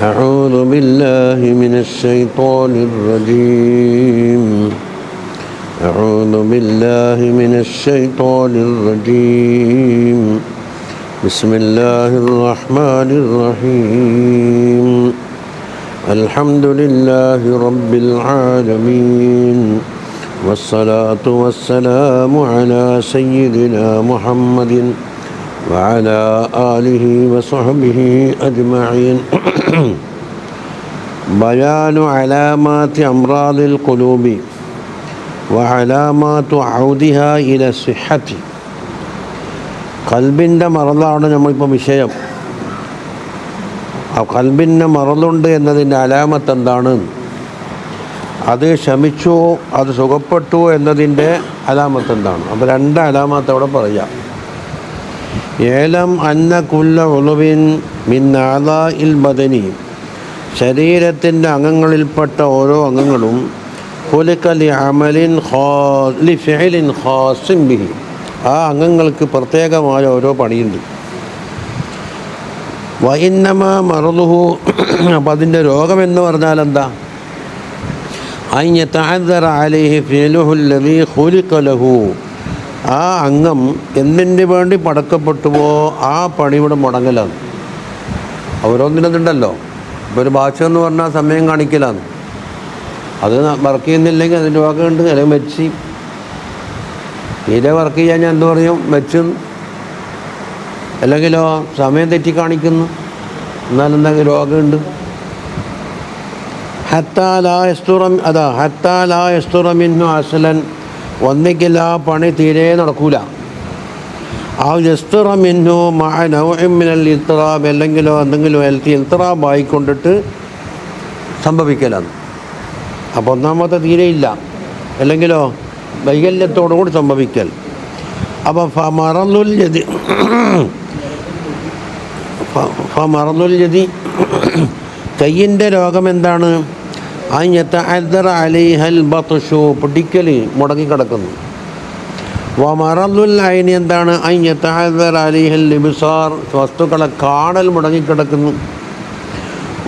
أعوذ بالله من الشيطان الرجيم أعوذ بالله من الشيطان الرجيم بسم الله الرحمن الرحيم الحمد لله رب العالمين والصلاة والسلام على سيدنا محمد وعلى آله وصحبه أجمعين بيان علامات أمراض القلوب وعلامات عودها إلى الصحة. കൽബിൻ്റെ മറലാണ് നമ്മളിപ്പോൾ വിഷയം. ആ കൽബിന് മറലുണ്ട് എന്നതിൻ്റെ അലാമത്ത് എന്താണ്, അത് ശമിച്ചു, അത് സുഖപ്പെട്ടു എന്നതിൻ്റെ അലാമത്ത് എന്താണ്? അപ്പോൾ രണ്ട് അലാമത്ത് അവിടെ പറയാം. ഏലം അന്ന കുല്ല ഉളുവിൻ മിൻ അഅ്ളാഇൽ ബദനി, ശരീരത്തിൻ്റെ അംഗങ്ങളിൽപ്പെട്ട ഓരോ അംഗങ്ങളും ഖുലിഖ ലിഅമലിൻ ലിഫിഇലിൻ ഖാസിൻ ബിഹി, ആ അംഗങ്ങൾക്ക് പ്രത്യേകമായ ഓരോ പണിയുണ്ട്. വഇന്നമാ മറളുഹു, അപ്പം അതിൻ്റെ രോഗമെന്ന് പറഞ്ഞാൽ എന്താ? അൻ യതഅദ്ദറ അലൈഹി ഫിഅലുഹു അല്ലദീ ഖുലിഖ ലഹു, ആ അംഗം എന്തിനു വേണ്ടി പടക്കപ്പെട്ടുവോ ആ പണിയുടെ മുടങ്ങലാണ്. ഓരോന്നിനുണ്ടല്ലോ, ഇപ്പോൾ ഒരു ഭാഷ എന്ന് പറഞ്ഞാൽ സമയം കാണിക്കലാണ്. അത് വർക്ക് ചെയ്യുന്നില്ലെങ്കിൽ അതിൻ്റെ വാക്കുണ്ട്, അല്ലെങ്കിൽ വെച്ച് തീരെ വർക്ക് ചെയ്യാൻ ഞാൻ എന്ത് പറയും, വെച്ച്. അല്ലെങ്കിലോ സമയം തെറ്റി കാണിക്കുന്നു, എന്നാലെന്തെങ്കിലും രോഗമുണ്ട്. ഹത്താ ലാ യസ്തുറ മിൻഹു അസ്ലൻ, ഒന്നിക്കില്ല ആ പണി തീരെ നടക്കൂല. ആ യസ്തുറ മിൻഹു മഅ നൗഇൻ മിനൽ ഇൽത്തിറാബ്, അല്ലെങ്കിലോ എന്തെങ്കിലും ഇൽത്തിറാബ് ആയിക്കൊണ്ടിട്ട് സംഭവിക്കലാണ്. അപ്പോൾ ഒന്നാമത്തെ തീരെയില്ല, അല്ലെങ്കിലോ വൈകല്യത്തോടുകൂടി സംഭവിക്കൽ. അപ്പോൾ ഫമറലുൽ യദി, കയ്യിൻ്റെ രോഗം എന്താണ്? അൻ യതഅദ്ദറ അലൈഹൽ ബത്ഷു, പിടിക്കൽ മുടങ്ങിക്കിടക്കുന്നു. വമറലുൽ ഐനി എന്താണ്? അൻ യതഅദ്ദറ അലൈഹൽ ഇബ്സാർ, വസ്തുക്കളെ കാണൽ മുടങ്ങിക്കിടക്കുന്നു.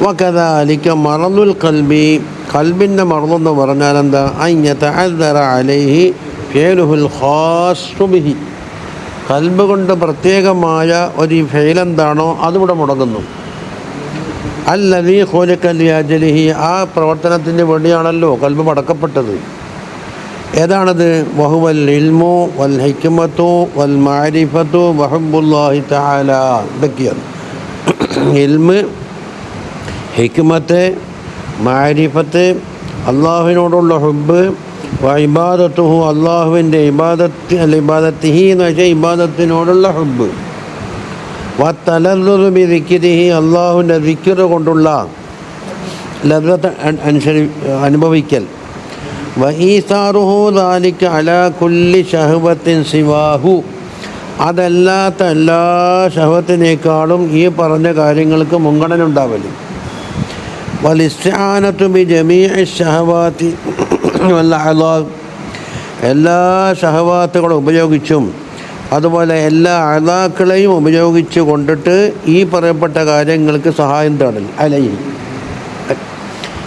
വകദാലിക മറലുൽ ഖൽബി, ഖൽബിൻ്റെ മറലെന്ന് പറഞ്ഞാൽ എന്താ? അൻ യതഅദ്ദറ അലൈഹി ഫിഅലുഹുൽ ഖാസ്സു ബിഹി, ഖൽബ് കൊണ്ട് പ്രത്യേകമായ ഒരു ഫെയിലെന്താണോ അതിവിടെ മുടങ്ങുന്നു. അല്ലദീ ഖുലിഖ ലിഅജ്ലിഹി, ആ പ്രവർത്തനത്തിന് വേണ്ടിയാണല്ലോ കൽബ് പടക്കപ്പെട്ടത്. ഏതാണത്? വഹുവൽ ഇൽമു വൽ ഹിക്മത്തു വൽ മഅരിഫത്തു വഹുബ്ബുല്ലാഹി തആല, ഇതൊക്കെയാണ് ഇൽമ്, ഹിക്മത്ത്, മഅരിഫത്ത്, അള്ളാഹുവിനോടുള്ള ഹുബ്ബ്, വഇബാദത്തുഹു, അള്ളാഹുവിൻ്റെ ഇബാദത്തിഹി എന്ന് വെച്ചാൽ ഇബാദത്തിനോടുള്ള ഹുബ്ബ്, വത്തലദ്ദുദു ബിദിക്രിഹി, അള്ളാഹുവിൻ്റെ ദിക്ർ കൊണ്ടുള്ള ലദ്ദത്ത് അനുഭവിക്കൽ, വഈസാറുഹു ദാലിക അലാ കുല്ലി ശഹവത്തിൻ സിവാഹു, അതല്ലാത്ത എല്ലാ ശഹവത്തിനേക്കാളും ഈ പറഞ്ഞ കാര്യങ്ങൾക്ക് മുൻഗണന ഉണ്ടാവല്. വലിസ്തിആനത്തു ബിജമീഇ ശഹവാതി വൽ അഅ്ളാ, എല്ലാ ശഹവാത്തുകളും ഉപയോഗിച്ചും അതുപോലെ എല്ലാ അഅ്ളാക്കളെയും ഉപയോഗിച്ച് കൊണ്ടിട്ട് ഈ പറയപ്പെട്ട കാര്യങ്ങൾക്ക് സഹായം തേടൽ. അലൈഹി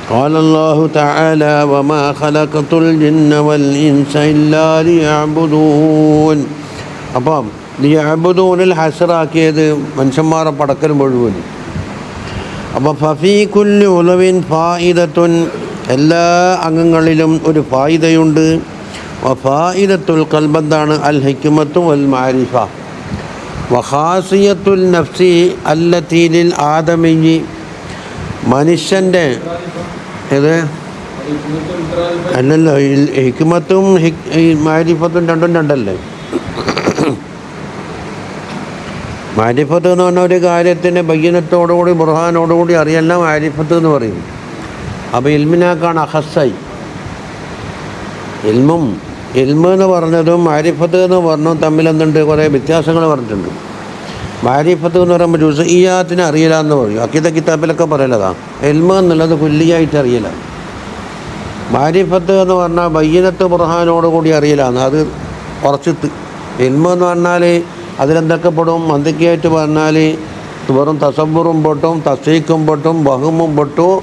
ഖാലല്ലാഹു തആല വമാ ഖലഖതുൽ ജിന്ന വൽ ഇൻസ ഇല്ലാ ലിയഅ്ബുദൂൻ. അപ്പം ലിയഅ്ബുദൂനിൽ ഹസ്റാക്കിയത് മനുഷ്യന്മാരെ പടക്കൽ മുഴുവൻ. അപ്പം ഫഫീ കുല്ലി ഉളവിൻ ഫായിദത്തുൻ, എല്ലാ അംഗങ്ങളിലും ഒരു ഫായിദയുണ്ട്. വഫായിദത്തുൽ ഖൽബ് എന്താണ്? അൽ ഹിക്മത്തു വൽ മഅരിഫ. വഖാസിയത്തുൽ നഫ്സി അല്ലത്തി ലിൽ ആദമി, മനുഷ്യൻ്റെ ഇത് അല്ലല്ലോ, ഹിക്മത്തും മഅരിഫത്തും രണ്ടും രണ്ടല്ലേ. മഅരിഫത്ത് എന്ന് പറഞ്ഞ ഒരു കാര്യത്തിൻ്റെ ബയ്യനത്തോടുകൂടി ബുർഹാനോടുകൂടി അറിയല്ല മഅരിഫത്ത് എന്ന് പറയും. അപ്പോൾ ഇൽമിനാക്കാണ് അഹസ്സായി. ഇൽമ് എന്ന് പറഞ്ഞതും മഅരിഫത്ത് എന്ന് പറഞ്ഞതും തമ്മിലെന്തുണ്ട്? കുറേ വ്യത്യാസങ്ങൾ പറഞ്ഞിട്ടുണ്ട്. മഅരിഫത്ത് എന്ന് പറയുമ്പോൾ ജുസ്ഇയ്യാത്തിനെ അറിയില്ല എന്ന് പറയും, അഖീദ കിതാബിലൊക്കെ പറയലതാണ്. ഇൽമ് എന്നുള്ളത് കുല്ലിയായിട്ട് അറിയില്ല. മഅരിഫത്ത് എന്ന് പറഞ്ഞാൽ ബയ്യനത്ത് ബുർഹാനോടുകൂടി അറിയില്ലാന്ന്, അത് കുറച്ചിട്ട്. ഇൽമ് എന്ന് പറഞ്ഞാൽ അതിലെന്തൊക്കെ പെടും? മന്ദിക്കായിട്ട് പറഞ്ഞാൽ വെറും തസവ്വുറും പൊട്ടും, തസ്സീക്കും പൊട്ടും, വഹുമും പൊട്ടും,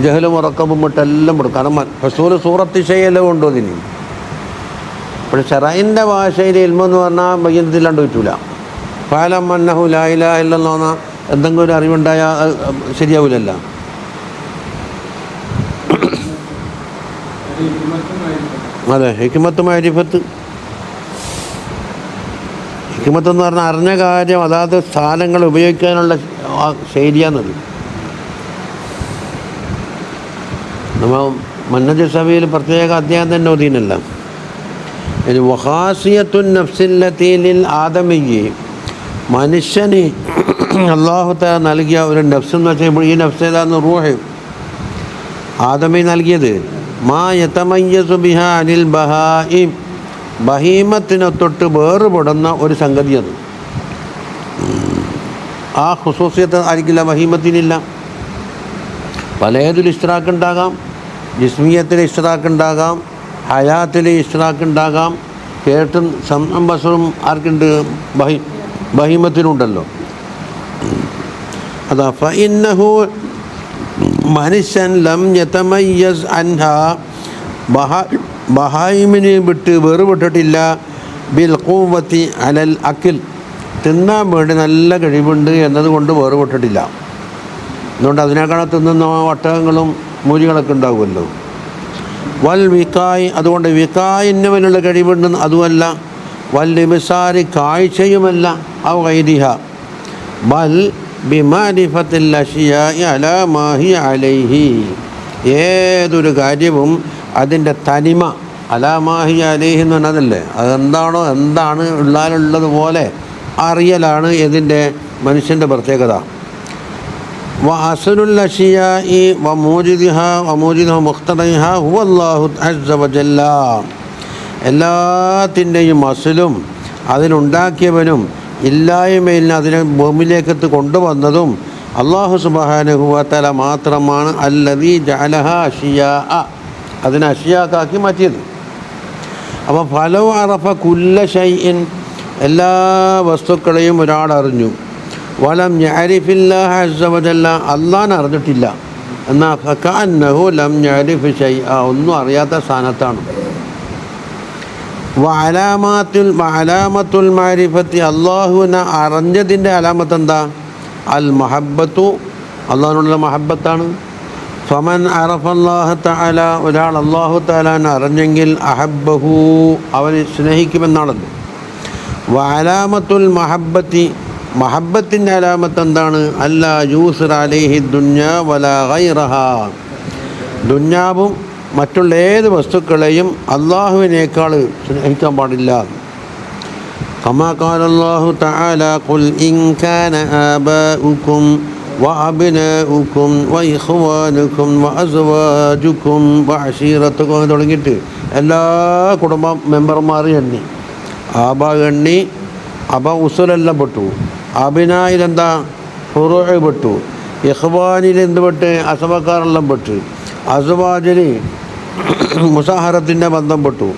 ജഹലും ഉറക്കവും പൊട്ടും, എല്ലാം പെടും. കാരണം റസൂൽ സൂറത്ത് ഷെയ്യെല്ലാം കൊണ്ടു അതിന്. പക്ഷെ ശറഈൻ്റെ ഭാഷയിൽ ഇൽമെന്ന് പറഞ്ഞാൽ ബയ്യനത്തില്ലാണ്ട് പറ്റൂല. ഫഅലം അന്നഹു ലാ ഇലാഹ ഇല്ലല്ലാഹ് എന്തെങ്കിലും ഒരു അറിവുണ്ടായാൽ ശരിയാവില്ലല്ലോ. അതെ, ഹിക്മത്ത് മഅരിഫത്ത്. ഹിക്മത്ത് എന്ന് പറഞ്ഞാൽ അറിഞ്ഞ കാര്യം അതാത് സ്ഥാനങ്ങൾ ഉപയോഗിക്കാനുള്ള ശൈലിയാണത്. നമ്മൾ മന്നജ് സഭയിൽ പ്രത്യേക അധ്യായം തന്നെ ഓതീനല്ല. ഇനി വഖാസിയത്തുൻ നഫ്സില്ലത്തി ലിൽ ആദമിയ്യി, മനുഷ്യന് അല്ലാഹു തആല നൽകിയ ഒരു നഫ്സ് എന്ന് വെച്ചാൽ ഈ നഫ്സ് ഏതാന്ന്? റൂഹ്. ആദമി നൽകിയത് മാ യതമയ്യസു ബിഹാ അനിൽ ബഹായിം, ബഹീമത്തിനെ തൊട്ട് വേറുപെടുന്ന ഒരു സംഗതിയാണ്. ആ ഖുസൂസിയത്ത് ആയിരിക്കില്ല ബഹീമത്തിനില്ല. പലതിൽ ഇഷ്തിറാക്ക് ഉണ്ടാകാം. ജിസ്മിയത്തിൽ ഇഷ്തിറാക്ക് ഉണ്ടാകാം, ഹയാത്തിൽ ഇഷ്തിറാക്ക് ഉണ്ടാകാം. കേട്ടും സംബസറും ആർക്കുണ്ട്? ബഹീമത്തിനുണ്ടല്ലോ. അതാ ഫഇന്നഹു, മനുഷ്യൻ ലം യതമയ്യസ് അൻഹാ, ബഹായിമിനെ വിട്ട് വേറുപെട്ടിട്ടില്ല. ബിൽ ഖുവ്വത്തി അലൽ അക്കിൽ, തിന്നാൻ വേണ്ടി നല്ല കഴിവുണ്ട് എന്നതുകൊണ്ട് വേറുപെട്ടിട്ടില്ല. അതുകൊണ്ട് അതിനേക്കാൾ തിന്നുന്ന ഒട്ടകങ്ങളും മൂലികളൊക്കെ ഉണ്ടാകുമല്ലോ. വൽ വിക്കായ്, അതുകൊണ്ട് വിക്കായിന്നവനുള്ള കഴിവുണ്ട് അതുമല്ല. വൽ ഇബ്സാരി, കാഴ്ചയുമല്ല. ഔ ഗൈരിഹ ബൽ ബിമാരിഫത്തിൽ അഷിയാഇ അലാ മാ ഹിയ അലൈഹി, ഏതൊരു കാര്യവും അതിൻ്റെ തനിമ അലാ മാ ഹിയ അലൈഹി എന്ന് പറഞ്ഞതല്ലേ, അതെന്താണോ എന്താണ് ഉള്ളതുപോലെ അറിയലാണ് ഇതിൻ്റെ മനുഷ്യൻ്റെ പ്രത്യേകത. വ അസ്ലുൽ അഷിയാഇ വ മൂജിദിഹാ വ മൂജിദുഹു മുഖ്തദിഹാ ഹുവല്ലാഹു അസ്സ വജല്ല, എല്ലാത്തിൻ്റെയും അസ്ലും അതിനുണ്ടാക്കിയവനും ഇല്ലായ്മയിൽ അതിനെ ഭൂമിയിലേക്കത്ത് കൊണ്ടുവന്നതും അല്ലാഹു സുബ്ഹാനഹു വ തആല മാത്രമാണ്. അല്ലദീ ജഅലഹാ അഷിയാഅ, അതിനെ അഷിയാക്കാക്കി മാറ്റിയത്. അപ്പോൾ ഫലോ അറഫ കുല്ല ഷൈഇൻ, എല്ലാ വസ്തുക്കളെയും ഒരാൾ അറിഞ്ഞു. വലം യഅരിഫില്ലാഹ അസ്സ വജല്ല, അല്ലാഹനെ അറിഞ്ഞിട്ടില്ല എന്നാൽ ഫകഅന്നഹു ലം യഅരിഫ് ഷൈഅ, ഒന്നും അറിയാത്ത സ്ഥാനത്താണ്. വഅലാമത്തുൽ മഅരിഫത്തി, അല്ലാഹുവിനെ അറിഞ്ഞതിൻ്റെ അലാമത്ത് എന്താ? അൽ മഹബ്ബത്തു, അല്ലാഹുവിനുള്ള മഹബ്ബത്താണ്. ഫമൻ അറഫല്ലാഹു തആല, ഒരാൾ അല്ലാഹു തആലാനെ അറിഞ്ഞെങ്കിൽ അഹബ്ബഹു, അവനെ സ്നേഹിക്കുമെന്നാണല്ലോ. വഅലാമത്തുൽ മഹബ്ബത്തി, മഹബ്ബത്തിൻ്റെ അലാമത്ത് എന്താണ്? അല്ലാ യൂസിറ അലൈഹി ദുനിയ വലാ ഗൈറഹാ, ദുനിയാവും മറ്റുള്ള ഏത് വസ്തുക്കളെയും അള്ളാഹുവിനേക്കാൾ സ്നേഹിക്കാൻ പാടില്ല. കമാ ഖാല അല്ലാഹു തആല ഖുൽ ഇൻ കാന ആബാഉകും വഅബ്നാഉകും വഇഖ്വാനുകും വഅസ്വാജുകും വഅശീറത്തുകും തുടങ്ങിയിട്ട് എല്ലാ കുടുംബ മെമ്പർമാരും എണ്ണി. ആബാ എണ്ണി, അബ ഉസുലെല്ലാം പെട്ടു. അബിനായിലെന്താ? ഫുറൂഅ് പെട്ടു. ഇഖ്വാനിൽ എന്ത് പെട്ട്? അസബക്കാരെല്ലാം പെട്ട്. അസ്വാജിൽ മുസാഹറത്തിൻ്റെ ബന്ധം പെട്ടു.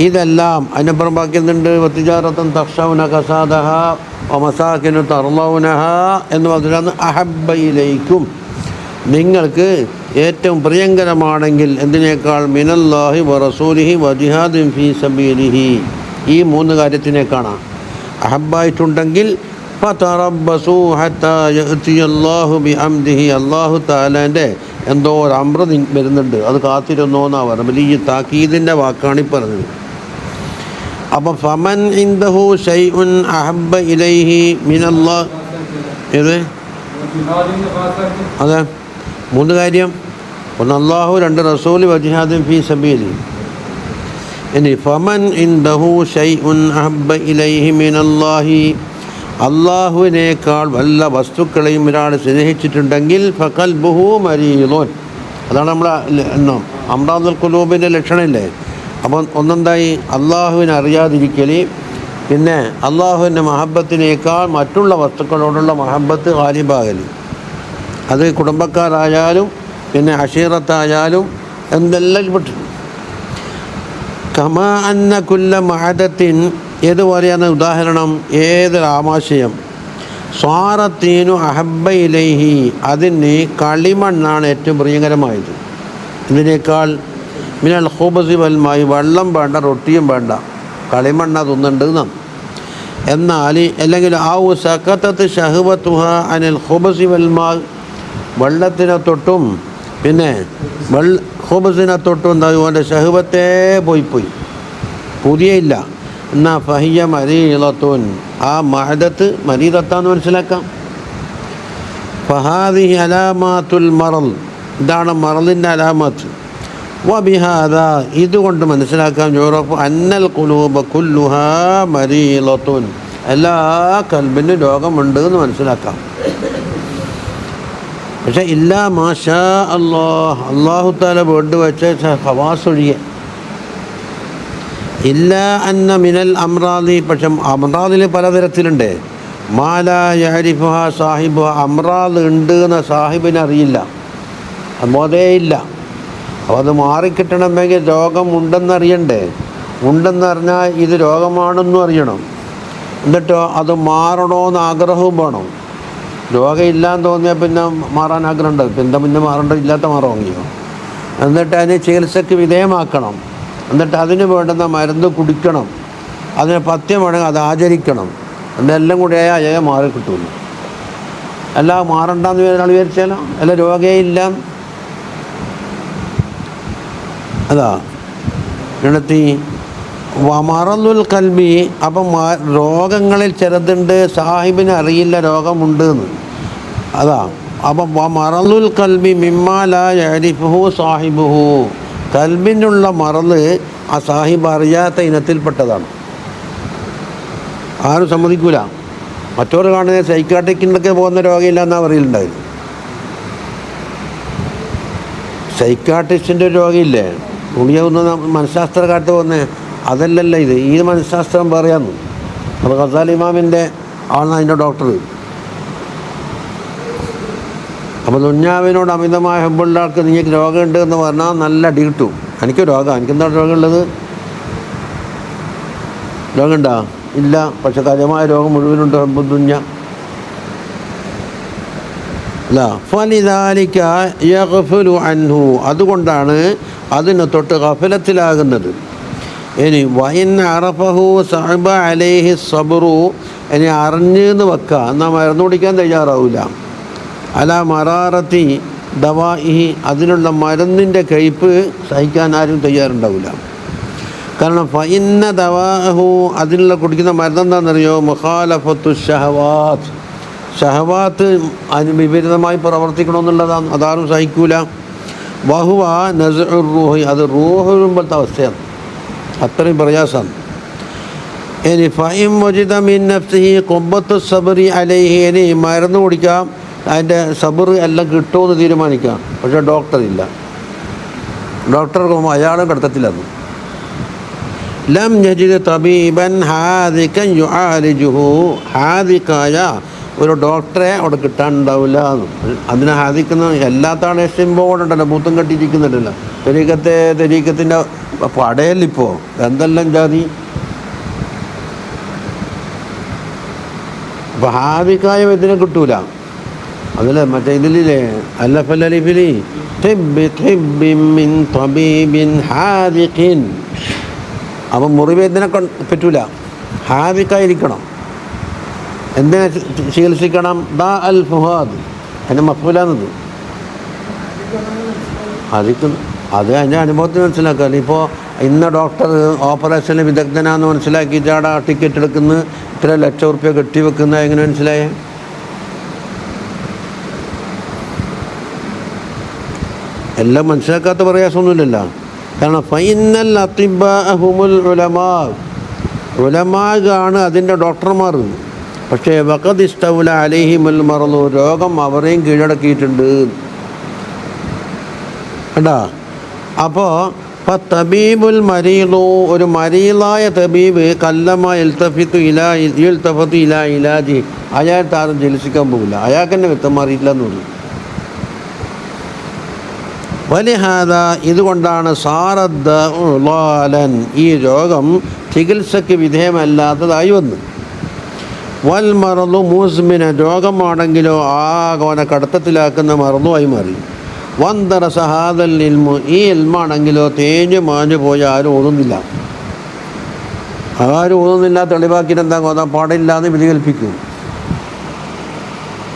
ഇതെല്ലാം അതിനപ്പുറം ബാക്കിയുന്നുണ്ട്. വത്തിജാറത്തുൻ തഖ്ശൗന കസാദഹ വമസാകിനു തർളൗനഹ എന്ന് പറഞ്ഞാൽ അഹബ്ബ ഇലൈക്കും, നിങ്ങൾക്ക് ഏറ്റവും പ്രിയങ്കരമാണെങ്കിൽ എന്തിനേക്കാൾ മിനല്ലാഹി വറസൂലിഹി വജിഹാദിൻ ഫീ സബീലിഹി, ഈ മൂന്ന് കാര്യത്തിനേക്കാണ് അഹബ്ബായിട്ടുണ്ടെങ്കിൽ ഫതറബ്ബസൂ ഹത്താ യഅതിയല്ലാഹു ബിഅംദിഹി, അല്ലാഹു തആലാൻ്റെ എന്തോ ഒരു അമ്ര വരുന്നുണ്ട്, അത് കാത്തിരുന്നോന്നാണ് പറഞ്ഞത്. വലിയ താക്കീദിൻ്റെ വാക്കാണ് ഈ പറഞ്ഞത്. അപ്പം ഫമൻ ഇൻദഹു ശൈഉൻ അഹബ്ബ ഇലൈഹി മിനല്ലാഹ്, ഏത്? അതെ, മൂന്ന് കാര്യം. ഒന്ന് അല്ലാഹു, രണ്ട് റസൂൽ, വജിഹാദിൻ ഫീ സബീലി. ഇനി ഫമൻ ഇൻദഹു ശൈഉൻ അഹബ്ബ ഇലൈഹി മിനല്ലാഹി, അള്ളാഹുവിനേക്കാൾ വല്ല വസ്തുക്കളെയും ഒരാൾ സ്നേഹിച്ചിട്ടുണ്ടെങ്കിൽ ഫഖൽബുഹു മരീളുൻ, അതാണ് നമ്മളെ അംറാദുൽ ഖുലൂബിൻ്റെ ലക്ഷണമില്ലേ. അപ്പം ഒന്നെന്തായി? അള്ളാഹുവിനെ അറിയാതിരിക്കൽ, പിന്നെ അള്ളാഹുവിൻ്റെ മഹബത്തിനേക്കാൾ മറ്റുള്ള വസ്തുക്കളോടുള്ള മഹബത്ത് ഗാലിബാകൽ. അത് കുടുംബക്കാരായാലും പിന്നെ അഷീറത്തായാലും എന്തെല്ലാം പെട്ടു. കമാ അന്ന കുല്ല മഅദത്തിൻ ഏതുപോലെയാണ് ഉദാഹരണം? ഏതൊരു ആമാശയം സ്വാറത്തീനു അഹബ്ബ ഇലൈഹി, അതിന് കളിമണ്ണാണ് ഏറ്റവും പ്രിയങ്കരമായത്. ഇതിനേക്കാൾ മിനൽ ഖുബ്സി വൽ മായി, വെള്ളം വേണ്ട റൊട്ടിയും വേണ്ട, കളിമണ്ണ തിന്നുണ്ട് എന്നാണ്. എന്നാൽ അല്ലെങ്കിൽ ഔ സഖതത്ത് ഷഹ്വതുഹ അനിൽ ഖുബ്സി വൽ മാ, വെള്ളത്തിനെ തൊട്ടും പിന്നെ ഖുബ്സിനെ തൊട്ടും എന്താ അവൻ്റെ ഷഹ്വത്തേ പോയി പുതിയയില്ല. എന്നാൽ ഫഹിയ മരീളത്തുൻ, ആ മഅദത്ത് മരീളത്താന്ന് മനസ്സിലാക്കാം. ഫഹാദിഹി അലാമാത്തുൽ മറൽ, ഇതാണ് മറലിൻ്റെ അലാമത്ത്. വബിഹാദ, ഇതുകൊണ്ട് മനസ്സിലാക്കാം യൂറോപ്പ് അന്നൽ ഖുലൂബ കുല്ലുഹാ മരീളത്തുൻ, എല്ലാ കൽബിനും രോഗമുണ്ട് എന്ന് മനസ്സിലാക്കാം. പക്ഷേ ഇല്ലാ മാഷാ അല്ലാഹ്, അല്ലാഹു തആല വേണ്ടി വെച്ച ഖവാസൊഴിയെ. ഇല്ല അന്ന മിനൽ അമ്രാദി, പക്ഷെ അമ്രാദിൽ പലതരത്തിലുണ്ട്. മാലാ യഅരിഫുഹ സാഹിബുഹ, അമ്രാദ് ഉണ്ട് എന്ന സാഹിബിന് അറിയില്ല, ബോധേ ഇല്ല. അപ്പോൾ അത് മാറിക്കിട്ടണമെങ്കിൽ രോഗമുണ്ടെന്നറിയണ്ടേ. ഉണ്ടെന്നറിഞ്ഞാൽ ഇത് രോഗമാണെന്നും അറിയണം. എന്നിട്ടോ അത് മാറണമെന്ന് ആഗ്രഹവും വേണം. രോഗമില്ലാന്ന് തോന്നിയാൽ പിന്നെ മാറാൻ ആഗ്രഹം ഉണ്ടാവും. പിന്നെ മാറേണ്ട ഇല്ലാത്ത മാറുമെങ്കിലോ. എന്നിട്ട് അതിനെ ചികിത്സയ്ക്ക് വിധേയമാക്കണം. എന്നിട്ട് അതിന് വേണ്ടുന്ന മരുന്ന് കുടിക്കണം. അതിന് പഥ്യം വേണമെങ്കിൽ അത് ആചരിക്കണം. എന്നെല്ലാം കൂടി അയാൾ മാറി കിട്ടുള്ളൂ. അല്ല മാറണ്ടെന്ന് ഒരാൾ വിചാരിച്ചാലോ, അല്ല രോഗമേ ഇല്ല. അതാ ഇടത്തി വമറലുൽ കൽബി, അപ്പം രോഗങ്ങളിൽ ചിലതുണ്ട് സാഹിബിന് അറിയില്ല രോഗമുണ്ട് എന്ന്. അതാ അപ്പം വമറലുൽ കൽബി മിമ്മാ ലാ യഅരിഫുഹു സാഹിബുഹു, കൽബിനുള്ള മറല് ആ സാഹിബ് അറിയാത്ത ഇനത്തിൽപ്പെട്ടതാണ്. ആരും സമ്മതിക്കൂല. മറ്റൊരു കാണുന്നത് സൈക്കാട്രിക്കിൻ്റെയൊക്കെ പോകുന്ന രോഗമില്ല എന്നാ പറയലുണ്ടായിരുന്നു. സൈക്കാട്രിസ്റ്റിൻ്റെ ഒരു രോഗമില്ലേ, ഗുളികയൊന്ന് മനഃശാസ്ത്രക്കാട്ട് പോകുന്നത്, അതല്ലല്ലോ ഇത്. ഈ മനഃശാസ്ത്രം പറയാമെന്ന്. അത് ഖസാലി ഇമാമിൻ്റെ ആണ് അതിൻ്റെ ഡോക്ടർ. അപ്പോൾ ദുന്യാവിനോട് അമിതമായ ഹബ്ബുള്ള ആൾക്ക് നിങ്ങൾക്ക് രോഗമുണ്ട് എന്ന് പറഞ്ഞാൽ നല്ല അടി കിട്ടും. എനിക്ക് രോഗം, എനിക്കെന്താണ് രോഗമുള്ളത്? രോഗമുണ്ടോ? ഇല്ല. പക്ഷെ കാര്യമായ രോഗം മുഴുവനുണ്ട് ഹബ്ബു ദുന്യ. അല്ല ഫലിദാലിക യഗ്ഫുലു അൻഹു, അതുകൊണ്ടാണ് അതിന് തൊട്ട് ഗഫലത്തിലാകുന്നത്. ഇനി വഇൻ അറഫഹു സഅബ അലൈഹി സബ്റു, ഇനി അറിഞ്ഞെന്ന് വെക്കുക, എന്നാൽ മരുന്ന് കുടിക്കാൻ തയ്യാറാവില്ല. അല മറാറത്തി ദവാഇഹി, അതിനുള്ള മരുന്നിൻ്റെ കയ്പ്പ് സഹിക്കാൻ ആരും തയ്യാറുണ്ടാവില്ല. കാരണം ഫഇന്ന ദവാഹു, അതിനുള്ള കുടിക്കുന്ന മരുന്നെന്താണെന്നറിയോ? മുഖാലഫത്തു ഷഹവാത്ത്, ഷഹവാത്ത് അതിന് വിപരീതമായി പ്രവർത്തിക്കണമെന്നുള്ളതാണ്. അതാരും സഹിക്കൂല. വഹുവ നസ്ഉർ റൂഹി, അത് റൂഹ് വരുമ്പോഴത്തെ അവസ്ഥയാണ്. അത്രയും പ്രയാസമാണ്. ഇനി ഫഇൻ വജിദ മിൻ നഫ്സിഹി ഖുബ്ബത്തു സബ്രി അലൈഹി, ഇനി മരുന്ന് കുടിക്കാം, അതിൻ്റെ സബർ എല്ലാം കിട്ടുമെന്ന് തീരുമാനിക്കാം. പക്ഷേ ഡോക്ടറില്ല. ഡോക്ടർക്ക് അയാളും കിടത്തത്തില്ലെന്ന്. ലം യജിദ് തബീബൻ ഹാദികൻ യുആലിജുഹു, ഹാദിക്കായ ഒരു ഡോക്ടറെ അവിടെ കിട്ടാനുണ്ടാവില്ല. അതിനെ ഹാദിക്കുന്ന എല്ലാത്താണ് എസ്റ്റിംബോർഡുണ്ടല്ലോ, മൂത്തും കെട്ടിയിരിക്കുന്നുണ്ടല്ലോ. തെരീക്കത്തിൻ്റെ പടയല്ലിപ്പോൾ എന്തെല്ലാം ജാതി. അപ്പോൾ ഹാദിക്കായ ഇതിനെ കിട്ടൂല. അതിൽ മറ്റേ ഇതിലില്ലേ അല്ലഫലിഫിലി ഹാദിഖിൻ, അപ്പം മുറിവേദന പറ്റൂല, ഹാദിക്കായിരിക്കണം. എന്തിനെ ചികിത്സിക്കണം? ദാ അൽ ഫുഹാദ്, അതിൻ്റെ മഫൂലാന്നത് ഹാദിക്കുന്നു. അത് അതിൻ്റെ അനുഭവത്തിൽ മനസ്സിലാക്കാം. ഇപ്പോൾ ഇന്ന ഡോക്ടർ ഓപ്പറേഷന് വിദഗ്ധനാന്ന് മനസ്സിലാക്കിയിട്ട് അവിടെ ടിക്കറ്റ് എടുക്കുന്നു, ഇത്ര ലക്ഷം റുപ്യ കെട്ടിവെക്കുന്ന, എങ്ങനെ മനസ്സിലായേ? എല്ലാം മനസ്സിലാക്കാത്ത പ്രയാസമൊന്നുമില്ലല്ലോ. കാരണം ഫൈനൽ അത്തിബാഹുമുൽ ഉലമാ, ഉലമാകാണ് അതിൻ്റെ ഡോക്ടർമാർ. പക്ഷേ വഖദ് ഇസ്തൗല അലൈഹിമുൽ മറളു, രോഗം അവരെയും കീഴടക്കിയിട്ടുണ്ട് കേട്ടാ. അപ്പോൾ തബീബുൽ മരീദു, ഒരു മരീലായ തബീബ് കല്ലമ ഇൽതഫത്തു ഇലാ ഇലാജി, അയാൾ താരം ചികിത്സിക്കാൻ പോകില്ല, അയാൾക്ക് തന്നെ വ്യക്തം മാറിയിട്ടില്ല എന്ന് പറഞ്ഞു. വലിഹാദ, ഇതുകൊണ്ടാണ് സാറദ്ദൻ, ഈ രോഗം ചികിത്സയ്ക്ക് വിധേയമല്ലാത്തതായി വന്നു. വൽ മറന്നു മൂസ്മിന, രോഗമാണെങ്കിലോ ആകോനെ കടത്തത്തിലാക്കുന്ന മറന്നുമായി മാറി. വന്തറ സഹാദൽ ഇൽമു, ഈ ഇൽമാണെങ്കിലോ തേഞ്ഞു മാഞ്ഞു പോയി ആരും ഓതുന്നില്ല. ആരും ഓതുന്നില്ല തെളിവാക്കിയിട്ട് എന്താ ഓതാൻ പാടില്ല എന്ന് വിധി കൽപ്പിക്കും.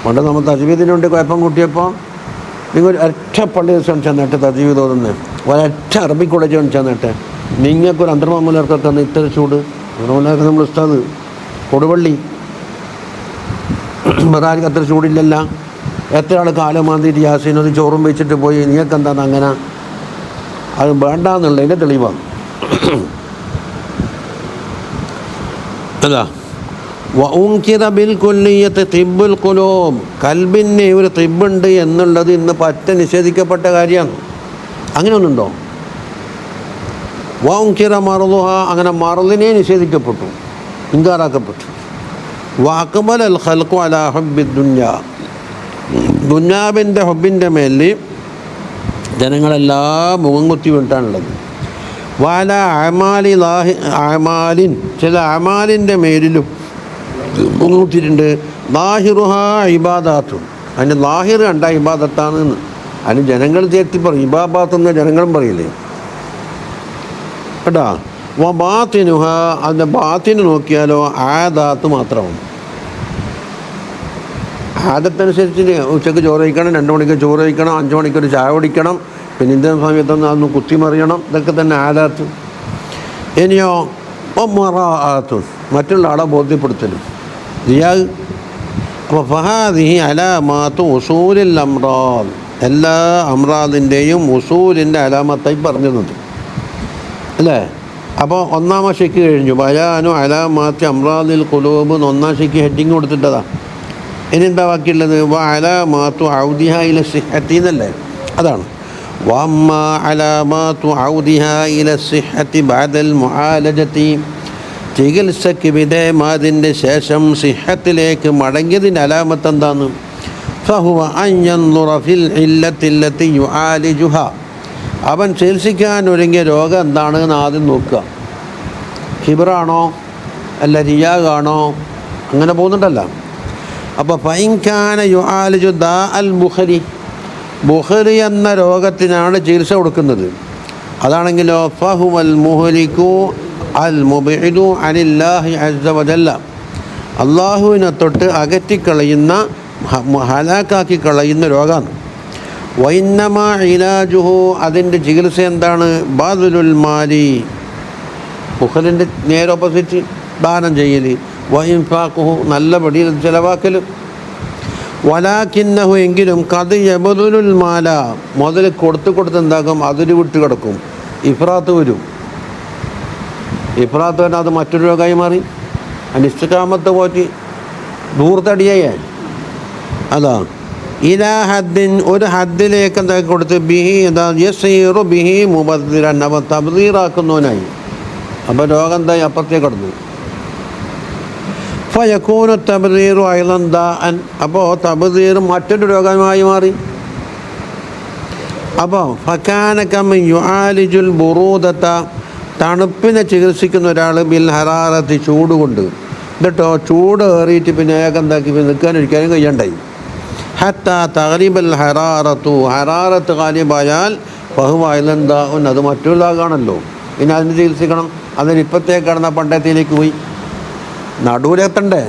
പണ്ട് നമ്മൾ തജ്വീദിനുണ്ട് കുഴപ്പം കൂട്ടിയപ്പോൾ നിങ്ങൾ ഒരൊറ്റ പള്ളി ദിവസം ചെന്നിട്ട് തജ്വീദ് ഓതുന്നത്, ഒരൊറ്റ അറബി കോളേജ് ചെന്നിട്ട് നിങ്ങൾക്കൊരു അന്തർമാമൂലർക്ക് തന്ന ഇത്ര ചൂട്. അന്തർമാമൂലർക്ക് നമ്മൾ ഉസ്താദ് കൊടുവള്ളി വേറെ അത്ര ചൂടില്ലല്ല. എത്ര ആൾ കാലം മാന്തിയിട്ട് യാസീനൊന്ന് ചോറും വെച്ചിട്ട് പോയി, നിങ്ങൾക്ക് എന്താണെന്ന് അങ്ങനെ അത് വേണ്ടാന്നുള്ളതിൻ്റെ തെളിവാണ്. അതാ വഉൻകിറ ബിൽ കുല്ലിയത്ത് തിബ്ബുൽ ഖുലൂബ്, കൽബിന് ഒരു തിബ്ബുണ്ട് എന്നുള്ളത് ഇന്ന് പറ്റ നിഷേധിക്കപ്പെട്ട കാര്യമാണ്. അങ്ങനെ ഒന്നുണ്ടോ? വഉൻകിറ മർളുഹ, അങ്ങനെ മറലിനെ നിഷേധിക്കപ്പെട്ടു, ഇൻകാറാക്കപ്പെട്ടു. വഅഖ്ബല അൽ ഖൽഖു അലാ ഹുബ്ബി ദുനിയ, ദുന്യാവിൻ്റെ ഹുബിൻ്റെ മേലിൽ ജനങ്ങളെല്ലാം മുഖം കുത്തി വീണിട്ടാണുള്ളത്. വാല അമാലി അമാലിൻ, ചില അമാലിൻ്റെ മേലിലും മുഖം കുത്തിയിട്ടുണ്ട്. ലാഹിറുഹ ഇബാദാത്തും, അതിൻ്റെ ലാഹിർ കണ്ട ഇബാദത്താണെന്ന് അതിന് ജനങ്ങൾ ചേർത്തി പറയും. ഇബാദാത്തെന്ന് ജനങ്ങളും പറയില്ലേ കേട്ടാ. ബാത്തിനുഹ, അതിൻ്റെ ബാത്തിന് നോക്കിയാലോ ആദാത്ത് മാത്രമാണ്. ആദത്തനുസരിച്ച് ഉച്ചയ്ക്ക് ചോറ് കഴിക്കണം, 2 മണിക്ക് ചോറ് കഴിക്കണം, 5 മണിക്കൊരു ചായ കുടിക്കണം, പിന്നെ ഇന്ത്യൻ സമയത്തൊന്ന് അതൊന്ന് കുത്തിമറിയണം, ഇതൊക്കെ തന്നെ ആദാത്ത്. ഇനിയോ മറാഅത്തും, മറ്റുള്ള ആളെ ബോധ്യപ്പെടുത്തലും റിയാദ്. അപ്പോൾ ഫഹാദിഹി അലാമാത്തു ഉസൂലിൽ അംറാദ്, എല്ലാ അംറാദിൻ്റെയും ഉസൂലിൻ്റെ അലാമത്തായി പറഞ്ഞിരുന്നത് അല്ലേ. അപ്പോൾ ഒന്നാമത്തെ ഷിക്ക് കഴിഞ്ഞു. ബയാനു അലാമാത്തി അംറാദിൽ ഖുലൂബ് എന്ന് 1-ാം ഷിക്ക് ഹെഡിങ് കൊടുത്തിട്ടതാ. ഇനി എന്താ ബാക്കിയുള്ളത്? വ അലാമാത്തു ഔദിഹ ഇല സിഹത്തി എന്നല്ലേ, അതാണ്. വമ്മ അലാമാത്തു ഔദിഹ ഇല സിഹത്തി ബഅദൽ മുആലജതി, ചികിത്സയ്ക്ക് വിധേയമായതിൻ്റെ ശേഷം സിഹത്തിലേക്ക് മടങ്ങിയതിൻ്റെ അലാമത്ത് എന്താന്ന്? ഫഹുവ അൻ യൻദുറ ഫിൽ ഇല്ലത്തില്ലത്തി യുആലിജുഹ, അവൻ ചികിത്സിക്കാൻ ഒരുങ്ങിയ രോഗം എന്താണെന്ന് ആദ്യം നോക്കുക. ഹിബറാണോ അല്ല റിയാഗാണോ, അങ്ങനെ പോകുന്നുണ്ടല്ല. അപ്പോൾ ഫൈൻകാന യുആലിജു ദാ അൽ ബുഖരി, ബുഖരി എന്ന രോഗത്തിനാണ് ചികിത്സ കൊടുക്കുന്നത്. അതാണെങ്കിലോ ഫഹുവൽ മുഹ്ലികു അൽ മുബഇദു അനില്ലാഹി അസ്സ വജല്ല, അള്ളാഹുവിനെ തൊട്ട് അകറ്റിക്കളയുന്ന, ഹലാക്കാക്കി കളയുന്ന രോഗമാണ്. വൈന്നമാ ഇലാജുഹു, അതിൻ്റെ ചികിത്സ എന്താണ്? ബാദുലുൽ മാലി, ബുഖലിൻ്റെ നേരെ ഓപ്പോസിറ്റ് ദാനം ചെയ്യൽ. വഇൻഫാഖുഹു, നല്ല പടിയിൽ ചിലവാക്കൽ. വലാകിന്നഹു, എങ്കിലും കത് യബദുലുൽ മാല, മുതൽ കൊടുത്ത് എന്താക്കും? അതൊരു വിട്ട് കിടക്കും, ഇഫ്രാത്ത് വരും. ഇഫ്രാത്ത് തന്നെ അത് മറ്റൊരു രോഗമായി മാറി. അനിഷ്ടകാമത്ത് പോറ്റി ദൂർത്തടിയായേ. അതാ ഇലാ ഹദ്ദിൻ, ഒരു ഹദ്ദിലേക്ക് എന്താക്കി കൊടുത്ത് ബിഹി എന്താ യസീറു ബിഹി മുബദ്ദിറൻ, അവ തബ്ദീറാക്കുന്നവനായി. അപ്പോൾ രോഗം എന്തായി? അപ്പുറത്തേക്ക് കടന്നു. ഫയകൂനു തബ്ദീറു അയ്ളൻ ദാഅൻ, അപ്പോൾ തബ്ദീർ മറ്റൊരു രോഗമായി മാറി. അപ്പോൾ ഫകാന കമൻ യുആലിജുൽ ബുറൂദത, തണുപ്പിനെ ചികിത്സിക്കുന്ന ഒരാൾ ബിൽ ഹറാറത്തി, ചൂട് കൊണ്ട്. എന്നിട്ടോ ചൂട് ഏറിയിട്ട് പിന്നെ അയാൾക്ക് എന്താക്കി നിൽക്കാനിരിക്കാനും കഴിയണ്ടായി. ഹത്താ തഗ്രിബൽ ഹറാറത്തു, ഹറാറത്ത് ഗാലിബായാൽ ഫഹുവ അയ്ളൻ ദാഉൻ, അത് മറ്റൊരു ദാഗാണല്ലോ. ഇനി അതിന് ചികിത്സിക്കണം. അതിന് ഇപ്പത്തേക്ക് കടന്ന പണ്ടത്തിലേക്ക് പോയി, നടുവിലെത്തണ്ടേ.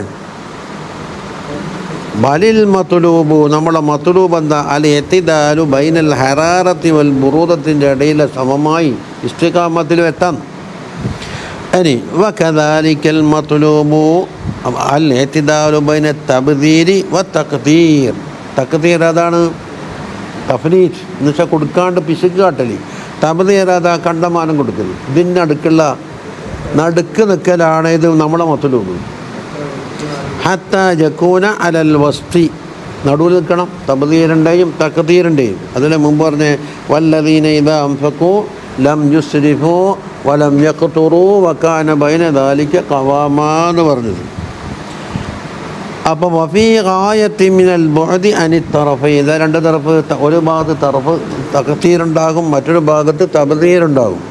ബലിൽ മത്ലൂബു, നമ്മളെ മത്ലൂബ് എന്താ? അൽ ഇഅ്തിദാലു ബൈനൽ ഹറാറത്തി വൽ ബുറൂദത്തിൻ്റെ ഇടയിലെ സമമായി ഇസ്തിഖാമത്തിലും എത്താം. ഇനി വകദാലിക്കൽ മത്ലൂബു അൽ ഇഅ്തിദാലു ബൈന തബ്ദീരി വ തഖ്ദീർ. തഖ്ദീർ അതാണ് തഫ്രീറ്റ്, എന്നുവെച്ചാൽ കൊടുക്കാണ്ട് പിശുക്ക് കാട്ടൽ. തബ്ദീർ അതാ കണ്ടമാനം കൊടുക്കൽ. ഇതിൻ്റെ അടുക്കുള്ള നടുക്ക് നിൽക്കലാണ് ഇത് നമ്മളെ മത്ലൂബ്. ഹത്താ യകൂന അലൽ വസ്തി, നടുവിൽ നിൽക്കണം. തബ്ദീറിൻ്റെയും തഖ്ദീറിൻ്റെയും. അതിന് മുമ്പ് പറഞ്ഞ വല്ലദീന ഇദാ അൻഫഖൂ ലം യുസ്രിഫൂ വലം യഖ്തുറൂ വകാന ബൈന ദാലിക ഖവാമാ എന്ന് പറഞ്ഞത്. അപ്പോൾ വഫീ ഗായത്തി മിനൽ ബുഅദി അനി തറഫൈൻ, ഇതാ രണ്ട് തറഫ്. ഒരു ഭാഗത്ത് തറഫ് തഖ്ദീറുണ്ടാകും, മറ്റൊരു ഭാഗത്ത് തബ്ദീറുണ്ടാകും.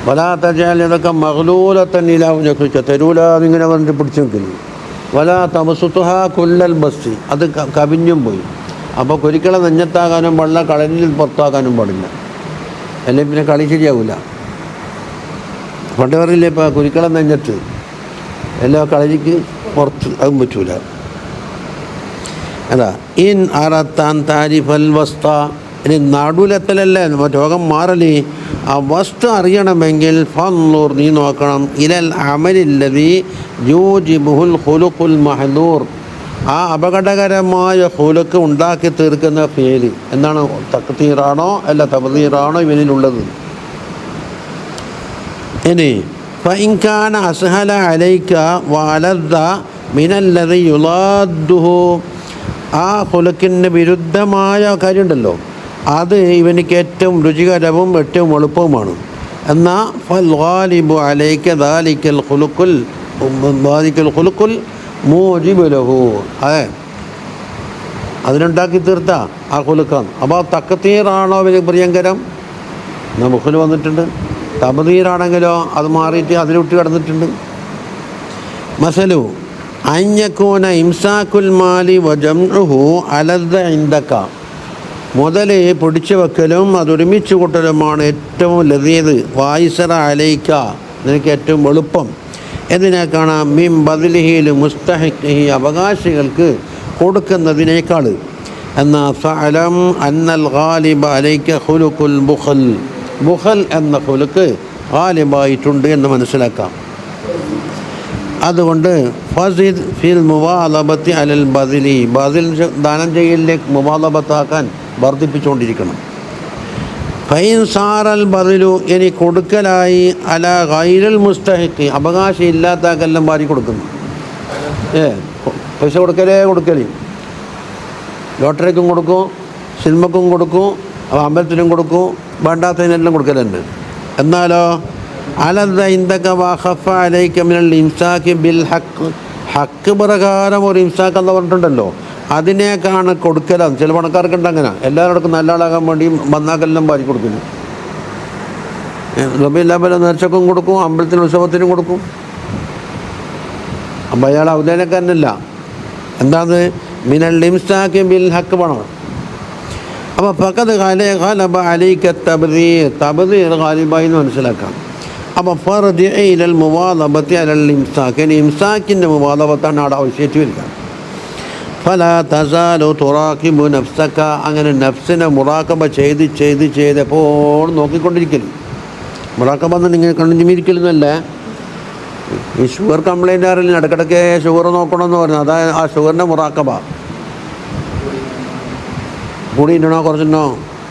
വലാ തജഅൽ യദക മഗ്ലൂലതൻ ഇലാ ഉനഖിക, തരൂല എന്നിങ്ങനെ പറഞ്ഞിട്ട് പിടിച്ചു നിൽക്കുന്നു. വലാ തബസുതുഹാ കുല്ലൽ ബസ്തി, അത് കവിഞ്ഞും പോയി. അപ്പോൾ കുരിക്കളെ നെഞ്ഞത്താകാനും പാടില്ല, കളരിൽ പുറത്താക്കാനും പാടില്ല, അല്ലെങ്കിൽ പിന്നെ കളി ശരിയാവില്ല. പണ്ട് പറയില്ലേ ഇപ്പോൾ കുരിക്കളെ നെഞ്ഞത്ത് എല്ലാ കളരിക്ക് പുറത്ത്, അതും പറ്റൂല. അതാ ഇൻ അറത്താൻ താരിഫൽ വസ്ത, ഇനി നടുലെത്തലല്ലേ രോഗം മാറലേ, ആ വസ്തു അറിയണമെങ്കിൽ ഫൻദുർ, നീ നോക്കണം, ഇലൽ അമലില്ലദീ യൂജിബുൽ ഖുലുഖുൽ മഹ്ദൂർ, ആ അപകടകരമായ ഖുലുഖ് ഉണ്ടാക്കി തീർക്കുന്ന ഫേല് എന്താണ്? തക്തീറാണോ അല്ല തബ്ദീറാണോ ഇവനിലുള്ളത്? ഇനി ഫഇൻ കാന അസ്ഹല അലൈക വഅലദ്ദ മിനല്ലദീ യുളാദ്ദുഹു, ആ ഖുലുഖിന് വിരുദ്ധമായ കാര്യമുണ്ടല്ലോ, അത് ഇവനിക്ക് ഏറ്റവും രുചികരവും ഏറ്റവും എളുപ്പവുമാണ്. എന്നാൽ ഫൽ ഗാലിബു അലൈക ദാലിക്കൽ ഖുലുഖുൽ മൂജിബു ലഹു, അതെ അതിനുണ്ടാക്കി തീർത്ത ആ ഖുലുഖാണ്. അപ്പോൾ തക്തീറാണോ ഇവന് പ്രിയങ്കരം? നമുക്കിൽ വന്നിട്ടുണ്ട്. തബ്ദീറാണെങ്കിലോ അത് മാറിയിട്ട് അതിലൊട്ടി കിടന്നിട്ടുണ്ട്. മസലു അൻയകൂന ഇംസാക്കുൽ മാലി വജംഉഹു അലദ്ദ ഇൻദക, മുതൽ പിടിച്ചു വെക്കലും അതൊരുമിച്ച് കൂട്ടലുമാണ് ഏറ്റവും ലദീദ്, വായിസറ അലൈക്ക, നിനക്ക് ഏറ്റവും എളുപ്പം. ഇതിനെ കാണാം മിൻ ബദ്ലിഹിൽ മുസ്തഹിഖിഹി, അവകാശികൾക്ക് കൊടുക്കുന്നതിനേക്കാൾ. എന്നാൽ ഫഅലം അന്നൽ ഗാലിബ അലൈക ഖുലുഖുൽ ബുഖൽ, ബുഖൽ എന്ന ഖുലുഖ് ഗാലിബായിട്ടുണ്ട് എന്ന് മനസ്സിലാക്കാം. അതുകൊണ്ട് ഫസിദ് ഫിൽ മുവാലബത്തി അലൽ ബദ്ലി, ബദിൽ ദാനം ചെയ്യലിലേക്ക് മുവാലബത്താക്കാൻ വർദ്ധിപ്പിച്ചുകൊണ്ടിരിക്കണം. ഫൈൻ സാറൽ ബദിലു, ഇനി കൊടുക്കലായി അല ഗൈറൽ മുസ്തഹിഖ്, അവകാശം ഇല്ലാത്താക്കെല്ലാം വാരി കൊടുക്കുന്നു. പൈസ കൊടുക്കലേ, ലോട്ടറിക്കും കൊടുക്കും, സിനിമക്കും കൊടുക്കും, അമ്പലത്തിനും കൊടുക്കും, വേണ്ടാത്തതിനെല്ലാം കൊടുക്കലുണ്ട്. എന്നാലോ അലദ്ദ ഇൻദക വഖഫ അലൈക മിനൽ ഇംസാകി ബിൽ ഹഖ്, ഹക്ക് പ്രകാരം ഒരു ഇംസാക്ക് എന്ന് പറഞ്ഞിട്ടുണ്ടല്ലോ, അതിനേക്കാണ് കൊടുക്കലാണ്. ചില പണക്കാർക്കുണ്ട് അങ്ങനെ, എല്ലാവർക്കും നല്ല ആളാകാൻ വേണ്ടി വന്നാക്കെല്ലാം വാരി കൊടുക്കുന്നു. റബീഉൽ നേർച്ചക്കും കൊടുക്കും, അമ്പലത്തിന് ഉത്സവത്തിനും കൊടുക്കും. അപ്പം അയാൾ ഔദാര്യക്കാരനല്ല. എന്താണ്? മിനൽ ഇംസാകി ബിൽ ഹക്ക് പണം. അപ്പോൾ ഫഖദ് ഗലബ അലൈക തബ്ദീർ, തബ്ദീർ ഗാലിബായി എന്ന് മനസ്സിലാക്കാം. അപ്പോൾ ഫർജിഇ ഇലൽ മുവാലബത്തി അലൽ ഇംസാക്, ഇംസാക്കിൻ്റെ മുവാലബത്താണ് അവിടെ ആവശ്യമായിട്ട് വരിക. ഫലാ തസാലു തുറാഖിബു നഫ്സക, അങ്ങനെ നഫ്സിനെ മുറാഖബ ചെയ്ത് എപ്പോഴും നോക്കിക്കൊണ്ടിരിക്കല്. മുറാഖബ എന്ന് നിങ്ങൾ കണ്ടുമിരിക്കലെന്നല്ലേ, ഈ ഷുഗർ കംപ്ലൈൻ്റ് ആരെങ്കിലും ഇടയ്ക്കിടയ്ക്ക് ഷുഗർ നോക്കണമെന്ന് പറഞ്ഞു, അതായത് ആ ഷുഗറിൻ്റെ മുറാഖബ. കൂടിയിട്ടണോ കുറച്ചിട്ടോ,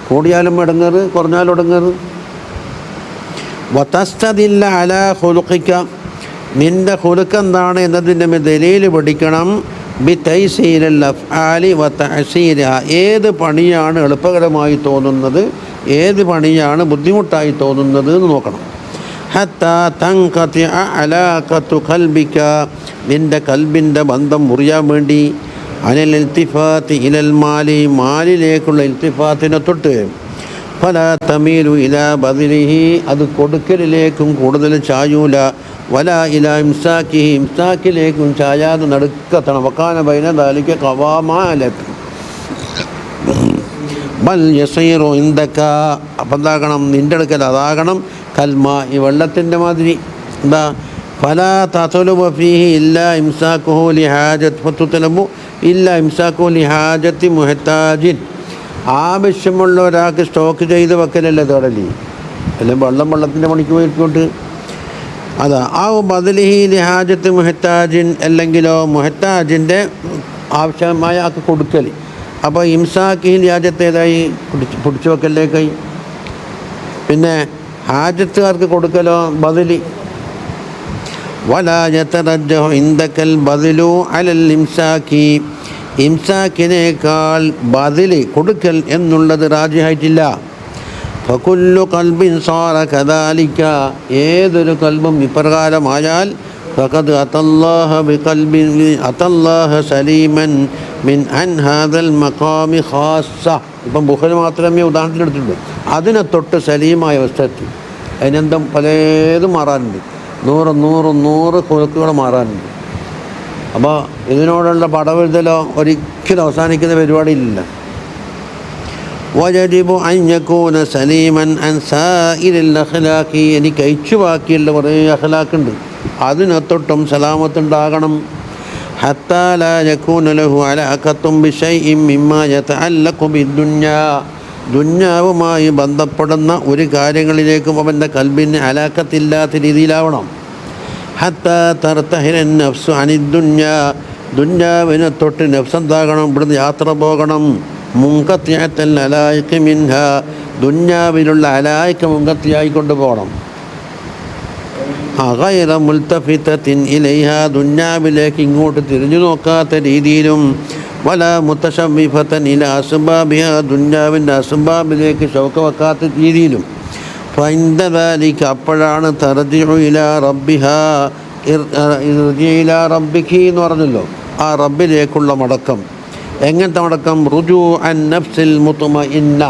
കൂടിയാലും ഇടങ്ങേറ്, കുറഞ്ഞാലും ഇടങ്ങേറ്. വതസ്തദില്ല അലാ ഖുലുഖിക, നിൻ്റെ ഖുലുഖ് എന്താണ് എന്നതിൻ്റെ ദലീൽ പഠിക്കണം. ബിതൈസീരിൽ അഫ്ആലി വതഅസീരിഹ, ഏത് പണിയാണ് എളുപ്പകരമായി തോന്നുന്നത്, ഏത് പണിയാണ് ബുദ്ധിമുട്ടായി തോന്നുന്നത് എന്ന് നോക്കണം. ഹത്താ തൻഖതിഅ അലാഖതു ഖൽബിക, നിൻ്റെ കൽബിൻ്റെ ബന്ധം മുറിയാൻ വേണ്ടി. അനിൽ ഇൽത്തിഫാത്തി ഇലൽ മാലി, മാലിലേക്കുള്ള ഇൽത്തിഫാത്തിനെ തൊട്ട്. ഫലാ തമീലു ഇലാ ബദ്ലിഹി, അത് കൊടുക്കലിലേക്കും കൂടുതൽ ചായൂല. വലാ ഇലാ ഇംസാക്കിഹി, ഇംസാക്കിലേക്കും ചായാതെ നടുക്കത്തണം. വക്കാന ബൈന ദാലിക ഖവാമാലക് ബൽ യസീറു ഇൻദക, അപ്പം എന്താകണം? നിൻ്റെ അടുക്കൽ അതാകണം കൽമാ, ഈ വെള്ളത്തിൻ്റെ മാതിരി. എന്താ? ഫലാ തത്ലുബ ഫീഹി ഇല്ലാ ഇംസാക്കുഹു ലിഹാജത്ത്, ഫതുത്ലബു ഇല്ലാ ഇംസാക്കുഹു ലിഹാജത്തി മുഹ്താജിൻ, ആവശ്യമുള്ള ഒരാൾക്ക് സ്റ്റോക്ക് ചെയ്ത് വെക്കലല്ലേ തേടലി, അല്ലെങ്കിൽ വെള്ളത്തിൻ്റെ പണിക്ക് പോയിക്കോട്ട്. അതാ ആ ബദലിഹി ലിഹാജത്ത് മുഹ്താജിൻ, അല്ലെങ്കിലോ മുഹ്താജിൻ്റെ ആവശ്യമായ ആൾക്ക് കൊടുക്കൽ. അപ്പോൾ ഇംസാക്കി ഹാജത്ത് ഏതായി? പിടിച്ചു വെക്കലിലേക്കായി. പിന്നെ ഹാജത്തുകാർക്ക് കൊടുക്കലോ ബദലി. വലാ യതറജ്ജഹു ഇൻദകൽ ബദലു അലൽ ഇംസാക്കി, ഇംസാക്കിനേക്കാൾ ബദലി കൊടുക്കൽ എന്നുള്ളത് റാജിഹായിട്ടില്ല. ഫകുല്ലു ഖൽബിൻ സാറ കദാലിക, ഏതൊരു കൽബും ഇപ്രകാരമായാൽ ഫഖദ് അതല്ലാഹ ബിഖൽബിൻ അതല്ലാഹ സലീമൻ മിൻ അൻ ഹാദൽ മഖാമി ഖാസ്സ. ഇപ്പം ബുഖാരി മാത്രമേ ഉദാഹരണത്തിലെടുത്തിട്ടുള്ളൂ, അതിനെ തൊട്ട് സലീമായ അവസ്ഥ എത്തി. അതിനെന്തും പലതും മാറാനുണ്ട്, 100 കുലുക്കുകൾ മാറാനുണ്ട്. അപ്പോൾ ഇതിനോടുള്ള പടവെഴുതലോ ഒരിക്കലും അവസാനിക്കുന്ന പരിപാടിയില്ല. വജബു അൻ യകൂന സലീമൻ അൻ സാഇരിൽ അഖ്ലാഖി, എനിക്ക് അയച്ചു ബാക്കിയുള്ള കുറേ അഖ്ലാഖുണ്ട്, അതിനൊത്തൊട്ടും സലാമത്തുണ്ടാകണം. ഹത്താ ലാ യകൂന ലഹു അലാഖത്തും ബിശൈഇൻ മിമ്മാ യതഅല്ലഖു ബിദ്ദുനിയാ, ദുന്യാവുമായി ബന്ധപ്പെടുന്ന ഒരു കാര്യങ്ങളിലേക്കും അവൻ്റെ കൽബിന് അലാഖത്തില്ലാത്ത രീതിയിലാവണം. ഹത്താ തർതഹിലൻ നഫ്സു അനിദ്ദുന്യാ, ദുന്യാവിനെ തൊട്ട് നഫ്സ് എന്താകണം, ഇവിടുന്ന് യാത്ര പോകണം. മുൻകത്തിയത്തൽ അലായിഖ് മിൻഹ, ദുന്യാവിലുള്ള അലായിക്ക് മുൻകത്തിയായി കൊണ്ടുപോകണം. ഗൈറ മുൽതഫിതത്തിൻ ഇലൈഹ, ദുന്യാവിലേക്ക് ഇങ്ങോട്ട് തിരിഞ്ഞു നോക്കാത്ത രീതിയിലും. വല മുതശവ്വിഫതൻ ഇലാ അസ്ബാബിഹ, ദുന്യാവിൻ്റെ അസ്ബാബിലേക്ക് ഷൗക വെക്കാത്ത രീതിയിലും. ഫഇൻദ ദാലിക, അപ്പോഴാണ് തർജിഉ ഇലാ റബ്ബിഹ, ഇർജി ഇലാ റബ്ബികി എന്ന് പറഞ്ഞല്ലോ, ആ റബ്ബിലേക്കുള്ള മടക്കം. എങ്ങനത്തെ മടക്കം? റുജൂ അൻ നഫ്സിൽ മുത്മഇന്ന,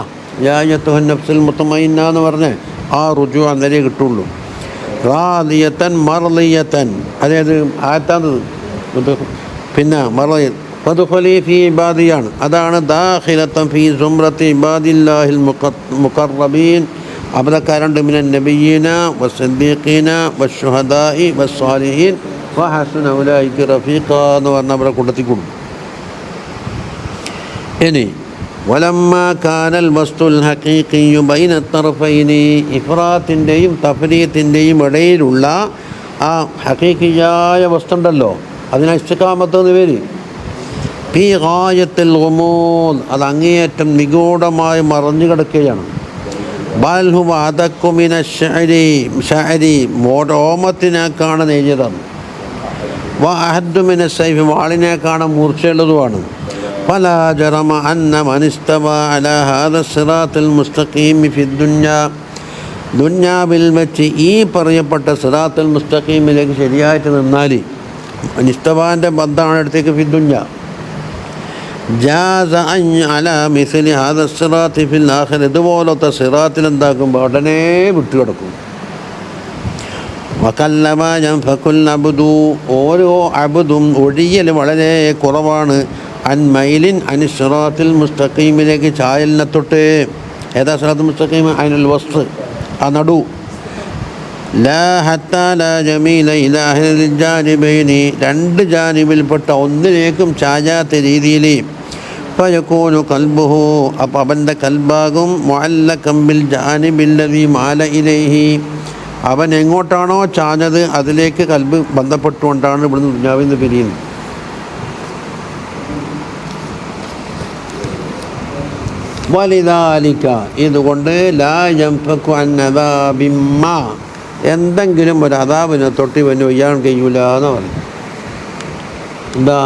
യാ അയ്യത്തുഹൻ നഫ്സുൽ മുത്മഇന്ന എന്ന് പറഞ്ഞ് ആ റുജൂ അന്നേരേ കിട്ടുള്ളൂ. റാദിയത്തൻ മർളിയത്തൻ, അതായത് ആയത്താന്നത് പിന്നെ മർളിയ ഫദ്ഖുലി ഫീ ഇബാദിയാണ്, അതാണ് ദാഖിലത്തൻ ഫീ സുംറത്തി ഇബാദില്ലാഹിൽ മുഖർറബീൻ, അബദക്കാരുണ്ട് മിനൻ നബിയ്യീന വസ്സദ്ദീഖീന വശുഹദാഇ വസ്സാലിഹീൻ വഹസുന ഉലൈക റഫീഖ എന്ന് പറഞ്ഞ അവരെ കൂട്ടത്തിൽ കൂടും. ഇനി വലമ്മാ കാനൽ വസ്തുൽ ഹഖീഖിയ്യു ബൈന തർഫൈനി, ഇഫ്രാത്തിൻ്റെയും തഫ്രീത്തിൻ്റെയും ഇടയിലുള്ള ആ ഹഖീഖിയായ വസ്തുണ്ടല്ലോ, അതിന് ഇസ്തിഖാമത്ത് എന്ന് പേര്. ഫീ ഗായത്തിൽ ഗുമൂദ്, അത് അങ്ങേയറ്റം നിഗൂഢമായി മറഞ്ഞു കിടക്കുകയാണ്. ബൽ ഹുവ അദഖു മിന ശഅരി, ഓമത്തിനേക്കാണ് നെയ്യതാണ്. വ അഹദ്ദു മിന സൈഫ്, വാളിനേക്കാണ് മൂർച്ചയുള്ളതുമാണ്. ഫലാ ജറമ അന്ന മൻ ഇസ്തവാ അലാ ഹാദാ സിറാത്തുൽ മുസ്തഖീം ഫി ദുനിയാ, ദുന്യാവിൽ വെച്ച് ഈ പറയപ്പെട്ട സിറാത്തുൽ മുസ്തഖീമിലേക്ക് ശരിയായിട്ട് നിന്നാൽ, ഇസ്തവാൻ്റെ ബന്ധാണ് അടുത്തേക്ക് ഫി ദുനിയാ. ജാസ അൻ അലാ മിസ്ലി ഹാദാ സിറാത്തി ഫിൽ ആഖിറ, ഇതുപോലത്തെ സിറാത്തിൽ എന്താക്കുമ്പോൾ ഉടനെ വിട്ടുകിടക്കും. വകല്ലമ യൻഫകുൽ അബ്ദു, ഓരോ അബ്ദും ഒഴിയൽ വളരെ കുറവാണ്. അൻ മൈലിൻ അൻ സിറാത്തിൽ മുസ്തഖീമിലേക്ക് ചായലിനെ തൊട്ട്. ഏതാ സിറാത്തുൽ മുസ്തഖീം? അയിനുൽ വസ്ത്, ആ നടു. ലാ ഹത്താ ലാ ജമീല ഇലാ അഹ്ലിൽ ജാനിബൈനി, രണ്ട് ജാനിബിൽപ്പെട്ട ഒന്നിലേക്കും ചായാത്ത രീതിയിൽ. ഫയകൂനു ഖൽബുഹു, അപ്പോൾ അവൻ്റെ കൽബാകും മുഅല്ലഖൻ ബിൽ ജാനിബില്ലദീ മാല ഇലൈഹി, അവൻ എങ്ങോട്ടാണോ ചാഞ്ഞത് അതിലേക്ക് കൽബ് ബന്ധപ്പെട്ടുകൊണ്ടാണ് ഇവിടുന്ന് ദുനിയാവിൽ നിന്ന് പിരിയുന്നത്. വലിദാലിക, ഇതുകൊണ്ട് ലാ യൻഫകു അൻ അദാബിമ്മ, എന്തെങ്കിലും ഒരു അദാബിനെ തൊട്ട് ഇവന് ഒയ്യാൻ കഴിയൂല എന്ന് പറയും. എന്താ?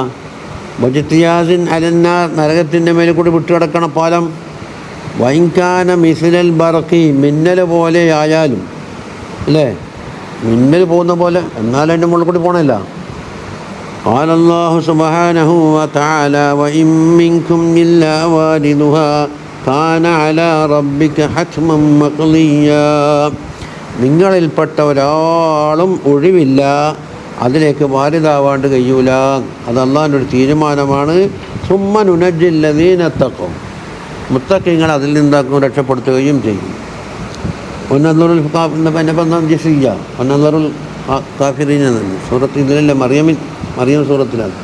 വജ്തിയാസിൻ അലന്നാർ, നരകത്തിൻ്റെ മേലെ കൂടി വിട്ടുകിടക്കണ പാലം. വൈൻകാന മിസ്ലൽ ബർഖി, മിന്നൽ പോലെ ആയാലും, അല്ലേ, മിന്നൽ പോകുന്ന പോലെ, എന്നാലും അതിൻ്റെ മുകളിൽ കൂടി പോകണമല്ല. ഖാല അല്ലാഹു സുബ്ഹാനഹു വതആല വഇൻ മിൻകും ഇല്ലാ വാരിദുഹാ കാന അലാ റബ്ബിക ഹത്മൻ മഖ്ളിയാ, നിങ്ങളിൽപ്പെട്ട ഒരാളും ഒഴിവില്ല, അതിലേക്ക് വാരിദാവാണ്ട് കഴിയൂല, അത് അല്ലാഹുവിൻ്റെ ഒരു തീരുമാനമാണ്. സുമ്മ നുനജ്ജിൽ ലദീന തഖൂ, മുത്തഖീങ്ങൾ അതിൽ നിന്നാക്കും രക്ഷപ്പെടുത്തുകയും ചെയ്യും. ഒന്നറുൽ ഒന്നറുൽ കാഫിരീന, സൂറത്ത് ഇതിലല്ലേ, മറിയം സൂറത്തിലാണ്.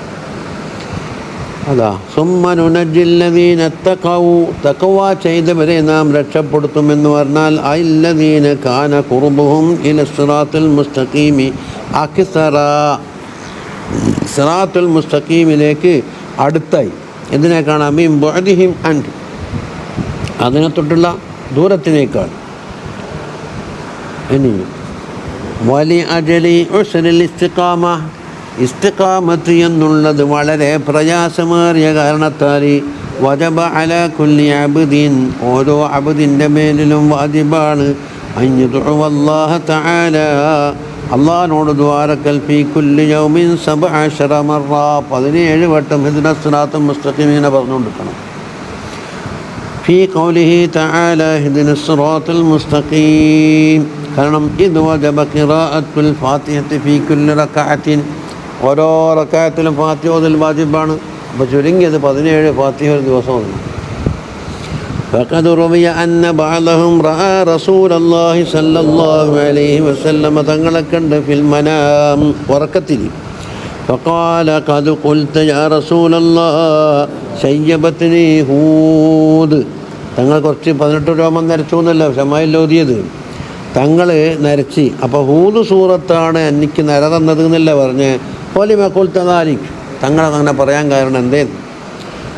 അതാ സുമ്മ നുനജ്ജിൽ ലദീന തഖൂ, തഖ്വ ചെയ്തവരെ നാം രക്ഷപ്പെടുത്തുമെന്ന് പറഞ്ഞാൽ അല്ലദീന കാന ഖുർബുഹും ഇല സിറാത്തുൽ മുസ്തഖീമി അക്സറ, സിറാത്തുൽ മുസ്തഖീമിലേക്ക് അടുത്തായി. എന്തിനേക്കാണ്? മിൻ ബുഅദിഹിം അൻഹു, അതിനെ തൊട്ടുള്ള ദൂരത്തിനേക്കാൾ. ഇനി വലി അജലി ഉസ്രിൽ ഇസ്തിഖാമ, ഇസ്തിഖാമത്ത് എന്നുള്ളത് വളരെ പ്രയാസമേറിയ കാരണത്താൽ വജബ അലാ കുല്ലി അബ്ദിൻ, ഓരോ അബ്ദിൻ്റെ മേലിലും വാജിബാണ് അൻ യദ്ഉവല്ലാഹ തആല, അള്ളാഹിനോട് ദ്വാരക്കൽ ഫീ കുല്ലി യൗമിൻ 17 മറ, 17 വട്ടം ഇഹ്ദിന സിറാത്തുൽ മുസ്തഖീം പറഞ്ഞുകൊണ്ടിരിക്കണം. ഫീ ഖൗലിഹി തആല ഇഹ്ദിന സിറാത്തുൽ മുസ്തഖീം, കാരണം ഇത് വജബ ഖിറാഅത്തുൽ ഫാത്തിഹത്തി ഫീ കുല്ലി റക്അത്തിൻ, ഓരോ റക്അത്തിലും ഫാത്തിഹ ഓതൽ വാജിബാണ്. അപ്പോൾ ചുരുങ്ങിയത് 17 ഫാത്തിഹ ഒരു ദിവസം ഓതണം. ഫഖദ് റുവിയ അന്ന ബഅദഹും റഅ റസൂലല്ലാഹി സ്വല്ലല്ലാഹു അലൈഹി വസല്ലമ തങ്ങളെ കണ്ട് ഫിൽ മനാം, ഉറക്കത്തിൽ. ഫഖാല ഖദ് ഖുൽത യാ റസൂലല്ലാഹ് ശയ്യബത്നി ഹൂദ്, തങ്ങൾ കുറച്ച് 18 രോമം നരച്ചു എന്നല്ല ശമായിൽ ഓതിയത്, തങ്ങൾ നരച്ച്. അപ്പോൾ ഹൂദ് സൂറത്താണ് എനിക്ക് നര തന്നത് എന്നല്ല പറഞ്ഞ്. ഫലിമ ഖുൽത ദാലിക്, തങ്ങളങ്ങനെ പറയാൻ കാരണം എന്തേന്ന്?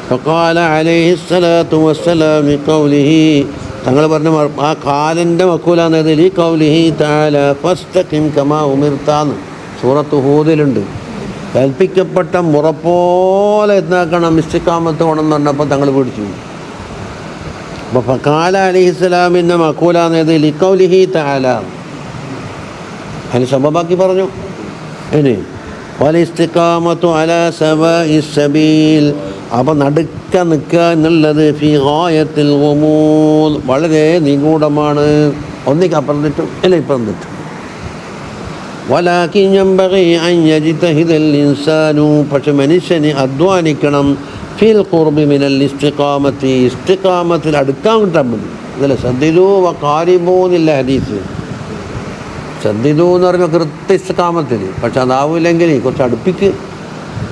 ഫഖാല അലൈഹിസ്സലാത്തു വസ്സലാം ലിഖൗലിഹി, തങ്ങൾ പറഞ്ഞ ആ കാലൻ്റെ മക്കൂലാന്നത് ലിഖൗലിഹി തആല ഫസ്തഖിം കമാ ഉമിർതാന്ന് സൂറത്ത് ഹൂദിലുണ്ട്. കൽപ്പിക്കപ്പെട്ട മുറപ്പോലെ എന്താക്കണം, ഇസ്തിഖാമത്ത് വേണമെന്ന് പറഞ്ഞപ്പോൾ തങ്ങൾ പിടിച്ചു. അപ്പോൾ ഫഖാല അലൈഹിസ്സലാമിൻ്റെ മക്കൂലാന്നത് ലിഖൗലിഹി തആല, അതിന് സബബാക്കി പറഞ്ഞു. ഇനി വലിസ്തിഖാമത്തു അലാ സവാഇസ് സബീൽ, അപ്പോൾ നടുക്ക നിൽക്കുക എന്നുള്ളത് ഫി ഗായത്തിൽ ഗുമൂദ്, വളരെ നിഗൂഢമാണ്. ഒന്നിക്ക് അപ്പുറം തെറ്റും അല്ല ഇപ്പുറം തെറ്റും. വലാകിൻ യംബഗി അൻ യജ്തഹിദൽ ഇൻസാനു, പക്ഷെ മനുഷ്യന് അധ്വാനിക്കണം ഫിൽ ഖുർബി മിനൽ ഇസ്തിഖാമത്തി, ഇസ്തിഖാമത്തിൽ അടുക്കാൻ കിട്ടാൻ മതി. അതല്ല സദ്ദിദു വഖാരിബൂ എന്നുള്ള ഹദീസ്. സദ്ദിദു എന്ന് പറയുമ്പോൾ കൃത്യ ഇസ്തിഖാമത്തിൽ, പക്ഷെ അതാവില്ലെങ്കിൽ കുറച്ച് അടുപ്പിക്ക്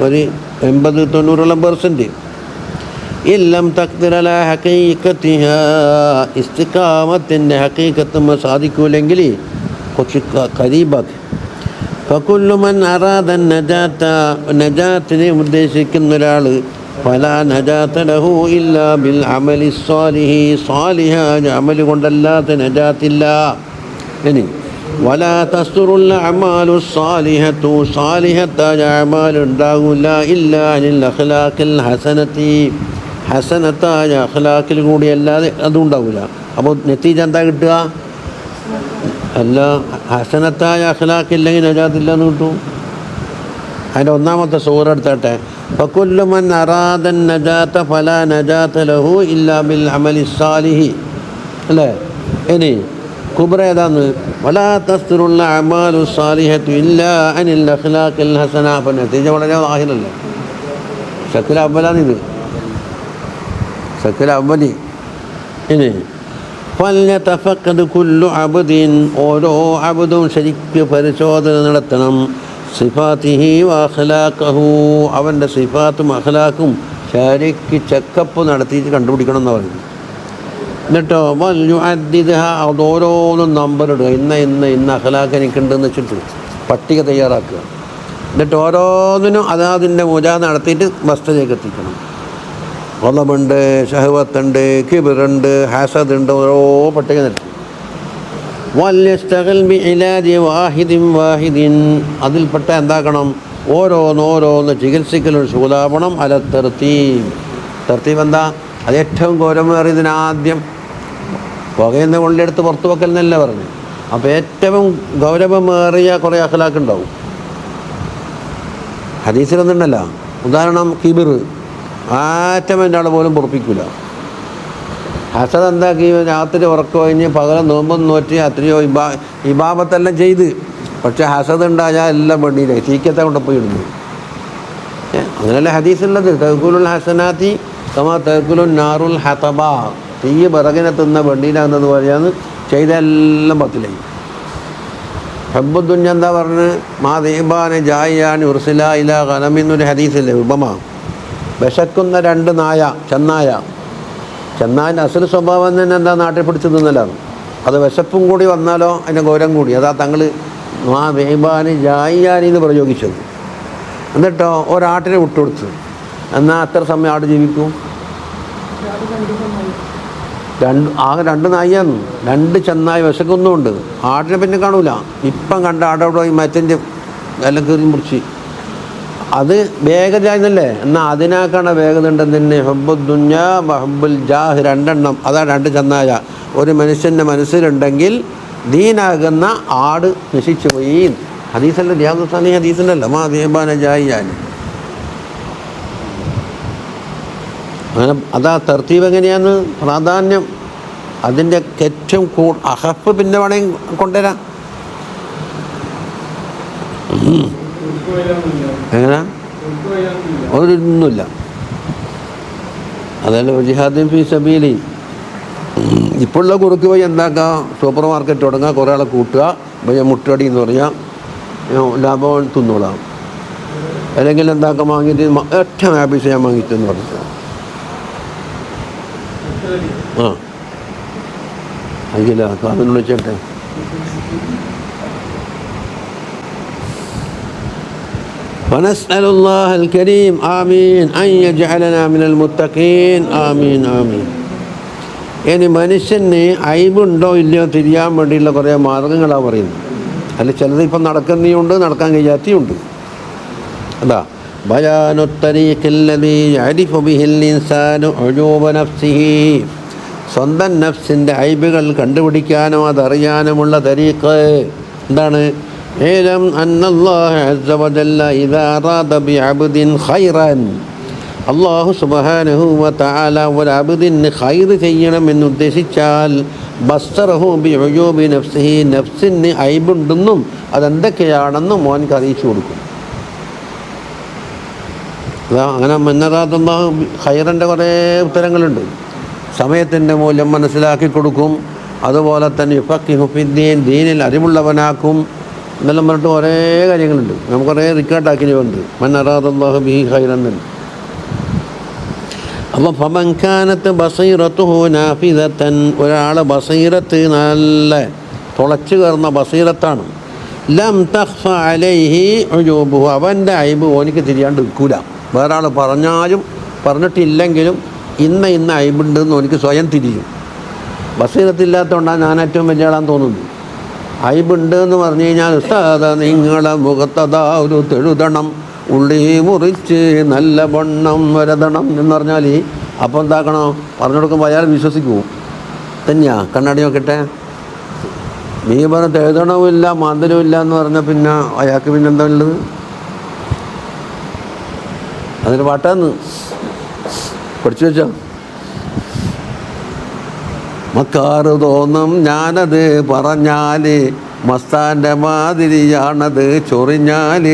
ഒരു 80-90% ഇല്ലം തഖ്ദിർ അലാ ഹഖീഖത്തിഹാ, ഇസ്തിഖാമത്തിൻ്റെ ഹഖീഖത്ത് സാധിക്കൂലെങ്കിൽ കുറച്ച് ഖരീബാക്കി. ഫകുല്ലു മൻ അറാദ നജാത, നജാത്തിനെ ഉദ്ദേശിക്കുന്ന ഒരാൾ ഫലാ നജാത ലഹു ഇല്ലാ ബിൽ അമലി സ്വാലിഹി, സ്വാലിഹായ അമൽ കൊണ്ടല്ലാത്ത നജാത്തില്ല. ഇനി വലാ തസ്റുൽ അഅമാലു സ്വാലിഹത്തു, സ്വാലിഹത്തായ അഅമാൽ ഉണ്ടാകില്ല ഇല്ലാ അനിൽ അഖ്ലാഖിൽ ഹസനത്തി, ഹസനത്തായ അഖ്ലാഖിൽ കൂടി അല്ലാതെ അതും ഉണ്ടാവില്ല. അപ്പോൾ നതീജ എന്താ കിട്ടുക? അല്ല ഹസനത്തായ അഖ്ലാഖില്ലെങ്കിൽ നജാത്തില്ല എന്ന് കിട്ടും. അതിൻ്റെ ഒന്നാമത്തെ സൂറ എടുത്താട്ടെ, ഫകുല്ലു മൻ അറാദൻ നജാത ഫലാ നജാത ലഹു ഇല്ലാ ബിൽ അമലി സ്വാലിഹി അല്ലേ. ഇനി കുബ്ര ഏതാന്ന്? വലാ തസ്റുൽ അഅമാലു സ്വാലിഹത്തു ഇല്ലാ അനിൽ അഖ്ലാഖിൽ ഹസന. അപ്പോൾ നതീജ വളരെ വാഹിലല്ലേ. ശക്കിൽ അവലാണിത്, ശക്കിൽ അവലി. ഇനി ഫൽയതഫഖദ് കുല്ലു അബ്ദിൻ, ഓരോ അബ്ദും ശരിക്ക് പരിശോധന നടത്തണം. സിഫാത്തിഹി വ അഖ്ലാഖഹു, അവൻ്റെ സിഫാത്തും അഖ്ലാഖും ശരിക്ക് ചെക്കപ്പ് നടത്തിയിട്ട് കണ്ടുപിടിക്കണം എന്ന് പറയുന്നു. എന്നിട്ടോ വൽയുഅദ്ദിദ്ഹ, അതോരോന്നും നമ്പർ ഇടുക. ഇന്ന അഖ്ലാഖ് എനിക്കുണ്ടെന്ന് വെച്ചിട്ട് പട്ടിക തയ്യാറാക്കുക. എന്നിട്ട് ഓരോന്നിനും അതാതിൻ്റെ മുജാ നടത്തിയിട്ട് മസ്തലേക്ക് എത്തിക്കണം. ഗളബുണ്ട്, ഷഹവത്തുണ്ട്, കിബ്റുണ്ട്, ഹസദുണ്ട്, ഓരോ പട്ടിക നടത്തി. വൽയസ്തഗിൽ ബിഇലാജി വാഹിദിൻ, അതിൽപ്പെട്ട എന്താക്കണം, ഓരോന്ന് ചികിത്സിക്കലൊരു ശൂലാപണം. അല തർത്തീബ് എന്താ? അത് ഏറ്റവും ഗൗരവമേറിയതിനാദ്യം പുകയുന്ന കൊള്ളിയെടുത്ത് പുറത്തു വെക്കൽ എന്നല്ല പറഞ്ഞു. അപ്പോൾ ഏറ്റവും ഗൗരവമേറിയ കുറേ അഖ്ലാഖ് ഉണ്ടാവും. ഹദീസിലൊന്നുണ്ടല്ലോ, ഉദാഹരണം കിബിർ, ആറ്റം ആൾ പോലും പൊറപ്പിക്കില്ല. ഹസദ് എന്താക്കി, രാത്രി ഉറക്കം കഴിഞ്ഞ് പകരം നോമ്പും നോറ്റി അത്രയോ ഇബാബത്തെല്ലാം ചെയ്ത്, പക്ഷെ ഹസദ് ഉണ്ടായാൽ എല്ലാം വെണ്ണീരെ തീക്കത്തെ കൊണ്ടുപോയി ഇടുന്നു. അങ്ങനെയല്ല ഹദീസുള്ളത്, തഅ്കുലുൽ ഹസനാത്തി കമാ തഅ്കുലുൻ നാറുൽ ഹതബ, തീ വിറകിനെ തിന്ന വെണ്ണീരാകുന്നത് പറയാന്ന് ചെയ്ത എല്ലാം പത്തിലായി. ഹബ്ബുദ്ദുന്യ എന്താ പറഞ്ഞ്, മാ ദീബാന് ജായിയാൻ ഉർസില ഇല ഖലമിന്നൊരു ഹദീസില്ലേ ഉപമ. വിശക്കുന്ന 2 നായ, ചെന്നായൻ്റെ അസൽ സ്വഭാവം തന്നെ എന്താ, നാട്ടിൽ പിടിച്ച് തിന്നലാണ്. അത് വിശപ്പും കൂടി വന്നാലോ അതിൻ്റെ ഗൗരവം കൂടി. അതാ തങ്ങൾ മാ ദീബാന് ജായിയാനി എന്ന് പ്രയോഗിച്ചത്. എന്നിട്ടോ ഒരാട്ടിനെ വിട്ടുകൊടുത്ത്, എന്നാൽ അത്ര സമയം ആട് ജീവിക്കും? ആകെ 2 നായാണ്, 2 ചെന്നായി വിശക്കുന്നുമുണ്ട്. ആടിനെ പിന്നെ കാണൂല. ഇപ്പം കണ്ട ആടവിടെ മറ്റൻ്റെ എല്ലാം കീറി മുറിച്ച് അത് വേഗതയായിരുന്നല്ലേ. എന്നാൽ അതിനാക്കാണ് വേഗത ഉണ്ടെന്ന് തന്നെ. ഹബ്ബുദ്ദുന്യ ഹബ്ബുൽ ജാഹ്, 2 എണ്ണം. അതാ 2 ചെന്നായ ഒരു മനുഷ്യൻ്റെ മനസ്സിലുണ്ടെങ്കിൽ ദീനാകുന്ന ആട് നശിച്ചു പോയി. ഹദീസല്ല, റിയാദുസ്സാലിഹീൻ ഹദീസിലല്ല, മാ ദീബാന ജായിയാൻ. അങ്ങനെ അതാ തർത്തീബ് എങ്ങനെയാന്ന് പ്രാധാന്യം. അതിൻ്റെ ഏറ്റവും അഹഫ് പിന്നെ വേണമെങ്കിൽ കൊണ്ടുവരാം. എങ്ങനെ ഒരൊന്നുമില്ല. അതല്ല ജിഹാദുൻ ഫീ സബീലി. ഇപ്പോഴുള്ള കുറുക്ക് പോയി എന്താക്കാം, സൂപ്പർ മാർക്കറ്റ് തുടങ്ങുക, കുറേ ആളെ കൂട്ടുക, മുട്ടടി എന്ന് പറഞ്ഞാൽ ലാഭം തിന്നോളാം. അല്ലെങ്കിൽ എന്താക്കാം, വാങ്ങിയിട്ട് ഏറ്റവും ഹാപ്പീസ് ഞാൻ വാങ്ങിച്ചെന്ന് പറഞ്ഞു. ആ അഞ്ചില്ല കാതിന് വിളിച്ചോട്ടെ. ونسأل الله الكريم آمين أن يجعلنا من المتقين آمين آمين. ഇനി മനുഷ്യന് അയ്ബുണ്ടോ ഇല്ലയോ തിരിയാൻ വേണ്ടിയുള്ള കുറേ മാർഗങ്ങളാണ് പറയുന്നത്. അതിൽ ചിലത് ഇപ്പം നടക്കുന്നതുണ്ട്, നടക്കാൻ കഴിയാത്തതുണ്ട്. അതാ ബയാനു തരീഖില്ലദീ യഅരിഫു ബിഹിൽ ഇൻസാനു ഉജൂബ നഫ്സിഹി. സ്വന്തം നഫ്സിൻ്റെ ഐബുകൾ കണ്ടുപിടിക്കാനോ അതറിയാനുമുള്ള തരീഖ് എന്താണ്? ഇലം അന്നല്ലാഹ അസ്സ വജല്ല ഇദാ അറാദ ബിഅബ്ദിൻ ഖൈറൻ. അല്ലാഹു സുബ്ഹാനഹു വ തആല ഒരു അബ്ദിന് ഖൈർ ചെയ്യണമെന്ന് ഉദ്ദേശിച്ചാൽ ബസ്സറഹു ബിഉജൂബി നഫ്സിഹി, നഫ്സിന് ഐബുണ്ടെന്നും അതെന്തൊക്കെയാണെന്നും മോൻക്ക് അറിയിച്ചു കൊടുക്കും. അതാ അങ്ങനെ മന്നറാദല്ലാഹു ഖൈറിൻ്റെ കുറേ ഉത്തരങ്ങളുണ്ട്. സമയത്തിൻ്റെ മൂല്യം മനസ്സിലാക്കി കൊടുക്കും. അതുപോലെ തന്നെ യുഫഖിഹു ഫിദ്ദീൻ, ദീനിൽ അറിവുള്ളവനാക്കും എന്നെല്ലാം പറഞ്ഞിട്ട് കുറേ കാര്യങ്ങളുണ്ട്. നമുക്ക് കുറേ റിക്കാർഡാക്കിയതുണ്ട് മന്നറാദല്ലാഹു ബിഹി ഖൈറൻ. അപ്പോൾ ഫമൻ കാനത്ത് ബസീറത്തുഹു നാഫിദത്തൻ, ഒരാൾ ബസീറത്ത് നല്ല തുളച്ചു കയറുന്ന ബസീറത്താണ്. ലം തഖ്ഫ അലൈഹി ഉജൂബുഹു, അവൻ്റെ ഐബ് ഓനിക്ക് തിരിയാണ്ട് നിൽക്കൂല. വേറെ ആൾ പറഞ്ഞാലും പറഞ്ഞിട്ടില്ലെങ്കിലും ഇന്ന ഐബുണ്ടെന്ന് ഓനിക്ക് സ്വയം തിരിയും. ബസീറത്തില്ലാത്തതുകൊണ്ടാണ് ഞാൻ ഏറ്റവും വലിയ ആളാന്ന് തോന്നുന്നു. ഐബുണ്ട് എന്ന് പറഞ്ഞു കഴിഞ്ഞാൽ ഉസ്താദ നിങ്ങളെ മുഖത്തതാ ഒരു തെഴുതണം, ഉള്ളി മുറിച്ച് നല്ല വണ്ണം വരതണം എന്ന് പറഞ്ഞാൽ അപ്പോൾ എന്താക്കണോ പറഞ്ഞു കൊടുക്കുമ്പോൾ അയാൾ വിശ്വസിക്കുമോ? തന്നെയാ കണ്ണാടി നോക്കട്ടെ, നീ പറഞ്ഞ എഴുതണവുമില്ല മാന്തരവുമില്ല എന്ന് പറഞ്ഞാൽ പിന്നെ അയാൾക്ക് പിന്നെ എന്താ ഉള്ളത്? അതിന് പാട്ടാന്ന് പഠിച്ചു വെച്ചോ. മക്കാറ് തോന്നും ഞാനത് പറഞ്ഞാൽ, മസ്താൻ്റെ മാതിരിയാണത് ചൊറിഞ്ഞാൽ.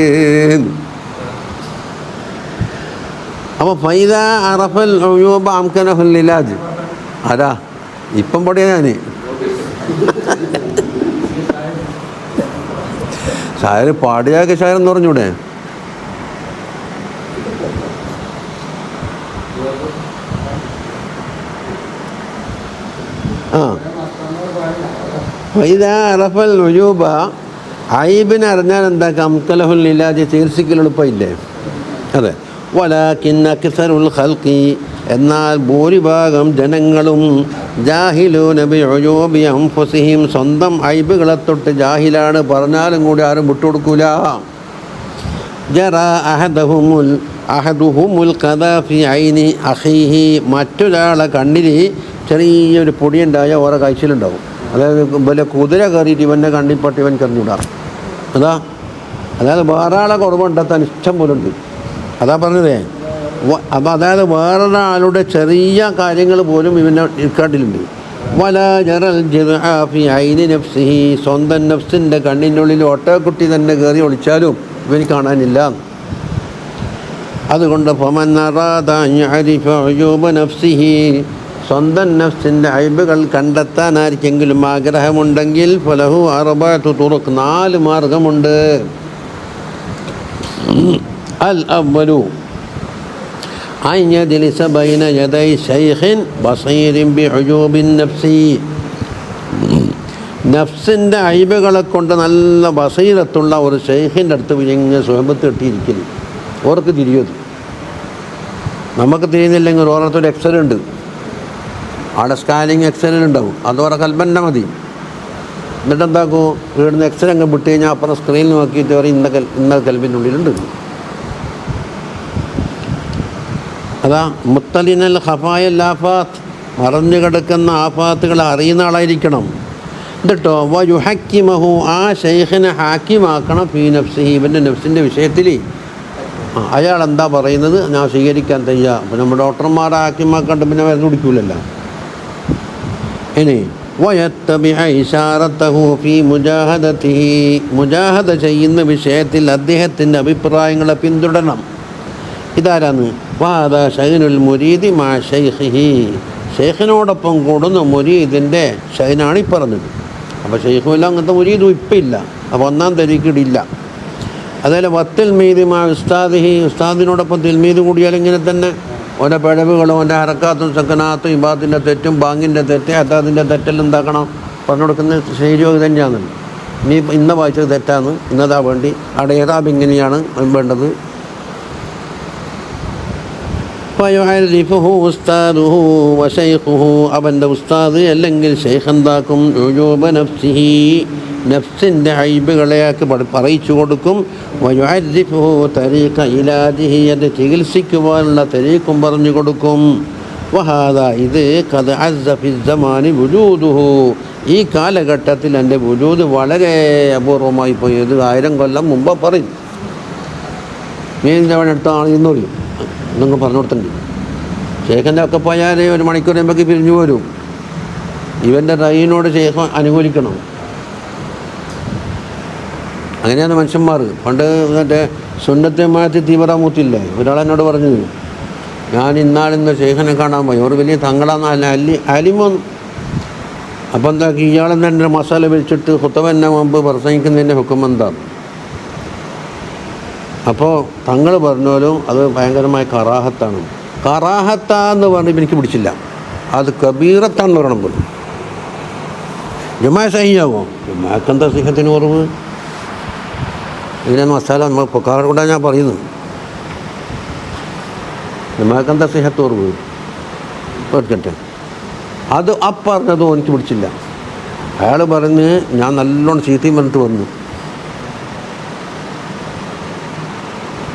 അപ്പോൾ ഫൈദ അറഫൽ ഉയൂബ അംകനഹുൽ ഇലാജ്. ആരാ ഇപ്പം പഠിയ ഞാൻ ഷായർ പാടിയാക്കി ഷായർ എന്ന് പറഞ്ഞൂടെ? ഫൈദ അറഫൽ ഉയൂബ, ഐബിനെ അറിഞ്ഞാൽ എന്താക്കാം, അംകനഹുൽ ഇലാജ്, ചികിത്സിക്കൽ എളുപ്പമില്ലേ? അതെ. വലാകിന്ന അക്സറുൽ ഖൽഖി, എന്നാൽ ഭൂരിഭാഗം ജനങ്ങളും ജാഹിലൂന ബിഉജൂബി അൻഫുസിഹിം, സ്വന്തം ഐബുകളെ തൊട്ട് ജാഹിലാണ്. പറഞ്ഞാലും കൂടി ആരും വിട്ടുകൊടുക്കൂല. ജറാ അഹദുഹുമുൽ ഖദാ ഫി ഐനി അഖീഹി, മറ്റൊരാളെ കണ്ണിൽ ചെറിയൊരു പൊടിയുണ്ടായ ഓരോ കാഴ്ചയിലുണ്ടാവും. അതായത് വലിയ കുതിര കയറിയിട്ട് ഇവൻ്റെ കണ്ണിൽപ്പെട്ട് ഇവൻ കറിഞ്ഞൂടാ. അതായത് വേറെ ആളെ കുറവുണ്ടെത്താൻ ഇഷ്ടം പോലെ ഉണ്ട്. അതാ പറഞ്ഞതേ. അപ്പോൾ അതായത് വേറൊരാളുടെ ചെറിയ കാര്യങ്ങൾ പോലും ഇവൻ്റെ ഇക്കാട്ടിലുണ്ട്. വലാ ജറൽ ജിർആ ഫി ഐനി നഫ്സിഹി, സ്വന്തം നഫ്സിൻ്റെ കണ്ണിനുള്ളിൽ ഒട്ടകക്കുട്ടി തന്നെ കയറി ഒളിച്ചാലും ഇവന് കാണാനില്ല. അതുകൊണ്ട് ഫമൻ അറാദ അൻ യഅരിഫ ഉജൂബ നഫ്സിഹി, സ്വന്തം നഫ്സിൻ്റെ ഐബുകൾ കണ്ടെത്താൻ ആർക്കെങ്കിലും ആഗ്രഹമുണ്ടെങ്കിൽ ഫലഹു അർബഅതു തുറുഖ്, 4 മാർഗമുണ്ട്. അൽ അവ്വലു അൻ യജ്ലിസ ബൈന യദൈ ശൈഖിൻ ബസീറിൻ ബിഉജൂബിൻ നഫ്സി, നഫ്സിൻ്റെ ഐബുകളെ കൊണ്ട് നല്ല ബസീറത്തുള്ള ഒരു ശൈഖിൻ്റെ അടുത്ത് ഇങ്ങനെ സുഹബത്ത് കിട്ടിയിരിക്കൽ. ഓർക്ക് തിരിയത് നമുക്ക് തിരിയുന്നില്ലെങ്കിൽ ഓരോരുത്തൊരു എക്സറേ ഉണ്ട്, അവിടെ സ്കാനിങ് എക്സറേ ഉണ്ടാവും. അതോടെ കൽപ്പന മതി. എന്നിട്ട് എന്താക്കും, ഇവിടുന്ന് എക്സറേ അങ്ങ് വിട്ട് കഴിഞ്ഞാൽ അപ്പുറം സ്ക്രീനിൽ നോക്കിയിട്ട് പറയും ഇന്ന കൽബിനുള്ളിലുണ്ട്. അതാ മുത്തലിനൽ ഖഫായൽ ആഫാത്ത്, മറഞ്ഞു കിടക്കുന്ന ആഫാത്തുകളെ അറിയുന്ന ആളായിരിക്കണം. എന്നിട്ടോ വയുഹക്കിമഹു, ആ ശൈഖിനെ ഹാക്കിമാക്കണം ഫീ നഫ്സിഹി, ഇവൻ്റെ നഫ്സിൻ്റെ വിഷയത്തിൽ. അയാൾ എന്താ പറയുന്നത് ഞാൻ സ്വീകരിക്കാൻ തയ്യാ. അപ്പം നമ്മൾ ഡോക്ടർമാരെ ഹാക്കിമാക്കണ്ട് പിന്നെ മരുന്ന് കുടിക്കൂലല്ലോ. ഇനി വയത്തബിഅ ഇശാറതഹു ഫീ മുജാഹദതിഹി, മുജാഹദ ചെയ്യുന്ന വിഷയത്തിൽ അദ്ദേഹത്തിൻ്റെ അഭിപ്രായങ്ങളെ പിന്തുടരണം. ഇതാരാന്ന്? വഹാദാ ഷൈനുൽ മുരീദി മാ ഷൈഖിഹി, ഷെയ്ഖിനോടൊപ്പം കൂടുന്ന മുരീദിൻ്റെ ഷൈനാണ് ഈ പറഞ്ഞത്. അപ്പോൾ ഷെയ്ഖുമില്ല, അങ്ങനത്തെ മുരീദും ഇപ്പം ഇല്ല. അപ്പോൾ ഒന്നാം തരീക്കിടില്ല. അതേപോലെ വത്തിൽ മീതി മാ ഉസ്താദിഹി, ഉസ്താദിനോടൊപ്പം തിൽമീദ് കൂടിയാൽ ഇങ്ങനെ തന്നെ ഓരോ പിഴവുകളും ഓരോ ഹറക്കാത്തും സക്കനാത്തും ഇബാത്തിൻ്റെ തെറ്റും ബാങ്കിൻ്റെ തെറ്റ് അതാതിൻ്റെ തെറ്റെല്ലാം എന്താക്കണം പറഞ്ഞു കൊടുക്കുന്നത് ശരിയോ തന്നെയാണ്. ഇനി ഇന്ന വായിച്ചത് തെറ്റാണ്, ഇന്നതാ വേണ്ടി അവിടെ ഏതാബ് ഇങ്ങനെയാണ് വേണ്ടത്. അവൻ്റെ ഉസ്താദ് അല്ലെങ്കിൽ ഷെയ്ഖ് എന്താക്കും? നഫ്സിഹി, നഫ്സിൻ്റെ ഐബുകളെയാക്കി പറയിച്ചു കൊടുക്കും. വയുഅരിഫുഹു തരീഖ ഇലാജിഹി, അത് ചികിത്സിക്കുവാനുള്ള തരീഖും പറഞ്ഞു കൊടുക്കും. വഹാദ, ഇത് ഖദ് അസ്സ ഫി സമാനി വുജൂദുഹു, ഈ കാലഘട്ടത്തിൽ എൻ്റെ വുജൂദ് വളരെ അപൂർവമായി പോയി. ഇത് 1000 കൊല്ലം മുമ്പ് പറയും. മീനിൻ്റെ അടുത്ത ആൾ ഇന്ന് പറയും എന്നൊക്കെ പറഞ്ഞു കൊടുത്തിട്ടുണ്ട്. ഷേഖൻ്റെ ഒക്കെ പോയാൽ 1 മണിക്കൂർ കഴിയുമ്പോഴേക്ക് പിരിഞ്ഞു വരും. ഇവൻ്റെ റൈനോട് ഷേഖ് അനുകൂലിക്കണം. അങ്ങനെയാണ് മനുഷ്യന്മാർ. പണ്ട് മറ്റേ സുന്നത്തെ തീവ്രമൂത്തില്ലേ, ഒരാളെന്നോട് പറഞ്ഞത്, ഞാൻ ഇന്നാളിന്ന് ഷേഖനെ കാണാൻ പോയി, ഒരു വലിയ തങ്ങളാന്ന് അലിമോന്ന്. അപ്പം എന്താക്കി, ഇയാളെന്ന് എൻ്റെ മസാല വെച്ചിട്ട് ഹുത്തവന്നെ മുമ്പ് പ്രസംഗിക്കുന്നതിൻ്റെ ഹുക്കുമെന്താണ്. അപ്പോൾ തങ്ങൾ പറഞ്ഞാലും അത് ഭയങ്കരമായ കറാഹത്താണ്. കറാഹത്താന്ന് പറഞ്ഞപ്പോൾ എനിക്ക് പിടിച്ചില്ല. അത് കബീറത്താണെന്ന് പറയണം പോലും. ജുമാ സഹിയാവോ? ജുമാക്കെന്താ സിഹത്തിന് കുറവ്? ഇതിനെ മസാല നമ്മൾ പൊക്കാറ് കൊണ്ടാണ് ഞാൻ പറയുന്നത്. ജുമാക്കെന്താ സിഹത്ത് കുറവ്? കേട്ടെ, അത് പറഞ്ഞതോ എനിക്ക് പിടിച്ചില്ല. അയാൾ പറഞ്ഞ് ഞാൻ നല്ലോണം ചീത്തയും പറഞ്ഞിട്ട് വന്നു.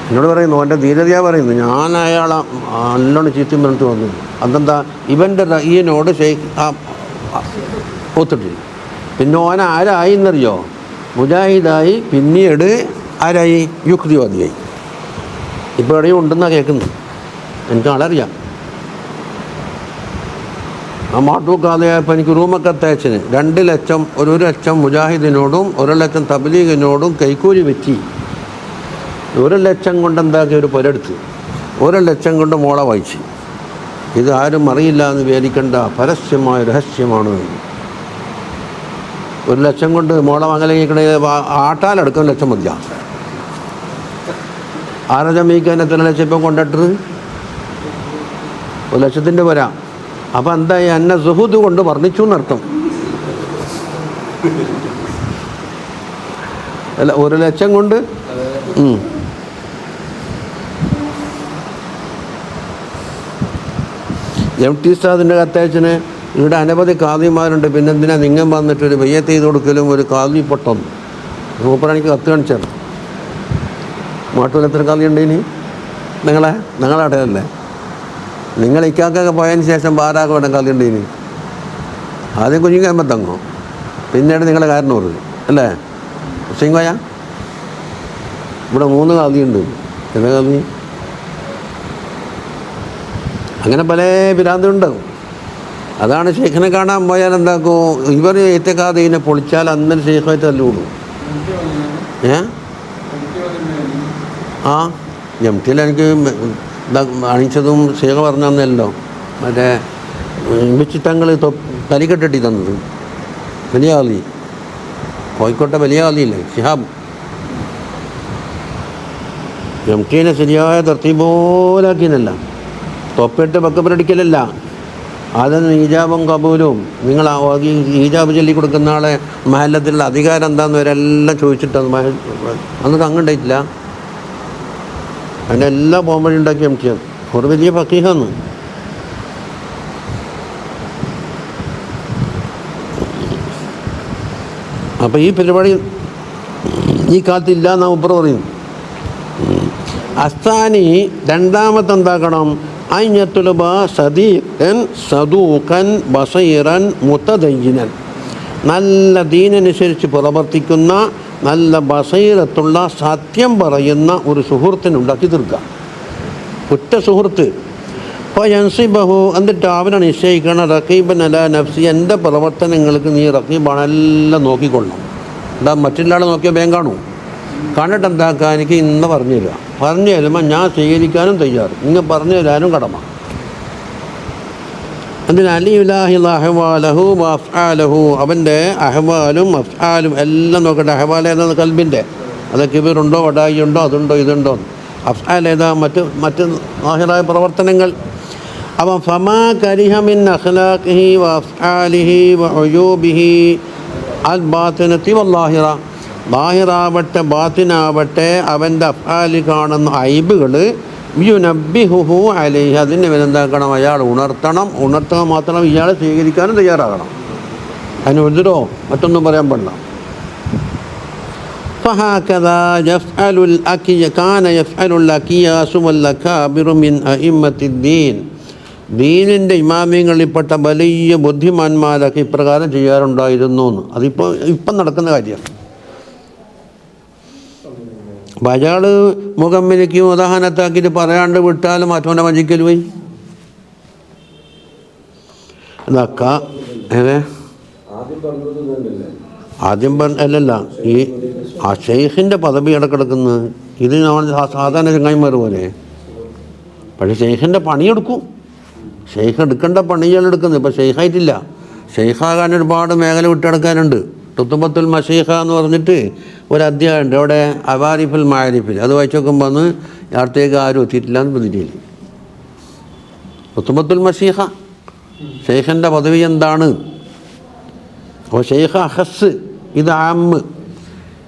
എന്നോട് പറയുന്നു, എൻ്റെ ധീരതയാണ് പറയുന്നു, ഞാൻ അയാളെ നല്ലോണം ചീത്തയും പറഞ്ഞിട്ട് വന്നു. അതെന്താ? ഇവൻ്റെ റഈനോട് ഒത്തിട്ടില്ല. പിന്നെ ഓൻ ആരായി എന്നറിയോ? മുജാഹിദായി, പിന്നീട് ആരായി? യുക്തിവാദിയായി. ഇപ്പോൾ എവിടെയും ഉണ്ടെന്നാണ് കേൾക്കുന്നത്. എനിക്ക് ആളറിയാം. ആ മാട്ടൂക്കാതെയായപ്പോൾ എനിക്ക് റൂമൊക്കെ തേച്ചന് 2 ലക്ഷം 1 ലക്ഷം മുജാഹിദിനോടും 1 ലക്ഷം തബ്ലീഗിനോടും കൈക്കൂലി വെച്ച് 1 ലക്ഷം കൊണ്ട് എന്താക്കി ഒരു പുരടുത്ത് 1 ലക്ഷം കൊണ്ട് മോളെ വായിച്ച്. ഇത് ആരും അറിയില്ല എന്ന് വിചാരിക്കേണ്ട പരസ്യമായ രഹസ്യമാണ്. 1 ലക്ഷം കൊണ്ട് മോളെ വാങ്ങലെങ്കിൽ ആട്ടാലെടുക്കാൻ 1 ലക്ഷം മതിയാ. ആരജമീക്കാൻ എത്ര ലക്ഷം ഇപ്പം കൊണ്ടിട്ട് 1 ലക്ഷത്തിൻ്റെ വരാം. അപ്പം എന്തായി? എന്നെ സുഹൂദ് കൊണ്ട് വർണ്ണിച്ചു എന്നർത്ഥം. അല്ല, 1 ലക്ഷം കൊണ്ട് MT ഉസ്താദിൻ്റെ കത്തയച്ചിന് ഇവിടെ അനവധി കാദിമാരുണ്ട്, പിന്നെന്തിനാ നിങ്ങൾ വന്നിട്ടൊരു ബയ്യത്ത് ചെയ്ത് കൊടുക്കലും ഒരു കാദി പൊട്ടം മൂപ്പരാണിക്ക് കത്ത് കാണിച്ചാണ്. മാട്ടൂർ എത്ര കാദി ഉണ്ട് ഇനി? നിങ്ങളവിടെ അല്ലേ? നിങ്ങൾ ഇക്കാക്കൊക്കെ പോയതിന് ശേഷം ബാരാക്ക് വേണം കാദി ഉണ്ട് ഇനി. ആദ്യം കുഞ്ഞിക്കമ്പ തങ്ങോ, പിന്നീട് നിങ്ങളെ കാരണൂറ് അല്ലേ? ഹുസൈൻ കോയ ഇവിടെ 3 കാദിയുണ്ട്. എന്താ കാദി? അങ്ങനെ പല ഭ്രാന്തുണ്ടാവും. അതാണ് ഷെയ്ഖിനെ കാണാൻ പോയാൽ എന്താക്കും? ഇവർ ഏത്തക്കാതീനെ പൊളിച്ചാൽ അന്നേരം ഷെയ്ഖായിട്ട് തല്ലുകൂടും. MT എനിക്ക് അണിച്ചതും ഷെയ്ഖ് പറഞ്ഞു തന്നല്ലോ, മറ്റേ വിച്ചിട്ടങ്ങൾ തലിക്കെട്ടി തന്നത്. വലിയ ആളി, കോഴിക്കോട്ടെ വലിയ ആളിയില്ലേ ഷിഹാബ്. MTനെ ശരിയായ തർത്തീബോലാക്കിയതല്ല, തൊപ്പിട്ട് പക്കപ്പരടിക്കലല്ല. അതൊന്നും ഈജാബും കബൂലും. നിങ്ങൾ ഈജാബ് ചൊല്ലി കൊടുക്കുന്ന ആളെ മഹല്ലത്തിലുള്ള അധികാരം എന്താണെന്ന് വരെല്ലാം ചോദിച്ചിട്ട് അന്നൊക്കെ അങ്ങുണ്ടായിട്ടില്ല. അതിൻ്റെ എല്ലാ പോംവഴി ഉണ്ടാക്കി MT ഒരു വലിയ ഫക്കീഹാന്ന്. അപ്പോൾ ഈ പരിപാടി ഈ കാലത്തില്ല എന്നാണ് ഉപ്പർ പറയും. അസ്താനി രണ്ടാമത്തെ എന്താക്കണം? അയ്യത്തുലുബ സദീഖൻ സദൂഖൻ ബസീറൻ മുതദയ്യിനൻ, നല്ല ദീനനുസരിച്ച് പ്രവർത്തിക്കുന്ന നല്ല ബസീറത്തുള്ള സത്യം പറയുന്ന ഒരു സുഹൃത്തിനുണ്ടാക്കി തീർക്കുക. ഒറ്റ സുഹൃത്ത്. അപ്പോൾ യൻസിബഹു എന്നിട്ട് അവനെ നിശ്ചയിക്കണം റഖീബൻ അലാ നഫ്സി, എൻ്റെ പ്രവർത്തനങ്ങൾക്ക് നീ റഖീബാണ്, എല്ലാം നോക്കിക്കൊള്ളണം. എന്താ മറ്റുള്ളയാളെ നോക്കിയാൽ വേഗം കാണൂ. കണ്ടിട്ട് എന്താക്കുക, എനിക്ക് ഇന്ന് പറഞ്ഞു തരിക, പറഞ്ഞു തരുമ്പോൾ ഞാൻ സ്വീകരിക്കാനും തയ്യാറ്, ഇങ്ങ് പറഞ്ഞു തരാനും കടമ. അതിന് അലിയുലാഹിൽ അഹ്വാലഹു വഅഫ്ആലഹു, അവൻ്റെ അഹ്വാലും അഫ്ആലും എല്ലാം നോക്കട്ടെ. അഹ്വാൽ ഏതാണ്? കൽബിൻ്റെ. അത് കിബിറുണ്ടോ വടായി ഉണ്ടോ അതുണ്ടോ ഇതുണ്ടോ. അഫ്ആൽ ഏതാ? മറ്റ് ആഹിറായ പ്രവർത്തനങ്ങൾ. അപ്പം ഫമാ കരിഹ മിൻ അഖ്ലാഖിഹി വഅഫ്ആലിഹി വഉയൂബിഹി അൽ ബാത്തിനത്തി വല്ലാഹിറ, ബാഹിറാവട്ടെ ബാത്തിനാവട്ടെ അവൻ്റെ അഫ്ആലിൽ കാണുന്ന ഐബുകൾ യുനബ്ബിഹുഹു അലൈഹി, അതിന് ഇവനെന്താക്കണം, അയാൾ ഉണർത്തണം. ഉണർത്തുക മാത്രം ഇയാൾ സ്വീകരിക്കാനും തയ്യാറാകണം. അതിന് ഉദ്രോ മറ്റൊന്നും പറയാൻ പാടില്ല. فهكذا يفعل كان يفعل الأكياس والأكابر من أئمة الدين, ദീനിൻ്റെ ഇമാമിയങ്ങളിൽപ്പെട്ട വലിയ ബുദ്ധിമാന്മാരൊക്കെ ഇപ്രകാരം ചെയ്യാറുണ്ടായിരുന്നു എന്ന്. ഇപ്പം നടക്കുന്ന കാര്യമാണ്. അപ്പം അയാൾ മുഖമ്മിനിക്കും ഉദാഹരണത്താക്കിയിട്ട് പറയാണ്ട് വിട്ടാലും മറ്റവൻ്റെ വഞ്ചിക്കൽ പോയി. ഇതൊക്കെ ആദ്യം അല്ലല്ല, ഈ ആ ഷെയ്ഖിൻ്റെ പദവി ഇടക്കിടക്കുന്നത് ഇത് നമ്മൾ സാധാരണ ചങ്ങായിമാർ പോലെ. പക്ഷേ ഷെയ്ഖിൻ്റെ പണിയെടുക്കും. ഷെയ്ഖ് എടുക്കേണ്ട പണികൾ എടുക്കുന്നത്. ഇപ്പോൾ ഷെയ്ഖായിട്ടില്ല. ഷെയ്ഖാകാൻ ഒരുപാട് മേഖല വിട്ടെടുക്കാനുണ്ട്. തുത്തുബത്തുൽ മഷീഖ എന്ന് പറഞ്ഞിട്ട് ഒരു അധ്യായമുണ്ട് അവിടെ, അവാരിഫുൽ മാരിഫിൽ. അത് വായിച്ചു നോക്കുമ്പോൾ അന്ന് അടുത്തേക്ക് ആരും എത്തിയിട്ടില്ല എന്ന് പറഞ്ഞിട്ടില്ല. തുത്തുബത്തുൽ മഷീഖ ഷെയ്ഖിൻ്റെ പദവി എന്താണ്? അപ്പോൾ ഷെയ്ഖ് അഹസ്, ഇത് ആമ്മ്.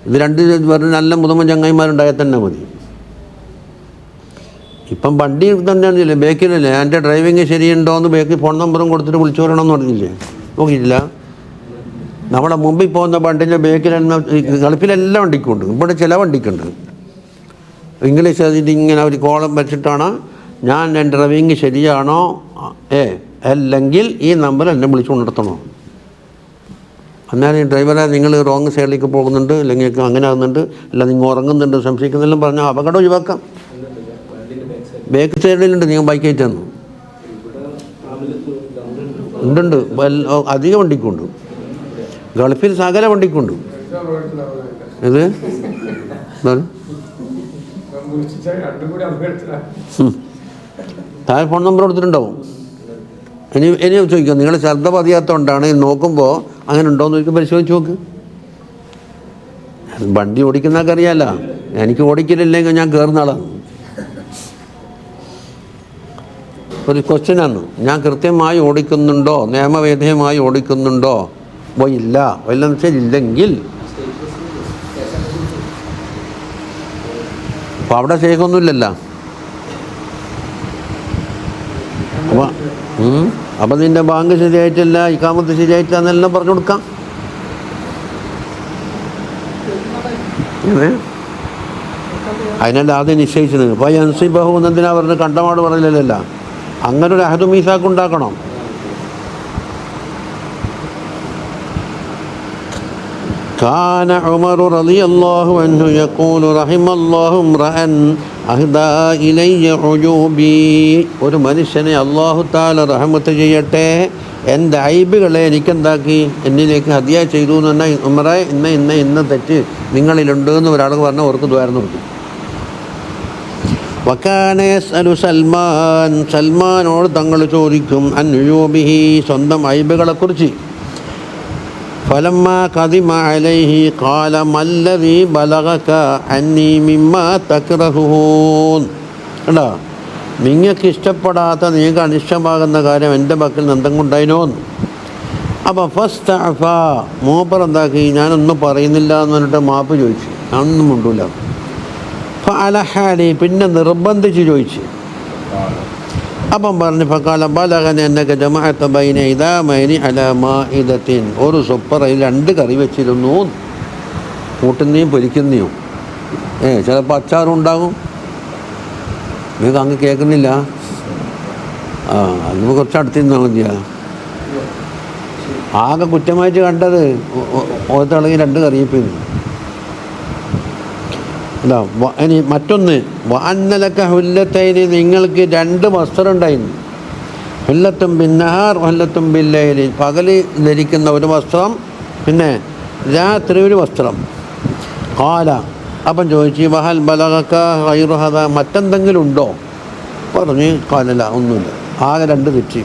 ഇത് രണ്ട് പറഞ്ഞ് നല്ല മുതമ ചങ്ങായിമാരുണ്ടായാൽ തന്നെ മതി. ഇപ്പം വണ്ടി തന്നെയാണെന്നില്ലേ, ബേക്കിലല്ലേ, എൻ്റെ ഡ്രൈവിങ് ശരിയുണ്ടോ എന്ന് ബേക്കിൽ ഫോൺ നമ്പറും കൊടുത്തിട്ട് വിളിച്ചു വരണമെന്ന് പറഞ്ഞില്ലേ, നോക്കിയിട്ടില്ല. നമ്മുടെ മുമ്പിൽ പോകുന്ന വണ്ടിൻ്റെ ബേക്കിൽ ഗൾഫിലെല്ലാം വണ്ടിക്കുണ്ട്, ഇവിടെ ചില വണ്ടിക്കുണ്ട്. ഇംഗ്ലീഷ് അതിൻ്റെ ഇങ്ങനെ ഒരു കോളം വെച്ചിട്ടാണ് ഞാൻ എൻ്റെ ഡ്രൈവിങ് ശരിയാണോ അല്ലെങ്കിൽ ഈ നമ്പർ എന്നെ വിളിച്ചു കൊണ്ടിടത്തണോ. എന്നാൽ ഡ്രൈവറെ നിങ്ങൾ റോങ് സൈഡിലേക്ക് പോകുന്നുണ്ട്, അല്ലെങ്കിൽ അങ്ങനെ ആകുന്നുണ്ട്, അല്ല നിങ്ങൾ ഉറങ്ങുന്നുണ്ട്, സംശയിക്കുന്നെല്ലാം പറഞ്ഞാൽ അപകടം ഒഴിവാക്കാം. ബാക്ക് സൈഡിലുണ്ട്, നിങ്ങൾ ബൈക്കായിട്ട് തന്നു ഉണ്ട്. അധിക വണ്ടിക്കുണ്ട്, ഗൾഫിൽ സകല വണ്ടിക്കുണ്ട്. ഇത് താഴെ ഫോൺ നമ്പർ കൊടുത്തിട്ടുണ്ടാവും. ഇനി ചോദിക്കാം, നിങ്ങൾ ശ്രദ്ധ പതിയാത്തതുകൊണ്ടാണ് നോക്കുമ്പോൾ അങ്ങനെ ഉണ്ടോയെന്ന് ചോദിക്കും, പരിശോധിച്ച് നോക്ക്. വണ്ടി ഓടിക്കുന്നതൊക്കെ അറിയാമല്ല, എനിക്ക് ഓടിക്കലില്ലെങ്കിൽ ഞാൻ കയറുന്ന ആളാണ്. ഒരു ക്വസ്റ്റ്യനാണ്, ഞാൻ കൃത്യമായി ഓടിക്കുന്നുണ്ടോ, നിയമവേദ്യമായി ഓടിക്കുന്നുണ്ടോ? ഇല്ല, വല്ലതും ശരിയില്ലെങ്കിൽ അപ്പോൾ അവിടെ ശേഖമൊന്നുമില്ലല്ലോ. അപ്പം നിൻ്റെ ബാങ്ക് ശരിയായിട്ടില്ല, ഇക്കാമത്ത് ശരിയായിട്ടില്ല എന്നെല്ലാം പറഞ്ഞു കൊടുക്കാം. അതിനല്ല ആദ്യം നിശ്ചയിച്ചത്. അപ്പോൾ അൻസിബഹു എന്നതിനാ പറഞ്ഞ് കണ്ടമാട് പറഞ്ഞില്ലല്ല, അങ്ങനെ ഒരു അഹദു മീസാക്ക് ഉണ്ടാക്കണം. കാന ഉമർ റളിയല്ലാഹു അൻഹു യഖൂലു റഹിമല്ലാഹു ഇംറഅൻ അഹ്ദാ ഇലയ്യ ഉജൂബി, ഒരു മനുഷ്യനെ അല്ലാഹു തആല റഹ്മത്ത് ചെയ്യട്ടെ, എൻ്റെ ഐബുകളെ എനിക്കെന്താക്കി എന്നിലേക്ക് ഹദിയ ചെയ്തു എന്ന് പറഞ്ഞാൽ, ഉമറേ ഇന്ന തെറ്റ് നിങ്ങളിലുണ്ട് എന്ന് ഒരാൾ പറഞ്ഞാൽ അവർക്ക് ദ്വാരം കൊടുക്കും. വക്കാന യസ്അലു സൽമാൻ, സൽമാനോട് തങ്ങൾ ചോദിക്കും അൻ ഉയൂബിഹി, സ്വന്തം ഐബുകളെക്കുറിച്ച്. ഫലമ്മാ ഖദിമ അലൈഹി ഖാല മല്ലദീ ബലഗക അന്നീ മിമ്മാ തക്റഹൂൻ, കണ്ടോ, നിങ്ങൾക്ക് ഇഷ്ടപ്പെടാത്ത, നിങ്ങൾക്ക് അനിഷ്ടമാകുന്ന കാര്യം എൻ്റെ പക്കൽ എന്തെങ്കിലുണ്ടായിനോന്ന്. അപ്പോൾ ഫസ്തഅഫ, മൂപ്പർ എന്താക്കി, ഞാനൊന്നും പറയുന്നില്ല എന്ന് പറഞ്ഞിട്ട് മാപ്പ് ചോദിച്ചു, ഞാനൊന്നും മിണ്ടൂല. ഫഅലഹാലി, പിന്നെ നിർബന്ധിച്ച് ചോദിച്ചു. അപ്പം പറഞ്ഞു ഫഖാല ബലഗനി അന്നക ജമഅത ബൈന ഇദാമൈനി അലാ മാഇദത്തിൻ, ഒരു സൂപ്പറിൽ 2 കറി വെച്ചിരുന്നു, കൂട്ടുന്നയും പൊരിക്കുന്നയും. ചിലപ്പോൾ അച്ചാറും ഉണ്ടാകും. നിങ്ങൾക്ക് അങ്ങ് കേൾക്കുന്നില്ല? അത് കുറച്ച് അടുത്തിരുന്നാൽ മതിയാ. ആകെ കുറ്റമായിട്ട് കണ്ടത് ഓരത്തിളങ്ങി 2 കറിയിപ്പിന്നു. അല്ല, ഇനി മറ്റൊന്ന്, വഅന്നലക ഹുല്ലത്തൈനി, നിങ്ങൾക്ക് 2 വസ്ത്രം ഉണ്ടായിരുന്നു. ഹുല്ലത്തും ബിന്നഹാർ ഹുല്ലത്തും ബില്ലൈലി, പകല് ധരിക്കുന്ന ഒരു വസ്ത്രം, പിന്നെ രാത്രി ഒരു വസ്ത്രം. ഖാല, അപ്പം ചോദിച്ചു വഹൽ ബലഗക ഗൈറു ഹദാ, മറ്റെന്തെങ്കിലും ഉണ്ടോ? പറഞ്ഞ് ഖാലല, ഒന്നുമില്ല, ആകെ 2 തെറ്റി.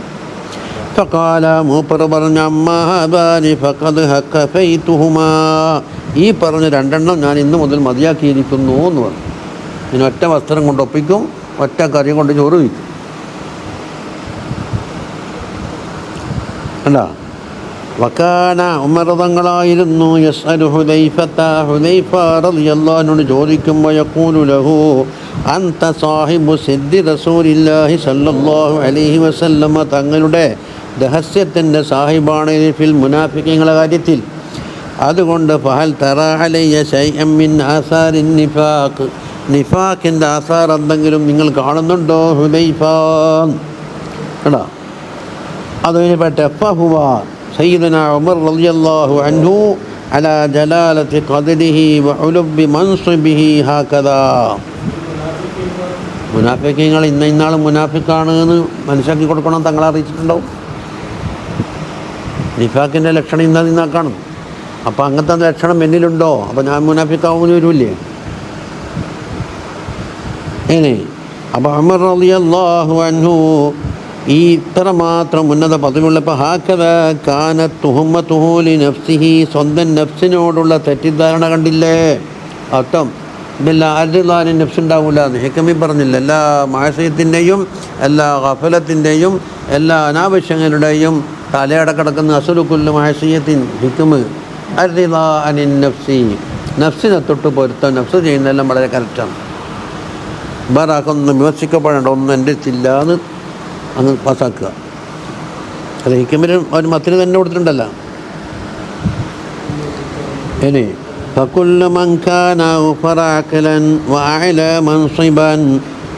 ഫഖാല, മൂപ്പർ പറഞ്ഞു അമ്മാ ഹാദാനി ഫഖദ് ഹഖഫൈതുഹുമാ, ഈ പറഞ്ഞ 2 ഞാൻ ഇന്ന് മുതൽ മതിയാക്കിയിരിക്കുന്നു എന്ന് പറഞ്ഞു. ഇനി ഒറ്റ വസ്ത്രം കൊണ്ട് ഒപ്പിക്കും, ഒറ്റ കറി കൊണ്ട് ചോറ് വയ്ക്കും. അല്ല, വക്കാന ഉമർ തങ്ങളായിരുന്നു യസ്അലു ഹുദൈഫത, ഹുദൈഫ റളിയല്ലാഹു അൻഹു ചോദിക്കുമ്പോൾ യഖൂലു ലഹു അൻത സാഹിബു സിദ്ദി റസൂലില്ലാഹി സല്ലല്ലാഹു അലൈഹി വസല്ലമ, തങ്ങളുടെ രഹസ്യത്തിൻ്റെ സാഹിബാണ് ഫിൽ മുനാഫിഖീങ്ങളുടെ കാര്യത്തിൽ. അതുകൊണ്ട് ഫഹൽ തറാ അലയ്യ ശൈഅൻ മിൻ ആസാരിൻ നിഫാഖ്, നിഫാഖിൻ്റെ ആസാർ എന്തെങ്കിലും നിങ്ങൾ കാണുന്നുണ്ടോ ഹുദൈഫ? കേട്ടോ, അതിന് പറ്റ ഫഹുവ സയ്യിദുനാ ഉമർ റളിയല്ലാഹു അൻഹു അലാ ജലാലത്തി ഖദ്രിഹി വഉലുബി മൻസിബിഹി ഹാകദാ. മുനാഫിഖീങ്ങൾ ഇന്നാൾ മുനാഫിക്കാണ് എന്ന് മനസ്സിലാക്കി കൊടുക്കണം, തങ്ങളെ അറിയിച്ചിട്ടുണ്ടാവും. നിഫാഖിൻ്റെ ലക്ഷണം ഇന്നാ കാണും. അപ്പോൾ അങ്ങനത്തെ ലക്ഷണം എന്നിലുണ്ടോ? അപ്പോൾ ഞാൻ മുനാഫിക്കാവുന്ന വരില്ലേ? ഇനി അപ്പോൾ ഉമർ റളിയല്ലാഹു അൻഹു ഈ ഇത്ര മാത്രം ഉന്നത പദവിയുള്ളപ്പോൾ ഹാക്കദ കാനത്ത് തുഹ്മത്തുഹു ലിനഫ്സിഹി, സ്വന്തം നഫ്സിനോടുള്ള തെറ്റിദ്ധാരണ കണ്ടില്ലേ? അർത്ഥം ഇതെല്ലാം ആരുതാനും നഫ്സുണ്ടാവില്ല എന്ന് ഹിക്കമി പറഞ്ഞില്ല. എല്ലാ മാസയത്തിൻ്റെയും എല്ലാ ഗഫലത്തിൻ്റെയും എല്ലാ അനാവശ്യങ്ങളുടെയും തലയടക്കിടക്കുന്ന അസുലുക്കുല്ലു മാസയത്തിൻ ഹിക്കമ് അരുതാനിൻ നഫ്സി, നഫ്സിനെ തൊട്ട് പൊരുത്തം, നഫ്സ് ചെയ്യുന്നതെല്ലാം വളരെ കറക്റ്റാണ്. വേറെ ആക്കൊന്നും വിമർശിക്കപ്പെടേണ്ട ഒന്നും എൻ്റെ അടുത്തില്ല എന്ന് അങ്ങ് പാസ്സാക്കുക. അത് ഹിക്കമിന് ഒരു മത്തിന് തന്നെ കൊടുത്തിട്ടുണ്ടല്ലോ. ഇനി ഫകുല്ലു മൻ കാന അവ്ഫറ അഖ്ലൻ വഅഅല മൻസിബൻ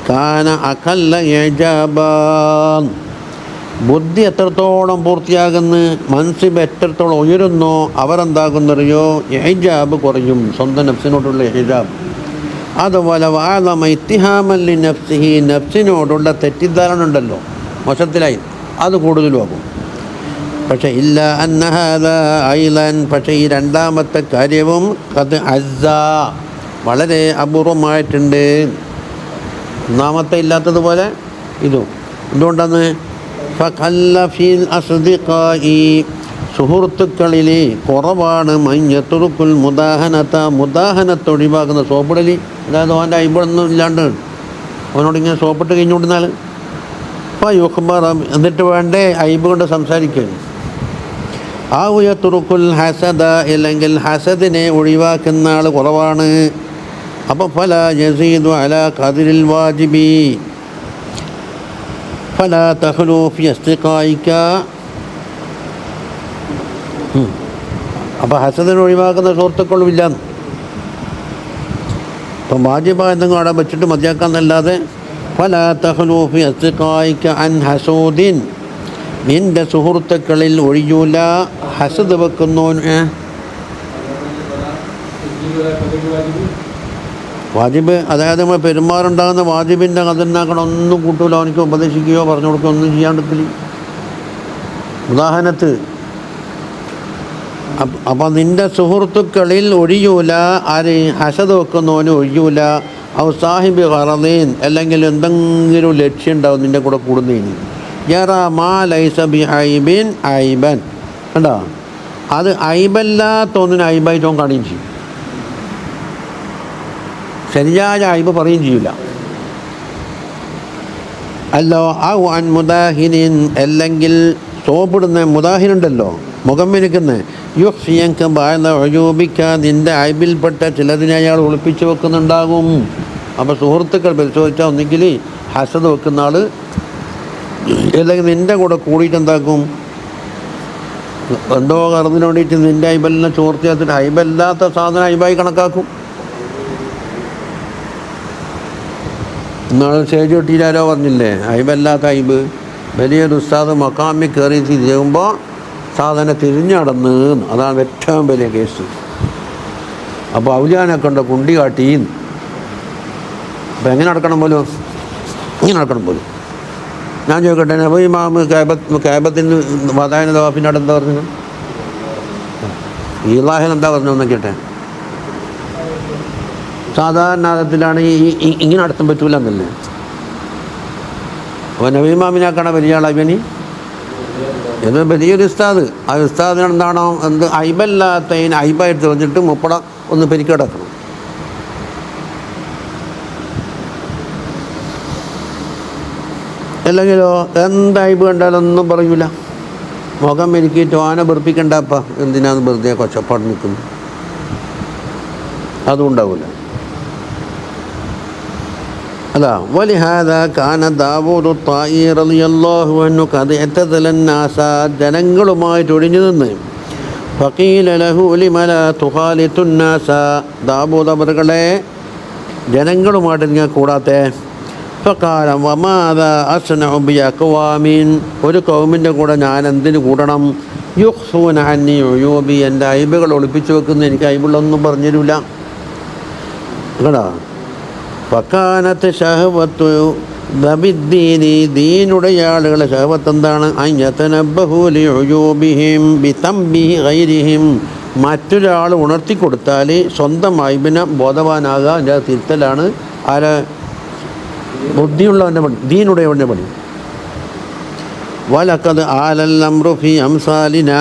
കാന അഖല്ല ഇജാബൻ, ബുദ്ധി എത്രത്തോളം പൂർത്തിയാകുന്ന, മൻസിബ് എത്രത്തോളം ഉയരുന്നോ അവരെന്താകുന്നറിയോ? ഇജാബ് കുറയും, സ്വന്തം നഫ്സിനോടുള്ള ഇജാബ്. അതുപോലെ വഅലമ ഇത്തിഹാമൻ ലിനഫ്സിഹി, നഫ്സിനോടുള്ള തെറ്റിദ്ധാരണ ഉണ്ടല്ലോ, മോശത്തിലായി, അത് കൂടുതലുമാകും. പക്ഷേ ഇല്ല അന്ന ഹാദാ ഐലൻ, പക്ഷേ ഈ രണ്ടാമത്തെ കാര്യവും ഖദ് അസ്സ, വളരെ അപൂർവമായിട്ടുണ്ട്. ഒന്നാമത്തെ ഇല്ലാത്തതുപോലെ ഇതും. എന്തുകൊണ്ടാണ്? ഫഖല്ല ഫിൽ അസ്ദിഖാഇ, സുഹൃത്തുക്കളിൽ കുറവാണ് മയ്യത്തുറുക്കുൽ മുദാഹനത, മുദാഹനത്ത് ഒഴിവാക്കുന്ന സോപ്പിടലി. അതായത് അവൻ്റെ അയിബൊന്നും ഇല്ലാണ്ട് അവനോടിങ്ങനെ സോപ്പിട്ട് കഴിഞ്ഞുകൊണ്ടിരുന്നാൽ യുഖ്ബറ, എന്നിട്ട് വേണ്ടേ അയിബ് കൊണ്ട് സംസാരിക്കാൻ. ആ ഉയത്തുറുക്കുൽ ഹസദ, അല്ലെങ്കിൽ ഹസദിനെ ഒഴിവാക്കുന്ന ആൾ കുറവാണ്. അപ്പോൾ ഫല യസീദു അലാ ഖദ്രിൽ വാജിബി ഫല തഖ്ലു ഫി ഇസ്തിഖായിക. അപ്പോൾ ഹസദിനെ ഒഴിവാക്കുന്ന സുഹൃത്തുക്കളും ഇല്ലാന്ന്. അപ്പം വാജിബ എന്തെങ്കിലും അവിടെ വെച്ചിട്ട് മതിയാക്കാന്നല്ലാതെ ഫലാ തഖ്ലു ഫി ഇസ്തിഖായിക അൻ ഹസൂദിൻ, നിൻ്റെ സുഹൃത്തുക്കളിൽ ഒഴിയൂല ഹസദ് വെക്കുന്നവന്. വാജിബ് അതായത് നമ്മൾ പെരുമാറുണ്ടാകുന്ന വാജിബിൻ്റെ കഥനാക്കണം, ഒന്നും കൂട്ടൂല, അവനിക്ക് ഉപദേശിക്കുകയോ പറഞ്ഞു കൊടുക്കുകയോ ഒന്നും ചെയ്യാണ്ടിരിക്കില്ല. ഉദാഹരണത്ത് അപ്പം നിൻ്റെ സുഹൃത്തുക്കളിൽ ഒഴിയൂല ആര്? ഹസദ് വെക്കുന്നവന് ഒഴിയൂല. ഔ സാഹിബി ഖറദീൻ, അല്ലെങ്കിൽ എന്തെങ്കിലും ലക്ഷ്യം ഉണ്ടാവും നിൻ്റെ കൂടെ കൂടുന്നതിന്. യറ മാ ലൈസ ബി ഐബിൻ ഐബൻ, കണ്ടോ? അത് ഐബല്ലാത്തൊന്നിന് ഐബായിട്ട് അവൻ കാണുകയും ചെയ്യും, ശരിയായ ഐബ് പറയുകയും ചെയ്യില്ല. അല്ലോ ഔ അൻ മുദാഹിനിൻ, അല്ലെങ്കിൽ സോപ്പിടുന്ന മുദാഹിനുണ്ടല്ലോ, മുഖം മിനുക്കുന്ന, യുഹ്സിയൻക ബഅദ ഉജൂബിക, നിൻ്റെ ഐബിൽപ്പെട്ട ചിലതിനെ അയാൾ ഒളിപ്പിച്ച് വെക്കുന്നുണ്ടാകും. അപ്പോൾ സുഹൃത്തുക്കൾ പരിശോധിച്ചാൽ ഒന്നെങ്കിൽ ഹസദ് വെക്കുന്ന ആൾ, അല്ലെങ്കിൽ നിൻ്റെ കൂടെ കൂടിയിട്ട് എന്താക്കും, എന്തോ കറന്നിന് വേണ്ടിയിട്ട് നിൻ്റെ ഐബെല്ലാം ചോർത്തിയാത്തിട്ട് ഐബല്ലാത്ത സാധനം ഐബായി കണക്കാക്കും. ഇന്നാൾ സ്റ്റേജ് ഒട്ടിയിലാരോ പറഞ്ഞില്ലേ, ഐബല്ലാത്ത ഐബ്. വലിയൊരു ഉസ്താദ് മക്കാമിൽ കയറി ചെയ്യുമ്പോൾ സാധനം തിരിഞ്ഞടന്ന്, അതാണ് ഏറ്റവും വലിയ കേസ്. അപ്പോൾ ഔലിയാനെ കണ്ട കുണ്ടി കാട്ടീന്ന്. അപ്പോൾ എങ്ങനെ നടക്കണം പോലും, ഇങ്ങനെ നടക്കണം പോലും. ഞാൻ ചോദിക്കട്ടെ, അപ്പോൾ ഇമാമ് കാബത്തിന് വദാന തവാഫിനോട് എന്താ പറഞ്ഞു? ഈലാഹിന് എന്താ പറഞ്ഞു നോക്കിട്ടെ. സാധാരണ ആദത്തിലാണ് ഇങ്ങനെ നടത്താൻ പറ്റൂല എന്നല്ലേ. അപ്പോൾ നബി ഇമാമിനാക്കാണ് വലിയ ആളവനി. ഇത് വലിയൊരു ഉസ്താദ്. ആ ഉസ്താദിന് എന്താണോ എന്ത് അയ്ബല്ലാത്തതിന് അയ്ബായിട്ട് തെളിഞ്ഞിട്ട് മുപ്പട ഒന്ന് പെരിക്കടക്കണം. അല്ലെങ്കിലോ എന്ത് അയ്ബ് കണ്ടാലൊന്നും പറയൂല. മുഖം മെരുക്കിയിട്ട് ആന വെറുപ്പിക്കണ്ടപ്പ, എന്തിനാന്ന് വെറുതെ കൊച്ചപ്പാട് നിൽക്കുന്നു, അതും ഉണ്ടാവില്ല. അല്ല വലിഹാദാ കാന ദാവൂദു ത്വാഇ റളിയല്ലാഹു അൻഹു ഖദ് ഇഅ്തദല الناس, ജനങ്ങളുമായിട്ട് ഒഴിഞ്ഞു നിന്ന്. ഫഖീല ലഹു ലിമ ലാ തുഖാലിതു الناس, ദാവൂദ് അവറുകളെ ജനങ്ങളുമായിട്ട് നിങ്ങൾ കൂടാത്തെ. ഫഖാല വമാദാ അസ്നഉ ബിഅഖ്വാമിൻ, ഒരു കൗമിൻ്റെ കൂടെ ഞാൻ എന്തിന് കൂടണം? യുഖ്ഫൂന അന്നി ഉയൂബി, എൻ്റെ അയ്ബുകൾ ഒളിപ്പിച്ചു വെക്കുന്ന, എനിക്ക് അയ്ബുകളൊന്നും പറഞ്ഞു തരില്ല കേടാ. ഫക്കാനത്ത് ഷഹവത്തു ദബിദ്ദീനി, ദീനുടെ ആളുകളെ ഷഹവത്ത് എന്താണ്? അയ്യതനബ്ബഹു ലിഉയൂബിഹിം ബിതംബിഹി ഗൈരിഹിം, മറ്റൊരാൾ ഉണർത്തി കൊടുത്താൽ സ്വന്തം അയ്ബിനെ ബോധവാനാകുക, എൻ്റെ തിരുത്തലാണ് ആരെ? ബുദ്ധിയുള്ളവൻ്റെ പണി, ദീനുടയവൻ്റെ പണി. വലഖദ് ആലൽ അംറു ഫി അംസാലിന,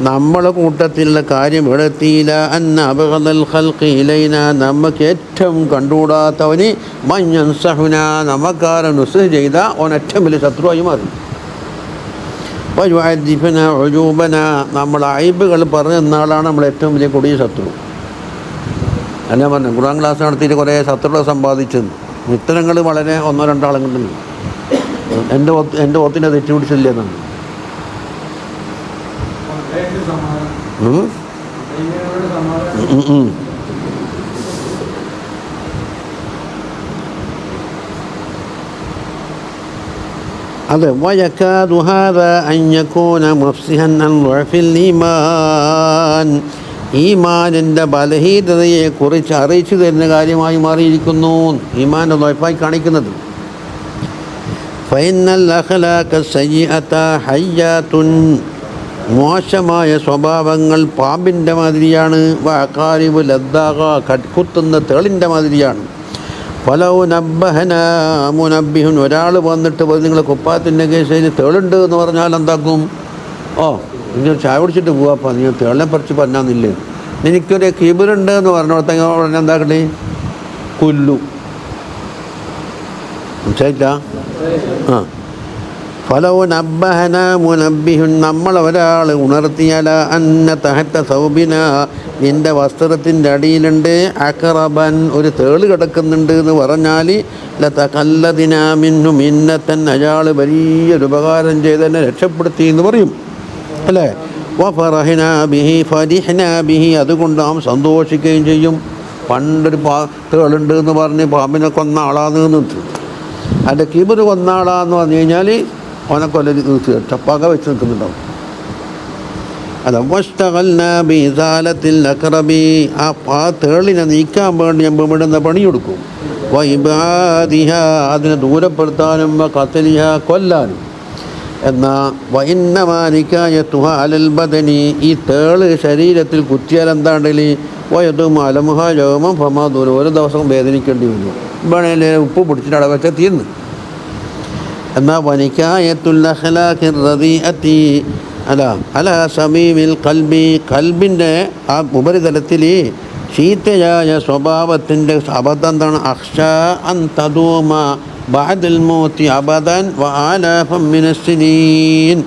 നമ്മളെ കൂട്ടത്തിലുള്ള കാര്യം എത്തിയില്ല. അന്ന അബ്ഗദൽ ഖൽഖി ഇലൈന, നമുക്ക് ഏറ്റവും കണ്ടുകൂടാത്തവന് മൻയൻസഹുന, നമുക്കാരെ നുസ്ഹ ചെയ്ത അവൻ ഏറ്റവും വലിയ ശത്രുവായി മാറി. വയുഅദ്ദിഫന ഉജൂബന, നമ്മളെ അയ്ബുകൾ പറഞ്ഞു തന്നാളാണ് നമ്മൾ ഏറ്റവും വലിയ കൊടിയ ശത്രു. അല്ല പറഞ്ഞു ഖുർആൻ ക്ലാസ് നടത്തിയിട്ട് കുറേ ശത്രുക്കളെ സമ്പാദിച്ചെന്ന്. ഉത്തരങ്ങൾ വളരെ ഒന്നോ രണ്ടോ ആളുകളുണ്ട്. എൻ്റെ ഓത്തിനെ തെറ്റുപിടിച്ചില്ലെന്നാണ്. അതെ വയക്കാദു ഹാദാ അൻ യകൂന മുഫ്സിഹൻ അൻ ളുഅഫിൽ ഈമാൻ, ഈമാനിൻ്റെ ബലഹീനതയെക്കുറിച്ച് അറിയിച്ചു തരുന്ന കാര്യമായി മാറിയിരിക്കുന്നു. ഈമാൻ്റെ ളുഅഫായി കാണിക്കുന്നത്. ഫഇന്നൽ അഖ്ലാഖ സയ്യിഅത ഹയ്യാത്തുൻ, മോശമായ സ്വഭാവങ്ങൾ പാമ്പിൻ്റെ മാതിരിയാണ്. വഅഖാരിബു ലദ്ദാഖ, കട്കുത്തുന്ന തേളിൻ്റെ മാതിരിയാണ്. ഫലൗ നബ്ബഹന മുനബ്ബിഹുൻ, ഒരാൾ വന്നിട്ട് നിങ്ങൾ കുപ്പാത്തിൻ്റെ കേസിൽ തേളുണ്ട് എന്ന് പറഞ്ഞാൽ എന്താക്കും? ഓ നിങ്ങൾ ചായ കുടിച്ചിട്ട് പോവാപ്പാ, നിങ്ങൾ തേളിനെ പറിച്ച് പറഞ്ഞാന്നില്ലേ. എനിക്കൊരു കിബിറുണ്ട് എന്ന് പറഞ്ഞോടത്തേക്ക് ഉടനെ എന്താക്കട്ടെ? കൊല്ലു. മനസ്സിലായില്ല? ആ ഫലൗ നബ്ബഹന മുനബ്ബിഹുൻ, നമ്മളൊരാൾ ഉണർത്തിയാല അന്ന തഹത്ത സൗബിന, നിൻ്റെ വസ്ത്രത്തിൻ്റെ അടിയിലുണ്ട് അഖറബൻ, ഒരു തേള് കിടക്കുന്നുണ്ട് എന്ന് പറഞ്ഞാൽ ലതഖല്ലദിന മിന്നു മിന്നത്തൻ, അയാൾ വലിയൊരു ഉപകാരം ചെയ്തെന്നെ രക്ഷപ്പെടുത്തി എന്ന് പറയും അല്ലേ. വഫറഹ്ന ബിഹി ഫരിഹ്ന ബിഹി, അതുകൊണ്ട് നാം സന്തോഷിക്കുകയും ചെയ്യും. പണ്ടൊരു തേളുണ്ട് എന്ന് പറഞ്ഞ് പാമ്പിനെ കൊന്ന ആളാന്ന് നിന്നിട്ട്, അതിൻ്റെ കിബിറ് കൊന്ന ആളാന്ന് പറഞ്ഞു കഴിഞ്ഞാൽ അവനെ കൊല്ലി പക വെച്ച് നിൽക്കുന്നുണ്ടാവും. അല്ല വസ്തഗൽന ബിസാലത്തിൽ അഖറബി, ആ തേളിനെ നീക്കാൻ വേണ്ടി നമ്മൾ വിടുന്ന പണിയെടുക്കും. വഇബാദിഹ, അതിനെ ദൂരപ്പെടുത്താനും ഖത്ലിഹ, കൊല്ലാനും. എന്നാൽ വഇന്നമാനിക്കായതുഹ അലൽ ബദനി, ഈ തേള് ശരീരത്തിൽ കുത്തിയാൽ എന്താണ്ടല് വയതും അലമുഹ രോമം ഫമാദൂരം, ഒരു ദിവസം വേദനിക്കേണ്ടി വരും. വേണേൽ ഉപ്പ് പിടിച്ചിട്ട് അവിടെ വെച്ചാൽ തീർന്ന്. എന്നാൽ വനിക്കായത്തുൽ അഖ്ലാഖിർ റദീഅത്തി അല അല സമീമിൽ കൽബി, കൽബിൻ്റെ ആ ഉപരിതലത്തിൽ ശീതയായ സ്വഭാവത്തിൻ്റെ അബദ്ധം എന്താണ്? അഖ്ഷ അൻ തദൂമ ബഅദൽ മൗതി അബദൻ വആലാഫം മിനസ്സിനീൻ,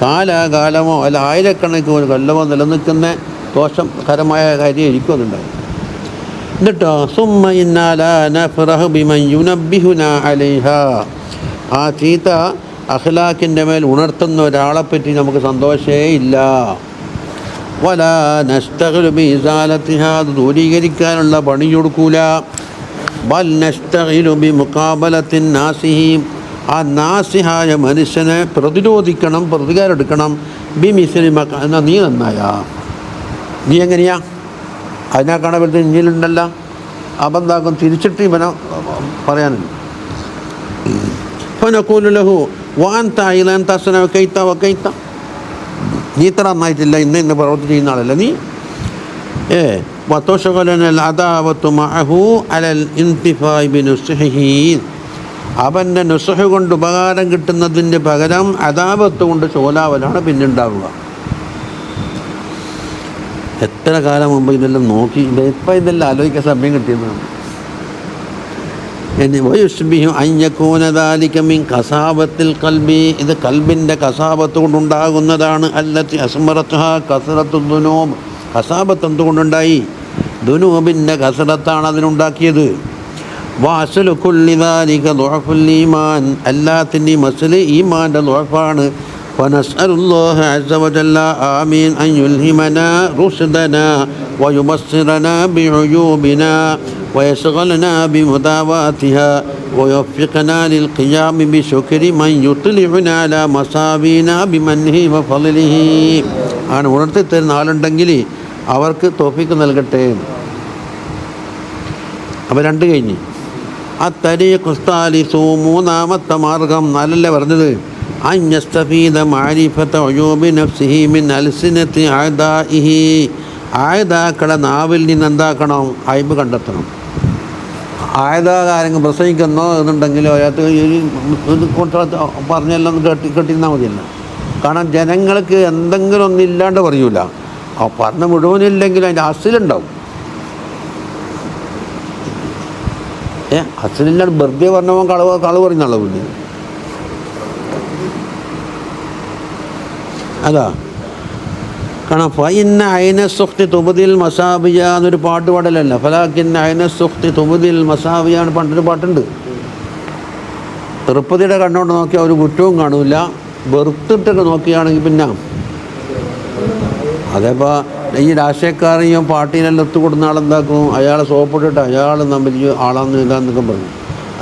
കാലാകാലമോ അല്ല ആയിരക്കണക്കിന് കൊല്ലമോ നിലനിൽക്കുന്ന ദോഷകരമായ കാര്യമായിരിക്കും അതുണ്ടായി. എന്നിട്ടോ സുമ്മ ഇന്നാ ലാ നഫ്റഹു ബിമൻ യുനബ്ബിഹുന അലൈഹാ, ആ ചീത്ത അഖ്ലാഖിൻ്റെ മേൽ ഉണർത്തുന്ന ഒരാളെപ്പറ്റി നമുക്ക് സന്തോഷമേ ഇല്ല. വലാ നസ്തഗ്ലു ബിഇസാലത്തിഹാ, അത് ദൂരീകരിക്കാനുള്ള പണി കൊടുക്കൂല. ബൽ നസ്തഗ്ലു ബിമുഖാബലത്തിൻ നാസിഹി, ആ നാസിഹായ മനുഷ്യനെ പ്രതിരോധിക്കണം, പ്രതികാരം എടുക്കണം. ബിമിസ്ലി എന്നാൽ നീ നന്നായാ, നീ എങ്ങനെയാ? അതിനേക്കാണ് ഇവിടുത്തെ ഇഞ്ചിലുണ്ടല്ലോ. അബന്ധാക്കും തിരിച്ചിട്ട് ഇവനെ പറയാനുണ്ട്. ഫനഖൂലു ലഹു, വാൻ തായിലാൻ തസന വക്കൈത്ത വക്കൈത്ത, നീ ഇത്ര നന്നായിട്ടില്ല, ഇന്ന് പ്രവൃത്തി ചെയ്യുന്ന ആളല്ല നീ. വതശഗലനൽ അദാവത്തു മഅഹു അലൽ ഇൻതിഫാഇ ബിനുസ്ഹിഹി, അവൻ്റെ നുസ്ഹ് കൊണ്ട് ഉപകാരം കിട്ടുന്നതിൻ്റെ പകരം അദാവത്ത് കൊണ്ട് ചോലാവലാണ് പിന്നുണ്ടാവുക. എത്ര കാലം മുമ്പ് ഇതെല്ലാം നോക്കി, ഇപ്പം ഇതെല്ലാം ആലോചിക്കാൻ സമയം കിട്ടിയതാണ്. കസാബത്തിൽ കൽബി, ഇത് കൽബിൻ്റെ കസാബത്ത് കൊണ്ടുണ്ടാകുന്നതാണ്. അല്ലത്തി അസ്മറത്തുഹ കസറത്തു ദുനൂബ്, കസാബത്ത് എന്തുകൊണ്ടുണ്ടായി? ദുനൂബിൻ്റെ കസറത്താണ് അതിനുണ്ടാക്കിയത്. വഅസ്ലു കുല്ലി ദാലിക ദുഅഫുൽ ഈമാൻ, എല്ലാത്തിൻ്റെയും അസ്ല് ഈമാൻ്റെ ദുഅഫാണ്. ഫനസ്അലുല്ലാഹ അസ്സ വജല്ല ആമീൻ അൻ യുൽഹിമനാ റുശ്ദനാ വയുബസ്സിറനാ ബിഉയൂബിനാ ويشغلنا بمداواتها ويوفقنا للقيام بشكر من يطلعنا على مصابينا بمنه وفضله. ആണ് ഉണർത്തി തരുന്ന ആളുണ്ടെങ്കിൽ അവർക്ക് തൗഫീഖ് നൽകട്ടെ. അപ്പോൾ രണ്ട് കഴിഞ്ഞ്. അത്തരീഖു സ്താലിസു, മൂന്നാമത്തെ മാർഗം, നല്ലല്ലേ പറഞ്ഞത്, അൻ യസ്തഫീദ മഅരിഫത ഉയൂബി നഫ്സിഹി മിൻ അൽസിനതി അഅദാഇഹി, ആയതാക്കളെ നാവിൽ നിന്ന് എന്താക്കണം? അയ്ബ് കണ്ടെത്തണം. ആയതാകാരെങ്കിലും പ്രസംഗിക്കുന്നോ എന്നുണ്ടെങ്കിലോ അതിനകത്ത് പറഞ്ഞെല്ലാം കേട്ടിരുന്നാൽ മതിയല്ല. കാരണം ജനങ്ങൾക്ക് എന്തെങ്കിലും ഒന്നില്ലാണ്ട് പറയൂല. ആ പറഞ്ഞ മുഴുവനില്ലെങ്കിലും അതിൻ്റെ അസിലുണ്ടാവും. അസിലില്ലാണ്ട് വെറുതെ പറഞ്ഞവൻ കളവ് പറയുന്നുള്ള പിന്നെ അതാ. കാരണം ഫഇന്ന ഐന സുഖ്തി തുബദിൽ മസാബിയ എന്നൊരു പാട്ട് പാടലല്ല, ഫലാക്കിന്ന ഐന സുഖ്തി തുബദിൽ മസാബിയ എന്ന് പണ്ടൊരു പാട്ടുണ്ട്. തൃപ്പതിയുടെ കണ്ണുകൊണ്ട് നോക്കിയാൽ ഒരു കുറ്റവും കാണൂല, വെറുത്തിട്ടൊക്കെ നോക്കുകയാണെങ്കിൽ പിന്നെ അതേപ്പോൾ ഈ രാഷ്ട്രീയക്കാരെയും പാർട്ടിയിലെല്ലാം ഒത്തുകൊടുന്ന ആളെന്താക്കും? അയാളെ സോപ്പിട്ടിട്ട് അയാൾ നമ്മൾ ആളാന്ന് ഇതാന്നൊക്കെ പറഞ്ഞു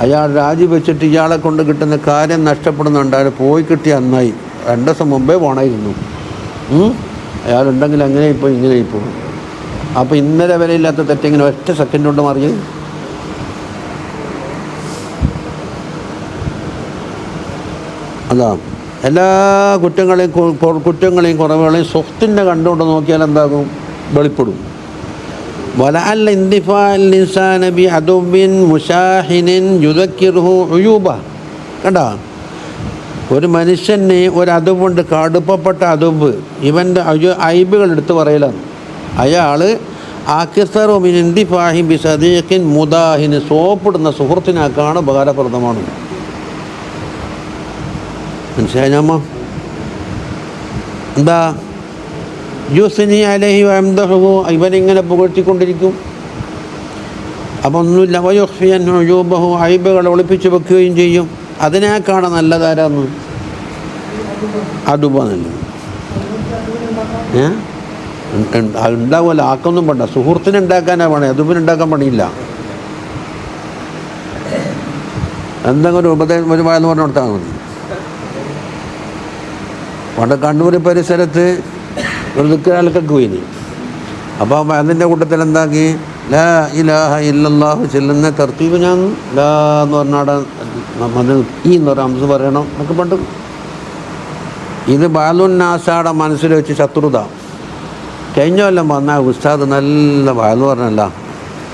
അയാൾ രാജി വെച്ചിട്ട് ഇയാളെ കൊണ്ട് കിട്ടുന്ന കാര്യം നഷ്ടപ്പെടുന്നുണ്ട്. അയാൾ പോയി കിട്ടിയ നന്നായി, 2 ദിവസം മുമ്പേ പോകണമായിരുന്നു. അയാളുണ്ടെങ്കിൽ അങ്ങനെ ഇപ്പോൾ ഇങ്ങനെ ഇപ്പോൾ. അപ്പോൾ ഇന്നലെ വിലയില്ലാത്ത തെറ്റിങ്ങനെ ഒറ്റ സെക്കൻഡ് കൊണ്ട് മാറിയത്. അതാ എല്ലാ കുറ്റങ്ങളെയും കുറവുകളെയും സ്വത്തിൻ്റെ കണ്ടുകൊണ്ട് നോക്കിയാൽ എന്താകും? വെളിപ്പെടും. വലഅല്ല ഇന്തിഫാഅൽ ഇൻസാന ബി അദുബിൻ മുശാഹിനിൻ യുദക്കിറുഹു ഉയൂബ. കണ്ടോ, ഒരു മനുഷ്യന് ഒരു അതുബുണ്ട്, കടുപ്പപ്പെട്ട അതുബ്, ഇവൻ്റെ ഐബുകൾ എടുത്ത് പറയലാണ്. അയാൾ ആക്കിസറു മിൻ ഇന്തിഫാഹി ബി സദീഖിൻ മുദാഹിന്, സോപ്പിടുന്ന സുഹൃത്തിനാക്കാണ് ഉപകാരപ്രദമാണ്. മനസ്സിലായമ്മ? എന്താ യുസ്നി അലൈഹി വയംദഹു, ഇവനിങ്ങനെ പുകഴ്ത്തിക്കൊണ്ടിരിക്കും. അപ്പം ഒന്നുമില്ല. വയുഖ്ഫിയൻ ഉയൂബഹു, ഐബുകൾ ഒളിപ്പിച്ച് വെക്കുകയും ചെയ്യും. അതിനേക്കാണ് നല്ലതാരാന്ന്? അതുബ നല്ലത്. ഉണ്ടാവുമല്ലോ, ആക്കൊന്നും വേണ്ട, സുഹൃത്തിനുണ്ടാക്കാനാ വേണേ, അതുബിനുണ്ടാക്കാൻ പണിയില്ല. എന്തെങ്കിലും ഒരു വായെന്ന് പറഞ്ഞു കൊടുത്താൽ മതി. പണ്ട് കണ്ണൂർ പരിസരത്ത് ഒരു ദിക്റാലൊക്കെ പോയിന്. അപ്പോൾ അതിൻ്റെ കൂട്ടത്തിൽ എന്താക്കി? ലാ ഇലാഹ ഇല്ലല്ലാഹു ചെല്ലുന്ന തർത്തീബ് ഞാൻ ലാ എന്ന് പറഞ്ഞാടെ ഈ എന്ന് പറഞ്ഞ അംസ് പറയണം എന്നൊക്കെ പണ്ട്. ഇത് ബാലുന്നാസാടെ മനസ്സിൽ വെച്ച് ശത്രുത. കഴിഞ്ഞ കൊല്ലം വന്ന ഉസ്താദ് നല്ല ബാലു പറഞ്ഞല്ല,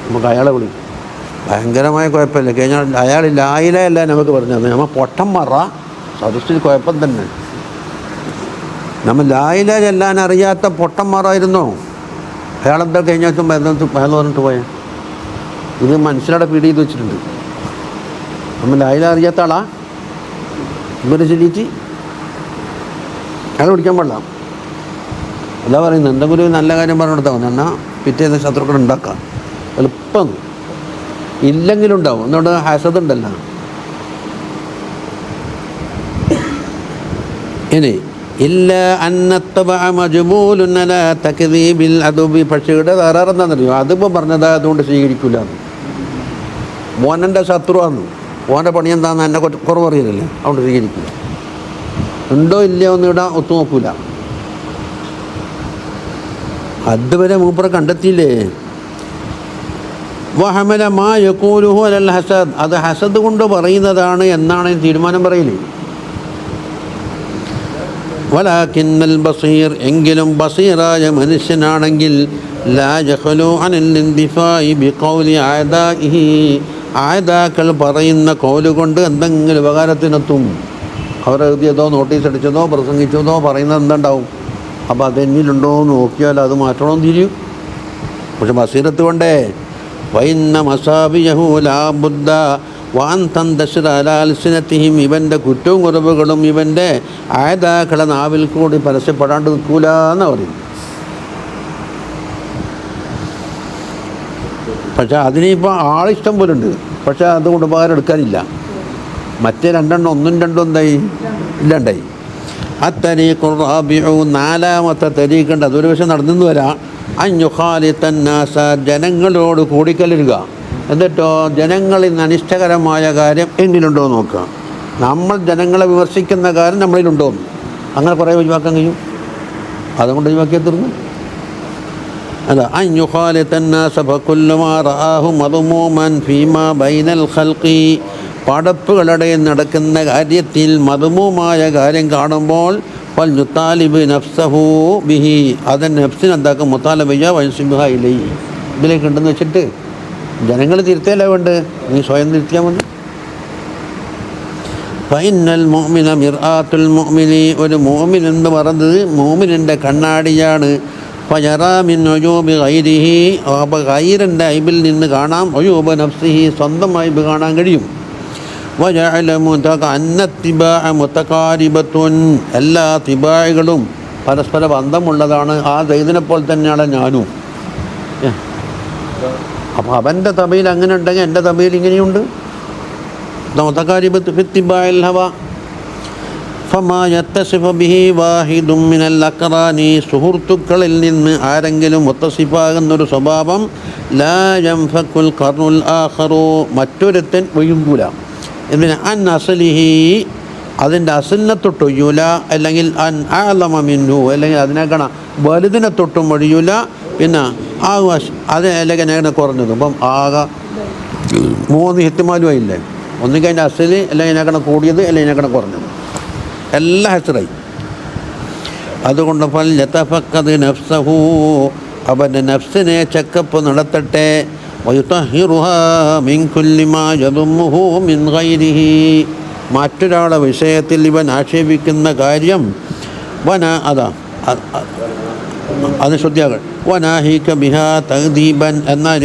നമുക്ക് അയാളെ വിളിക്കും. ഭയങ്കരമായ കുഴപ്പമില്ല. കഴിഞ്ഞ അയാൾ ലായിലല്ല നമുക്ക് പറഞ്ഞത്. നമ്മൾ പൊട്ടം മറ സദസ്സിൽ കുഴപ്പം തന്നെ. നമ്മൾ ലായില ചെല്ലാൻ അറിയാത്ത പൊട്ടന്മാരായിരുന്നോ? അയാളെന്താ കഴിഞ്ഞ ദിവസം അയാൾ പറഞ്ഞിട്ട് പോയാൽ ഇത് മനസ്സിലൂടെ പീഡ് ചെയ്ത് വെച്ചിട്ടുണ്ട്. നമ്മൾ ലായില അറിയാത്ത ആളാ ഇവരെ ചൊല്ലിയിട്ട് അയാൾ പിടിക്കാൻ പാടില്ല. അതാ പറയുന്നത്, എന്തെങ്കിലും ഒരു നല്ല കാര്യം പറഞ്ഞു കൊടുത്താൽ മതി, എന്നാൽ പിറ്റേന്ന് ശത്രുക്കൾ ഉണ്ടാക്കാം എളുപ്പം. ഇല്ലെങ്കിലും ഉണ്ടാവും. എന്നോട് ഹസദ് ഉണ്ടല്ലോ. ഇനി ഇല്ല അന്നത്തബഅ മജ്ബൂലുൻ അലാ തക്ദീബിൽ അദബി. പക്ഷിയുടെ വേറെന്താണെന്നറിയോ? അതിപ്പോൾ പറഞ്ഞതാ അതുകൊണ്ട് സ്വീകരിക്കില്ല. മോനൻ്റെ ശത്രുവാന്ന്, ഓൻ്റെ പണി എന്താണെന്ന് എന്നെ കുറവ് അറിയില്ലല്ലേ, അതുകൊണ്ട് സ്വീകരിക്കില്ല. ഉണ്ടോ ഇല്ലയോ എന്ന് ഇവിടെ ഒത്തുനോക്കൂല. അതുവരെ മൂപ്പറെ കണ്ടെത്തിയില്ലേ. വഹമല മാ യഖൂലുഹു അലൽ ഹസദ്, അത് ഹസദ് കൊണ്ട് പറയുന്നതാണ് എന്നാണ് തീരുമാനം പറയില്ലേ. വലാകിന്നൽ ബസീർ, എങ്കിലും ബസീറായ മനുഷ്യനാണെങ്കിൽ ലാ യഖ്ലു അനിൽ ഇന്തിഫാഇ ബിഖൗലി അഅദാഇഹി, ആയതാക്കൾ പറയുന്ന കോല് കൊണ്ട് എന്തെങ്കിലും ഉപകാരത്തിനെത്തും. അവർ എഴുതിയതോ നോട്ടീസ് അടിച്ചതോ പ്രസംഗിച്ചതോ പറയുന്നത് എന്തുണ്ടാവും? അപ്പോൾ അതെന്നിലുണ്ടോ എന്ന് നോക്കിയാൽ അത് മാറ്റണമെന്ന് തിരിയും. പക്ഷെ ബസീറത്ത് കൊണ്ടേ വൈന്ന മസാബിയഹു ലാ ബുദ്ദ വാൻ തന്തശ്ര അലാൽസിനത്തിഹിം, ഇവൻ്റെ കുറ്റവും കുറവുകളും ഇവൻ്റെ ആയതാക്കളെ നാവിൽ കൂടി പരസ്യപ്പെടാണ്ട് നിൽക്കൂല എന്നാണ് പറയും. പക്ഷേ അതിനിപ്പോൾ ആളിഷ്ടം പോലെ ഉണ്ട്, പക്ഷേ അതുകൊണ്ട് ഉപകാരം എടുക്കാനില്ല. മറ്റേ രണ്ടെണ്ണം ഒന്നും രണ്ടും എന്തായി ഇല്ലാണ്ടായി. അത്തരീഖുറാബിഉ, നാലാമത്തെ തരീഖുണ്ട്, അതൊരു പക്ഷേ നടന്നു വരാം. അൻയുഖാലിത്തന്നാസ, ജനങ്ങളോട് കൂടിക്കലരുക. എന്നിട്ടോ ജനങ്ങളിൽ നിന്ന് അനിഷ്ടകരമായ കാര്യം എന്നിലുണ്ടോ എന്ന് നോക്കുക. നമ്മൾ ജനങ്ങളെ വിമർശിക്കുന്ന കാര്യം നമ്മളിലുണ്ടോ എന്ന് അങ്ങനെ കുറേ ഒഴിവാക്കാൻ കഴിയും. അതുകൊണ്ട് ഒഴിവാക്കിയാൽ തീർന്നു. അല്ല, അൻയുഖാലിത്തന്നാസ ഫകുല്ലുമാ റആഹു മദ്മൂമൻ ഫീമാ ബൈനൽ ഖൽഖി, പടപ്പുകളുടെ നടക്കുന്ന കാര്യത്തിൽ മദ്മൂമായ കാര്യം കാണുമ്പോൾ വൽ യുതാലിബ് നഫ്സഹു ബിഹി, അതൻ നഫ്സിന് എന്താക്കും? മുത്താലബിയ വൻസിബിഹ ഇലൈ, ഇതിലേക്ക് ഉണ്ടെന്ന് വെച്ചിട്ട് ജനങ്ങൾ തിരുത്തല്ല വേണ്ട, നീ സ്വയം തിരുത്തിയാൽ മതി. ഫൈനൽ മുഅ്മിന മിർആത്തുൽ മുഅ്മിനി, ഒരു മുഅ്മിൻ എന്ന് പറയുന്നത് മുഅ്മിനിൻ്റെ കണ്ണാടിയാണ്. ഫയറാ മിൻ ഉയൂബി ഗൈരിഹി, അപ്പോൾ ഗൈറിൻ്റെ ഐബിൽ നിന്ന് കാണാം. ഉയൂബ നഫ്സിഹി, സ്വന്തം ഐബ് കാണാൻ കഴിയും. വയഅലമു അന്ന ഇത്തിബാഅ മുതഖാരിബത്തുൻ, എല്ലാ തിബായികളും പരസ്പര ബന്ധമുള്ളതാണ്. ആ ദൈദിനെപ്പോൾ തന്നെയാണ് ഞാനും. അപ്പോൾ അവൻ്റെ തബയിൽ അങ്ങനെ ഉണ്ടെങ്കിൽ എൻ്റെ തബയിൽ ഇങ്ങനെയുണ്ട്. മുതഖാരിബത്ത് ഫി ഇത്തിബാഇൽ ഹവ ഫമാ യത്തസിഫു ബിഹി വാഹിദും മിനൽ അഖ്റാനി, സുഹൃത്തുക്കളിൽ നിന്ന് ആരെങ്കിലും മുത്തസിഫാകുന്നൊരു സ്വഭാവം ലാ യൻഫക്കുൽ ഖർനുൽ ആഖറു, മറ്റൊരുത്തൻ ഒഴുകൂല. ഇതിന് അൻ അസലിഹി, അതിൻ്റെ അസലിനെ തൊട്ടൊഴിയൂല. അല്ലെങ്കിൽ അൻ അഅലമ മിൻഹു, അല്ലെങ്കിൽ അതിനേക്കാണ് വലുതിനെ തൊട്ടും ഒഴിയൂല. പിന്നെ ആ അത് അല്ലെങ്കിൽ അങ്ങനെ കുറഞ്ഞത്. ഇപ്പം ആകെ 3 ഹിത്തിമാലും ആയില്ലേ, ഒന്നുകിൽ അതിൻ്റെ അസല്, അല്ലെങ്കിൽ അതിനേക്കാണ് കൂടിയത്, അല്ലെങ്കിൽ അതിനേക്കാണ് കുറഞ്ഞത്, എല്ലാം ഹെസറായി. അതുകൊണ്ട് ഫൽ യതഫഖദ് നഫ്സഹു, അവൻ്റെ നഫ്സിനെ ചെക്കപ്പ് നടത്തട്ടെ. വയുതഹിറുഹാ മിൻ കുല്ലി മാ യദുമ്മുഹു മിൻ ഗൈരിഹി, മറ്റൊരാളുടെ വിഷയത്തിൽ ഇവൻ ആക്ഷേപിക്കുന്ന കാര്യം അത് ശുദ്ധിയാകൽ. വനാഹിക ബിഹാ തഹദീബൻ, എന്നാൽ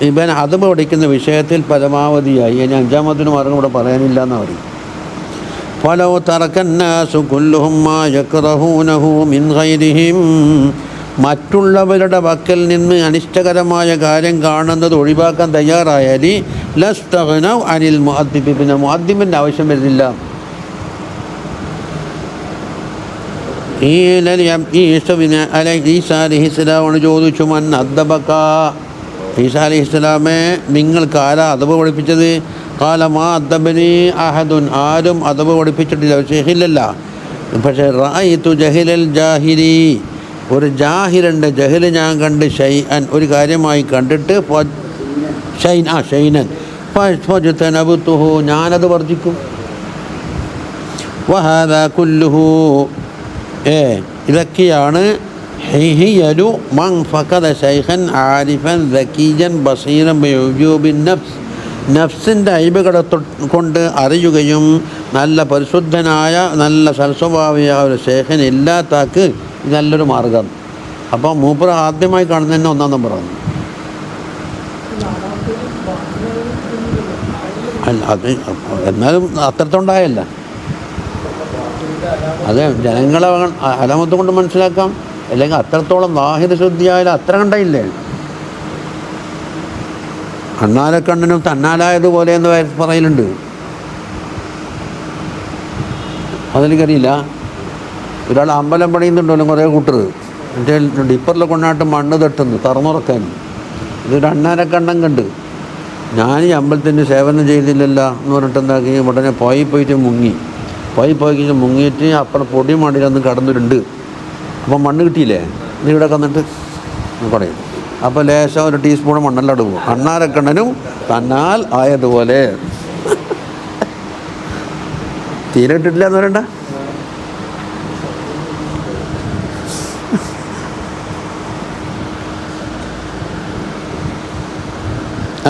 ഇവൻ അദബ് പഠിക്കുന്ന വിഷയത്തിൽ പരമാവധിയായി. ഇനി 5-ാമത്തിന് മാർഗം ഇവിടെ പറയാനില്ല എന്ന് പറയും. ഫലൗ തറക്കന്നാസു കുല്ലുഹും മാ യക്റഹൂനഹു മിൻ ഗൈരിഹിം, മറ്റുള്ളവരുടെ പക്കൽ നിന്ന് അനിഷ്ടകരമായ കാര്യം കാണുന്നത് ഒഴിവാക്കാൻ തയ്യാറായാൽ ലസ്തഗ്നൗ അനിൽ മുഅദ്ദിബ്, പിന്നെ മുഅദ്ദിബിൻ്റെ ആവശ്യം വരുന്നില്ല. ഈസാ അലൈഹിസ്സലാമോട് ചോദിച്ചു, മൻ അദ്ദബക, ഈസാ അലൈഹിസ്സലാമെ നിങ്ങൾക്ക് ആരാ അദബ് പഠിപ്പിച്ചത്? ഖാല മാ അദ്ദബനി അഹദുൻ, ആരും അദബ് പഠിപ്പിച്ചിട്ടില്ല, ജഹിലല്ല. പക്ഷേ റഅയ്തു ജഹിലൽ ജാഹിലി, ഒരു ജാഹിലിൻ്റെ ജഹിൽ ഞാൻ കണ്ട്, ഷൈഅൻ ഒരു കാര്യമായി കണ്ടിട്ട്, ഷൈനൻ ഫജ്തനബ്തുഹു, ഞാനത് വർജിക്കും. വഹാദാ കുല്ലുഹു, ഇതൊക്കെയാണ് ഹിയലു മൻ ഫഖദ ശൈഖൻ ആരിഫൻ ദക്കീജൻ ബസീറൻ ബിഉജൂബിൻ നഫ്സ്, നഫ്സിൻ്റെ ഐബുകളെ കൊണ്ട് അറിയുകയും നല്ല പരിശുദ്ധനായ നല്ല സൽസ്വഭാവിയായ ഒരു ശേഖന് ഇല്ലാത്താക്ക് നല്ലൊരു മാർഗം. അപ്പോൾ മൂപ്പർ ആദ്യമായി കാണുന്നതന്നെ 1-ാം നമ്പറാണ്. അല്ല, അത് എന്നാലും അത്രത്തോണ്ടായല്ല, അത് ജനങ്ങളെ അലമത്ത് കൊണ്ട് മനസ്സിലാക്കാം. അല്ലെങ്കിൽ അത്രത്തോളം വാഹിദ് ശുദ്ധിയായാലും അത്ര കണ്ടായില്ലേ. അണ്ണാരക്കണ്ണനും തന്നാലായതുപോലെ എന്ന് പറയലുണ്ട്. അതെനിക്കറിയില്ല. ഒരാൾ അമ്പലം പണിയുന്നുണ്ടല്ലോ, കുറേ കൂട്ടർ മറ്റേ ഡിപ്പറിൽ കൊണ്ടാട്ട് മണ്ണ് തട്ടുന്നു തറന്നുറക്കാൻ. ഇതൊരു അണ്ണാരക്കണ്ണൻ കണ്ട്, ഞാൻ ഈ അമ്പലത്തിൻ്റെ സേവനം ചെയ്തില്ലല്ലോ എന്ന് പറഞ്ഞിട്ട് എന്താക്കി, ഉടനെ പോയിട്ട് പോയി മുങ്ങിയിട്ട് അപ്പുറം പൊടി മണ്ണിലൊന്ന് കടന്നിട്ടുണ്ട്. അപ്പം മണ്ണ് കിട്ടിയില്ലേ, നീ ഇവിടെ വന്നിട്ട് പറയും. അപ്പോൾ ലേശം ഒരു ടീസ്പൂൺ മണ്ണെല്ലാം ഇടും. അണ്ണാരക്കണ്ണനും തന്നാൽ ആയതുപോലെ. തീരെ ഇട്ടിട്ടില്ല എന്ന് പറയണ്ട.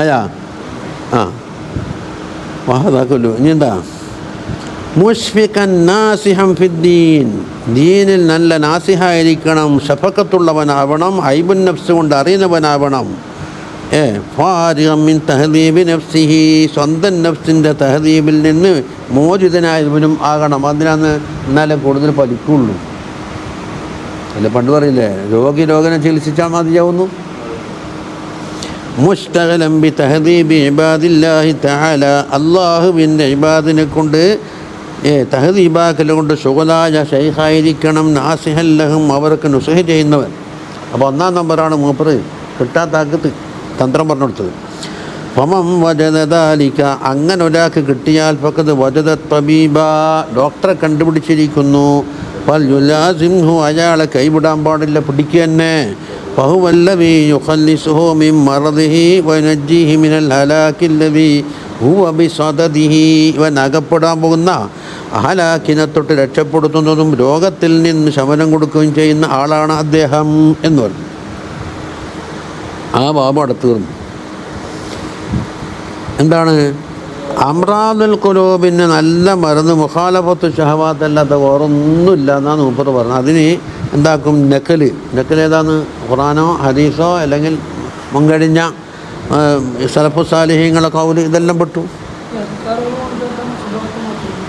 അയാ ആ വാഹതാക്കല്ലോ. ഇനി എന്താ? മുഷ്ഫിഖൻ നാസിഹം ഫിദ്ദീൻ, ദീനിൽ നല്ല നാസിഹായിരിക്കണം, ഷഫക്കത്തുള്ളവനാവണം, ഐബുൻ നഫ്സ് കൊണ്ട് അറിയുന്നവനാവണം. ഫാരിഗൻ മിൻ തഹദീബി നഫ്സിഹി, സ്വന്തം നഫ്സിൻ്റെ തഹദീബിൽ നിന്ന് മോചിതനായവനും ആകണം. അതിനാന്ന് എന്നാലേ കൂടുതൽ പഠിക്കുള്ളൂ. അല്ല പണ്ട് പറയില്ലേ, രോഗനെ ചികിത്സിച്ചാൽ മതിയാവുന്നു. മുസ്തഖലൻ ബി തഹദീബി ഇബാദില്ലാഹി തആല, അല്ലാഹുവിൻ്റെ ഇബാദിനെ കൊണ്ട് തഹദീബാക്കലെ കൊണ്ട് ശുഗലായ ശൈഖായിരിക്കണം. നാസിഹൻ ലഹും, അവർക്ക് നുസ്ഹ് ചെയ്യുന്നവൻ. അപ്പോൾ 1-ാം നമ്പറാണ് മൂപ്പറ് കിട്ടാത്താക്കത്ത് തന്ത്രം പറഞ്ഞു കൊടുത്തത്. ഫമൻ വജദ ദാലിക, അങ്ങനെ ഒരാൾക്ക് കിട്ടിയാൽ ഫഖദ് വജദ തബീബ, ഡോക്ടറെ കണ്ടുപിടിച്ചിരിക്കുന്നു. ഫൽ യുലാസിംഹു, അയാളെ കൈവിടാൻ പാടില്ല, പിടിക്കുക തന്നെ. ഫഹുവല്ലദീ യുഖല്ലിസുഹു മിൻ മറദിഹി വയനജ്ജിഹി മിനൽ ഹലാക്കില്ലദീ ഹുവ ബിസദദിഹി, ഇവൻ അകപ്പെടാൻ പോകുന്ന ഹലാക്കിനെ തൊട്ട് രക്ഷപ്പെടുത്തുന്നതും രോഗത്തിൽ നിന്ന് ശമനം കൊടുക്കുകയും ചെയ്യുന്ന ആളാണ് അദ്ദേഹം എന്ന് പറഞ്ഞു. ആ ബാബു അടുത്ത് തീർന്നു. എന്താണ്? അമ്രാദുൽ ഖുലൂബിന് നല്ല മരുന്ന് മുഖാലഫത്തു ഷഹവാത്ത് അല്ലാത്ത വേറൊന്നുമില്ല എന്നാണ് മൂപ്പർ പറഞ്ഞത്. അതിന് എന്താക്കും? നക്കൽ ഏതാന്ന്? ഖുറാനോ ഹദീസോ അല്ലെങ്കിൽ മുൻകഴിഞ്ഞ സലഫു സാലിഹീങ്ങളെ കൗല്, ഇതെല്ലാം പെട്ടു.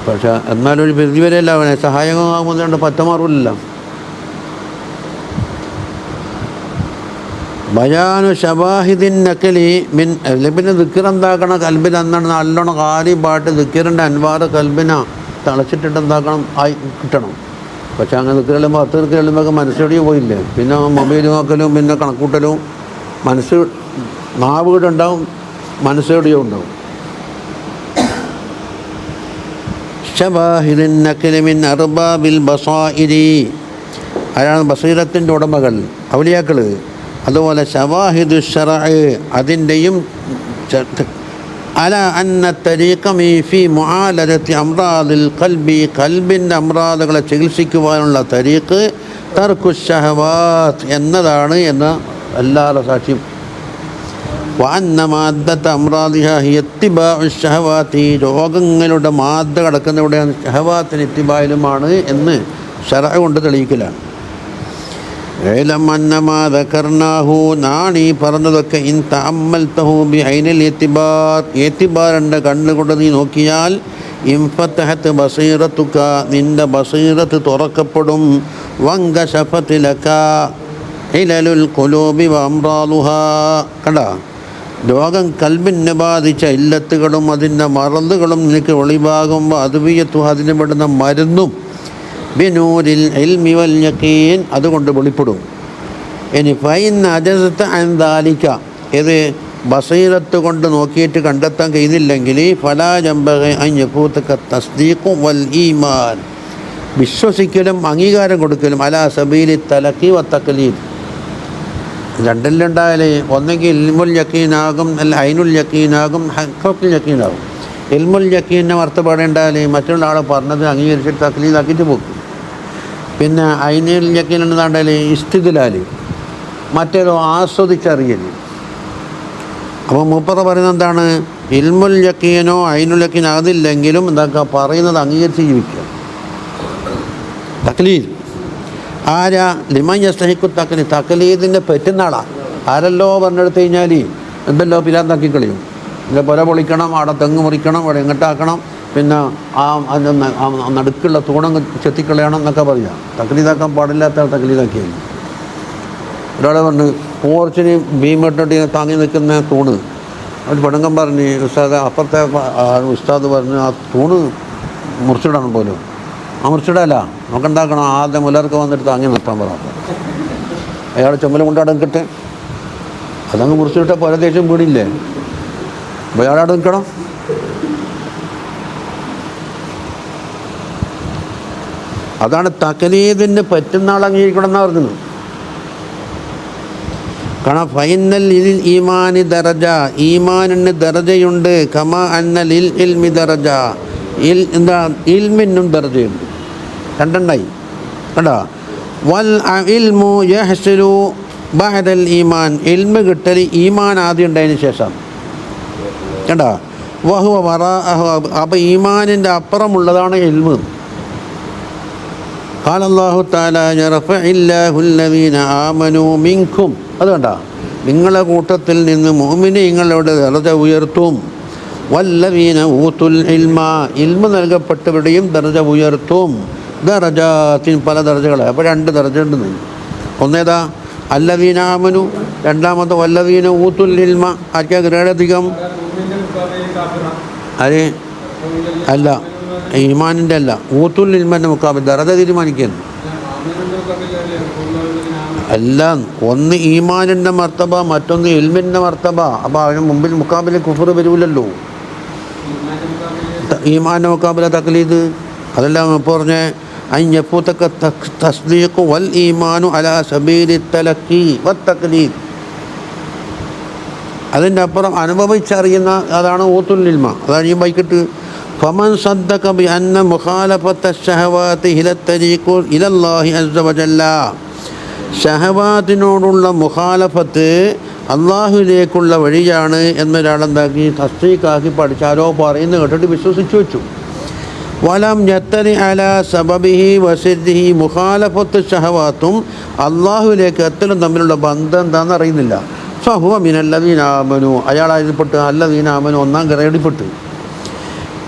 പക്ഷെ എന്നാലൊരു പരിധി വരെയല്ല അവനെ സഹായകമാകുന്നതുകൊണ്ട് പറ്റമാറില്ല. ബയാനു ഷവാഹിദിൻ നക്കലി മിൻ, പിന്നെ ദിക്കർ എന്താക്കണം? കൽബിൽ എന്താണ്? നല്ലോണം കാലി പാട്ട് ദിക്കറിൻ്റെ അൻവാറ് കൽബിനെ തളച്ചിട്ടിട്ട് എന്താക്കണം? ആയി കിട്ടണം. പക്ഷെ അങ്ങനെ ദിക്കർ എഴുതുമ്പോൾ 10 ദിക്കർ എഴുതുമ്പോൾ മനസ്സോടിയോ പോയില്ലേ. പിന്നെ മൊബൈൽ നോക്കലും പിന്നെ കണക്കൂട്ടലും, മനസ്സ് നാവുകളുണ്ടാവും, മനസ്സോടിയോ ഉണ്ടാവും. ഷവാഹിദിൻ നക്കലി മിൻ അർബാബിൽ ബസായിരി, അയാളാണ് ബസീറത്തിൻ്റെ ഉടമകൾ, ഔലിയാക്കൾ. അതുപോലെ ഷവാഹിദു ശറഅ്, അതിൻ്റെയും അല അന്ന തരീഖമി ഫി മുആലജത്തി അംറാദിൽ ഖൽബി, ഖൽബിൻ്റെ അമ്രാദുകളെ ചികിത്സിക്കുവാനുള്ള തരീഖ് തർക്കു ഷഹവാത്ത് എന്നതാണ് എന്ന എല്ലാവരുടെ സാക്ഷ്യം. വഅന്ന മാദ്ദത അംറാദിഹാ ഹിയ ഇത്തിബാഉ ഷഹവാത്തി, രോഗങ്ങളുടെ മാദ്ദ കിടക്കുന്നവിടെയാണ് ഷഹവാത്തിന് ഇത്തിബായിലുമാണ് എന്ന് ശറഅ് കൊണ്ട് തെളിയിക്കലാണ്. നാണീ പറഞ്ഞതൊക്കെ ഇൻ തഅമ്മൽതഹു ബി ഐനിൽ ഇത്തിബാർ, ഇത്തിബാറിൻ്റെ കണ്ണുകൊണ്ട് നീ നോക്കിയാൽ ഇൻഫതഹത് ബസീറത്തുക, നിൻ്റെ ബസീറത്ത് തുറക്കപ്പെടും. വങ്കശഫത് ലക ഇലലുൽ ഖുലൂബി വഅംറാദുഹാ, കണ്ട രോഗം കൽബിനെ ബാധിച്ച ഇല്ലത്തുകളും അതിൻ്റെ മറന്നുകളും നിനക്ക് ഒളിവാകുമ്പോൾ അതുവിയത്തു, അതിന് പെടുന്ന മരുന്നും ബിനൂരിൽ ഇൽമി വൽ യഖീൻ, അതുകൊണ്ട് വെളിപ്പെടും. ഇനി ഫൈൻ അജസത അൻ ദാലിക, ഇത് ബസീറത്ത് കൊണ്ട് നോക്കിയിട്ട് കണ്ടെത്താൻ കഴിയുന്നില്ലെങ്കിൽ ഫലാ ജംബഗി അൻ യഫൂതക തസ്ദീഖു വൽ ഈമാൻ, വിശ്വസിക്കലും അംഗീകാരം കൊടുക്കലും അലാ സബീലി തലഖി വ തഖ്ലീദ്, രണ്ടിലുണ്ടായാലേ ഒന്നെങ്കിൽ ഇൽമുൽ യഖീനാകും, അല്ല ഐനുൽ യഖീനാകും, ഹഖ്ഖുൽ യഖീനാകും. ഇൽമുൽ യഖീനെ അർത്ഥപ്പെടേണ്ടാൽ മറ്റുള്ള ആൾ പറഞ്ഞത് അംഗീകരിച്ചിട്ട് തഖ്ലീദാക്കിയിട്ട് പോകും. പിന്നെ ഐനുൽ യഖീൻ എന്നതാണ്ടാൽ ഇസ്തിദ്ലാൽ, മറ്റേതോ ആസ്വദിച്ചറിയൽ. അപ്പോൾ മൂപ്പറ പറയുന്നത് എന്താണ്? ഇൽമുൽ യഖീനോ ഐനുൽ യഖീൻ അതില്ലെങ്കിലും എന്താക്കുക? പറയുന്നത് അംഗീകരിച്ച് ജീവിക്കുക. തഖ്ലീദ് ആരാ? ലിമൻ യസ്തഹിഖു തഖ്ലീദ്, തഖ്ലീദിൻ്റെ പറ്റുന്ന ആളാണ്. ആരല്ലോ പറഞ്ഞെടുത്ത് കഴിഞ്ഞാൽ എന്തല്ലോ പിരാന്താക്കി കളയും. പിന്നെ പുര പൊളിക്കണം, അവിടെ തെങ്ങ് മുറിക്കണം, അവിടെ എങ്ങോട്ടാക്കണം, പിന്നെ ആ നടുക്കുള്ള തൂണങ്ങ് ചെത്തിക്കളയണം എന്നൊക്കെ പറയാം. തഖ്ലീദാക്കാൻ പാടില്ലാത്ത തഖ്ലീദാക്കിയാൽ. ഒരാളെ പറഞ്ഞ് പോർച്ചിന് ഭീമിട്ടിട്ട് താങ്ങി നിൽക്കുന്ന തൂണ്, ഒരു പെണ്ണുങ്ങൻ പറഞ്ഞ് ഉസ്താദ്, അപ്പുറത്തെ ഉസ്താദ് പറഞ്ഞ് ആ തൂണ് മുറിച്ചിടണം പോലും. ആ മുറിച്ചിടല്ല, നമുക്കുണ്ടാക്കണം, ആദ്യം മുലർക്ക് വന്നിട്ട് താങ്ങി നിർത്താൻ പറയാം. അയാൾ ചുമലും കൊണ്ടാടെ നിൽക്കട്ടെ, അതങ്ങ് മുറിച്ചിട്ട് പരദേശം വീടില്ലേ, അപ്പോൾ അയാളവിടെ നിൽക്കണം. അതാണ് തഖ്ലീദിന് പറ്റുന്ന ആൾ അംഗീകരിക്കണം എന്നാണ് പറഞ്ഞത്. കാരണം ഫൈനൽ ലിൽ ഈമാനി ദറജ, ഈമാനിന് ദറജയുണ്ട്. കമാ അന്ന ലിൽ ഇൽമി ദറജ, എന്താ ഇൽമിനും ദറജയുണ്ട്. രണ്ടെണ്ണായി കണ്ടോ? വൽ ഇൽമു യഹ്സുലു ബഅദൽ ഈമാൻ, ഇൽമ് കിട്ടൽ ഈമാൻ ആദ്യം ഉണ്ടായതിന് ശേഷം. കണ്ടോ? വഹുവ വറാഅഹു, അപ്പോൾ ഈമാനിൻ്റെ അപ്പുറമുള്ളതാണ് ഇൽമ്. ഖാല അല്ലാഹു തആല യർഫഇല്ലാഹു അല്ലദീന ആമനൂ മിൻകും, അത് കണ്ടോ? നിങ്ങളെ കൂട്ടത്തിൽ നിന്ന് മുഅ്മിനീങ്ങളുടെ ദർജ ഉയർത്തും. വല്ലദീന ഊതുൽ ഇൽമ, ഇൽമ നൽകപ്പെട്ടവരുടെയും ദർജ ഉയർത്തും. ദറജാത്തിൻ, പല ദർജകളെ. അപ്പോൾ 2 ദർജ ഉണ്ടെന്ന്. ഒന്നേതാ? അല്ലദീന ആമനു, രണ്ടാമത്തെ വല്ലദീന ഊതുൽ ഇൽമ. ആർക്കാ ഗ്രേഡ് അധികം? അതെ, അല്ല, ഈമാനിൻ്റെ അല്ല, ഊതുൽ ഇൽമൻ്റെ മുക്കാബിൽ ദറജ തീരുമാനിക്കുന്നു. അല്ല, ഒന്ന് ഈമാനിൻ്റെ മർത്തബ, മറ്റൊന്ന് ഇൽമിൻ്റെ മർത്തബ. അപ്പോൾ അതിന് മുമ്പിൽ മുക്കാബിലെ കുഫർ വരൂലല്ലോ. ഈമാൻ്റെ മുക്കാബില തക്ലീദ്. അതെല്ലാം ഇപ്പോൾ പറഞ്ഞ അയ്യപ്പൂത്തക്ക തസ്ദീഖ് വൽ ഈമാനു അലാ സബീലി തലക്കി വത്തക്ലീദ്. അതിൻ്റെ അപ്പുറം അനുഭവിച്ചറിയുന്ന അതാണ് ഊതുൽ ഇൽമ. അതാണ് ഈ ബൈക്കിട്ട് ഫമൻ സദ്ദഖ ബി അന്ന മുഖാലഫത്ത ശഹവാതി ഇല തരീഖു ഇലല്ലാഹി അസ്സ വജല്ല, ഷഹവാത്തിനോടുള്ള മുഖാലഫത്ത് അള്ളാഹുവിലേക്കുള്ള വഴിയാണ് എന്നൊരാളെന്താക്കി തസ്ദീഖാക്കി പഠിച്ചാലോ പറയുന്നത് കേട്ടിട്ട് വിശ്വസിച്ചു വെച്ചു. വലം യത്തരി അലാ സബബിഹി വസിദ്ദിഹി, മുഖാലഫത്ത് ഷഹവാത്തും അള്ളാഹുവിലേക്ക് എത്തലും തമ്മിലുള്ള ബന്ധം എന്താണെന്ന് അറിയുന്നില്ല. ഫഹുവ മിനല്ലദീന ആമനു, അയാൾ അതിൽപ്പെട്ട് അല്ലദീന ആമനു ഒന്നാം ഗ്രേഡിൽപ്പെട്ട്.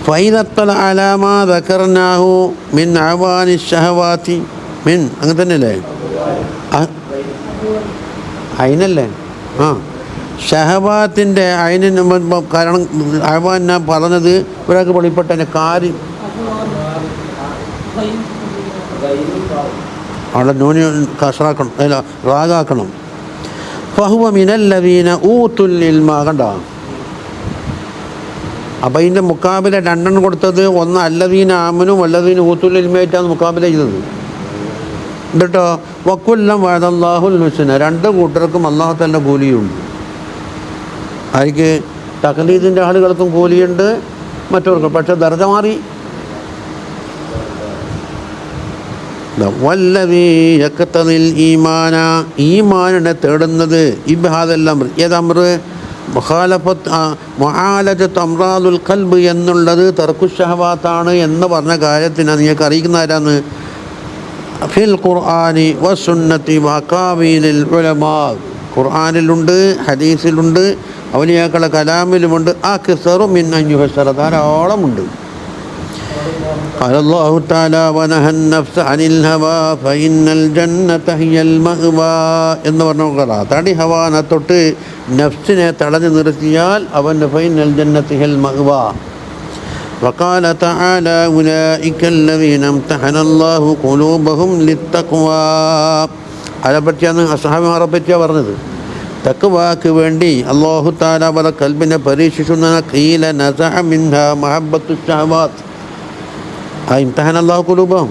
ഫൈദത്തല അലാമാ ദക്കർനാഹു മിൻ അവാനി ഷഹവാത്തി മിൻ, അങ്ങനെ തന്നെയല്ലേ? അയിനല്ലേ? ആ, ഷഹവാത്തിൻ്റെ അയിന് കാരണം അവാൻ ഞാൻ പറഞ്ഞത് ഒരാൾക്ക് വെളിപ്പെട്ട കാര്യം അവിടെ നൂനി കസറാക്കണം, അല്ല റാഗാക്കണം. ഫഹുവ മിനല്ലദീന ഊതുൽ ഇൽമ, കണ്ടോ? അപ്പോൾ ഇതിൻ്റെ മുക്കാബില 2 കൊടുത്തത്. ഒന്ന് അല്ലദീന ആമനും അല്ലദീന ഊതുൽ ഇൽമയായിട്ടാണ് മുക്കാബില ചെയ്തത്. എന്നിട്ടോ വക്കുല്ലം വഅദല്ലാഹുൽ ഹുസ്ന, 2 കൂട്ടർക്കും അല്ലാഹു തആല കൂലിയുണ്ട്. ആർക്ക്? തഖ്ലീദിൻ്റെ ആളുകൾക്കും കൂലിയുണ്ട്, മറ്റവർക്കും. പക്ഷേ ദർജ മാറി. വല്ലദീ യഖ്തദിൽ ഈമാന, ഈമാനിനെ തേടുന്നത് ഇബ്ഹാദൽ അംർ, ഏതംർ? മുഖാലഫത്ത് മുആലജത്ത് അംറാദുൽ ഖൽബ് എന്നുള്ളത് തർക്കു ഷഹവാത്താണ് എന്ന് പറഞ്ഞ കാര്യത്തിന് നിങ്ങൾക്ക് അറിയിക്കുന്ന ആരാന്ന്? ഫിൽ ഖുർആനി വസുന്നത്തി വഅഖാവീലിൽ ഉലമാ, ഖുർആനിലുണ്ട്, ഹദീസിലുണ്ട്, ഔലിയാക്കളുടെ കലാമിലുമുണ്ട്. അക്സറു മിൻ അൻ യുഹ്സറ, ധാരാളമുണ്ട്. ഖാലല്ലാഹു തആല വനഹൻ നഫ്സ അനിൽ ഹവാ ഫഇന്നൽ ജന്നത ഹിയൽ മഅവാ എന്ന് പറഞ്ഞ തടി ഹവാനെ തൊട്ട് നഫ്സിനെ തടഞ്ഞു നിർത്തിയാൽ അവൻ്റെ ഫൈനൽ ജന്നത ഹിയൽ മഅവാ. وقال تعالى أولئك الذين امتحن الله قلوبهم للتقوى, അതിനെപ്പറ്റിയാണ് അസ്ഹാബിമാരെ പറ്റിയാണ് പറഞ്ഞത്. തഖ്വാക്ക് വേണ്ടി അല്ലാഹു തആല അവരുടെ കൽബിനെ പരീക്ഷിക്കുന്ന ഖീല നസഅ മിൻഹാ മഹബ്ബത്തു ശഹവാത്ത്, ഇംതഹന അല്ലാഹു ഖുലൂബഹും,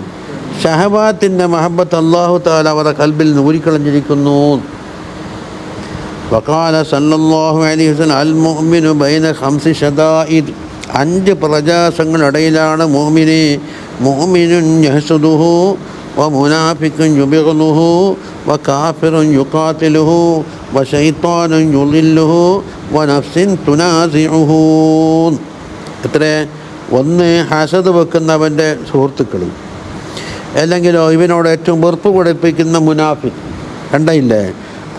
ഷഹവാത്തിൻ്റെ മഹബ്ബത്ത് അല്ലാഹു തആല അവരുടെ കൽബിൽ നൂരിക്കളഞ്ഞിരിക്കുന്നു. വഖാല സല്ലല്ലാഹു അലൈഹി വസല്ലം അൽ മുഅ്മിനു ബൈന ഖംസി ശദായിദ്, 5 പ്രജാസങ്ങളിടയിലാണ് മുഅ്മിന്. മുഅ്മിനുൻ യഹ്സുദുഹു വമുനാഫിഖുൻ യുബിഗുലുഹു വകാഫിറുൻ യുഖാതിലുഹു വശൈത്താനുൻ യുളില്ലുഹു വനഫ്സിൻ തുനാസിഉഹു. എത്ര? 1 ഹസദ് വെക്കുന്നവൻ്റെ സുഹൃത്തുക്കൾ, അല്ലെങ്കിലോ ഇവനോട് ഏറ്റവും വെറുപ്പ് പഠിപ്പിക്കുന്ന മുനാഫിഖ്. കണ്ടയില്ലേ?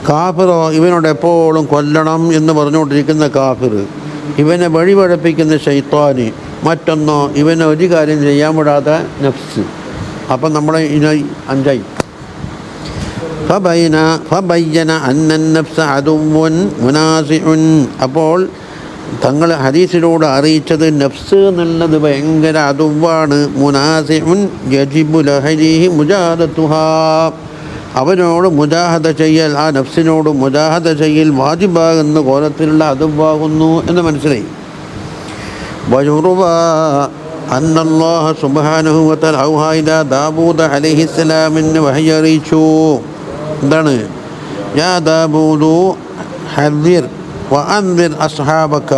കാഫിറോ ഇവനോട് എപ്പോഴും കൊല്ലണം എന്ന് പറഞ്ഞുകൊണ്ടിരിക്കുന്ന കാഫിർ, ഇവനെ വഴിപഴപ്പിക്കുന്ന ശൈത്താന്, മറ്റൊന്നോ ഇവനെ ഒരു കാര്യം ചെയ്യാൻ വിടാത്ത നഫ്സ്. അപ്പം നമ്മളെ ഇനി 5ആയി. ഫബയ്യന അന്നൻ നഫ്സ അദുവ്വുൻ മുനാസിഉൻ, അപ്പോൾ തങ്ങൾ ഹദീസിലൂടെ അറിയിച്ചത് നഫ്സ് എന്നുള്ളത് ഭയങ്കര അദുവ്വാണ്. മുനാസിഉൻ യജിബു ലഹരിഹി മുജാഹദത്തുഹാ, അവനോട് മുജാഹദ ചെയ്യൽ, ആ നഫ്സിനോട് മുജാഹദ ചെയ്യൽ വാജിബാകുന്ന കോലത്തിലുള്ള അതുവാകുന്നു എന്ന് മനസ്സിലായി. വയുറുവ അന്നല്ലാഹ സുബ്ഹാനഹു വ തആല ഔഹാ ഇലാ ദാവൂദ അലൈഹിസ്സലാമിന് വഹി അറിയിച്ചു. എന്താണ്? യാ ദാവൂദു ഹദ്ദിർ വ അൻദിർ അസ്ഹാബക,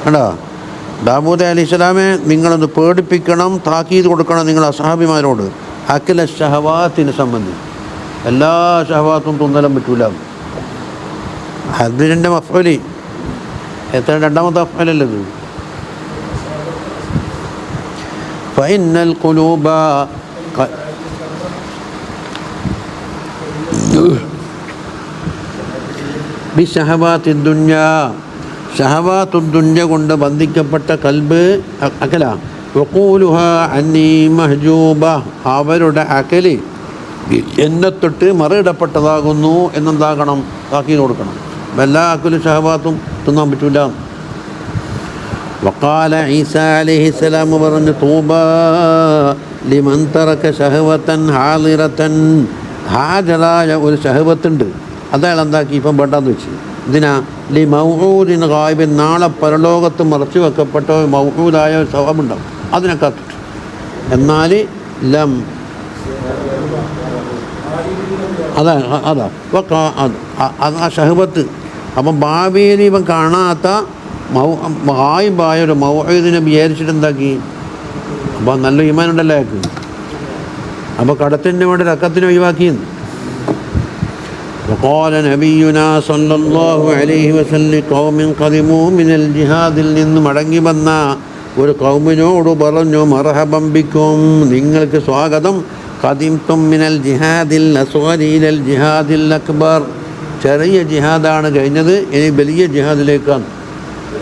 കണ്ടോ? ദാവൂദ് അലൈഹിസ്സലാമെ നിങ്ങളൊന്ന് പേടിപ്പിക്കണം, താക്കീത് കൊടുക്കണം നിങ്ങൾ അസ്ഹാബിമാരോട്. അഖില ഷഹവാത്തിനെ സംബന്ധിച്ച് എല്ലാ ഷഹവാത്തും തിന്നലും പറ്റൂല. അതിൻ്റെ മഫ്അലി എത്ര രണ്ടാമത്തെ മഫ്അലല്ലത്. ഫഇന്നൽ ഖുലൂബ ബിശഹവാത്തി ദുനിയ, ഷഹവാത്തു ദുനിയ കൊണ്ട് ബന്ധിക്കപ്പെട്ട കൽബ് അകല. വഖൂലുഹ അന്നീ മഹ്ജൂബ, അവരുടെ അകല് എന്നെ തൊട്ട് മറിയിടപ്പെട്ടതാകുന്നു എന്നെന്താകണം, താക്കീത് കൊടുക്കണം. എല്ലാ അക്കലും ഷഹവാത്തും തിന്നാൻ പറ്റൂല. വഖാല ഈസാ അലൈഹിസ്സലാം പറഞ്ഞു, തൂബാ ലിമൻ തറക ശഹവതൻ ഹാളിറതൻ, ഹാജറായ ഒരു ഷഹവത്തുണ്ട്, അതയാൾ എന്താക്കി ഇപ്പം വേണ്ടാന്ന് വെച്ച്. ഇതിനാ ലി മൗഊദിൻ ഗായിബിൻ, നാളെ പരലോകത്ത് മറച്ചു വെക്കപ്പെട്ട മൗഊദായ ഒരു ശവമുണ്ടാവും, അതിനെ കാത്തിട്ട്. എന്നാൽ ലം അതാ ആ ഷഹബത്ത്. അപ്പം ഭാവിയിൽ ഇവൻ കാണാത്ത ഗായിബായ ഒരു മൗഊദിനെ വിചാരിച്ചിട്ട് എന്താക്കി, അപ്പോൾ നല്ല ഈമാനുണ്ടല്ലോ അയാൾക്ക്. അപ്പോൾ കടത്തിൻ്റെ വേണ്ടി രക്കത്തിന് ഒഴിവാക്കിയെന്ന്. وقال نبينا صلى الله عليه وسلم قوم قدموا من الجهاد, നിന്ന് മടങ്ങി വന്ന ഒരു കൗമിനോട് പറഞ്ഞു, മർഹബൻ ബിക്കും, നിങ്ങൾക്ക് സ്വാഗതം. ഖദിംതും മിനൽ ജിഹാദിൽ അസ്ഗരി ഇലൽ ജിഹാദിൽ അക്ബർ, ചെറിയ ജിഹാദാണ് കഴിഞ്ഞത്, ഇനി വലിയ ജിഹാദിലേക്കാണ്.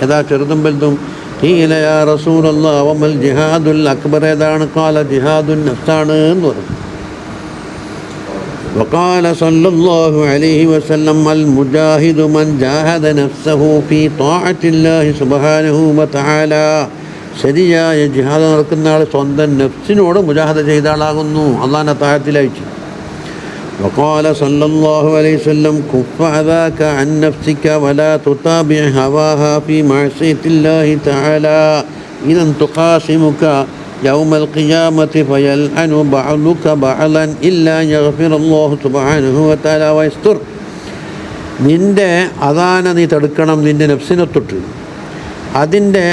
ഏതാ ചെറുതും വലുതും? ഖീല യാ റസൂലല്ലാഹ് വമൽ ജിഹാദുൽ അക്ബർ, ഏതാണ്? ഖാല ജിഹാദുൻ നഫ്സാണ് എന്ന് പറഞ്ഞു. وقال صلى الله عليه وسلم المجاهد من جاهد نفسه في طاعة الله سبحانه وتعالى, ശരിയായ ജിഹാദ് നടക്കുന്ന ആൾ സ്വന്തം നഫ്സിനോട് മുജാഹദ ചെയ്ത ആളാകുന്നു, അള്ളാഹിൻ്റെ താഴത്തിലയച്ചു. وقال صلى الله عليه وسلم كف أذاك عن نفسك ولا تتابع هواها في معصية الله تعالى إذا تقاسمك يوم القيامة فيلعن بعضك بعضا إلا يغفر الله سبحانه وتعالى ويستر. നിൻ്റെ അദാന നീ തടുക്കണം, നിൻ്റെ നഫ്സിനെ തൊട്ട്. അതിൻ്റെ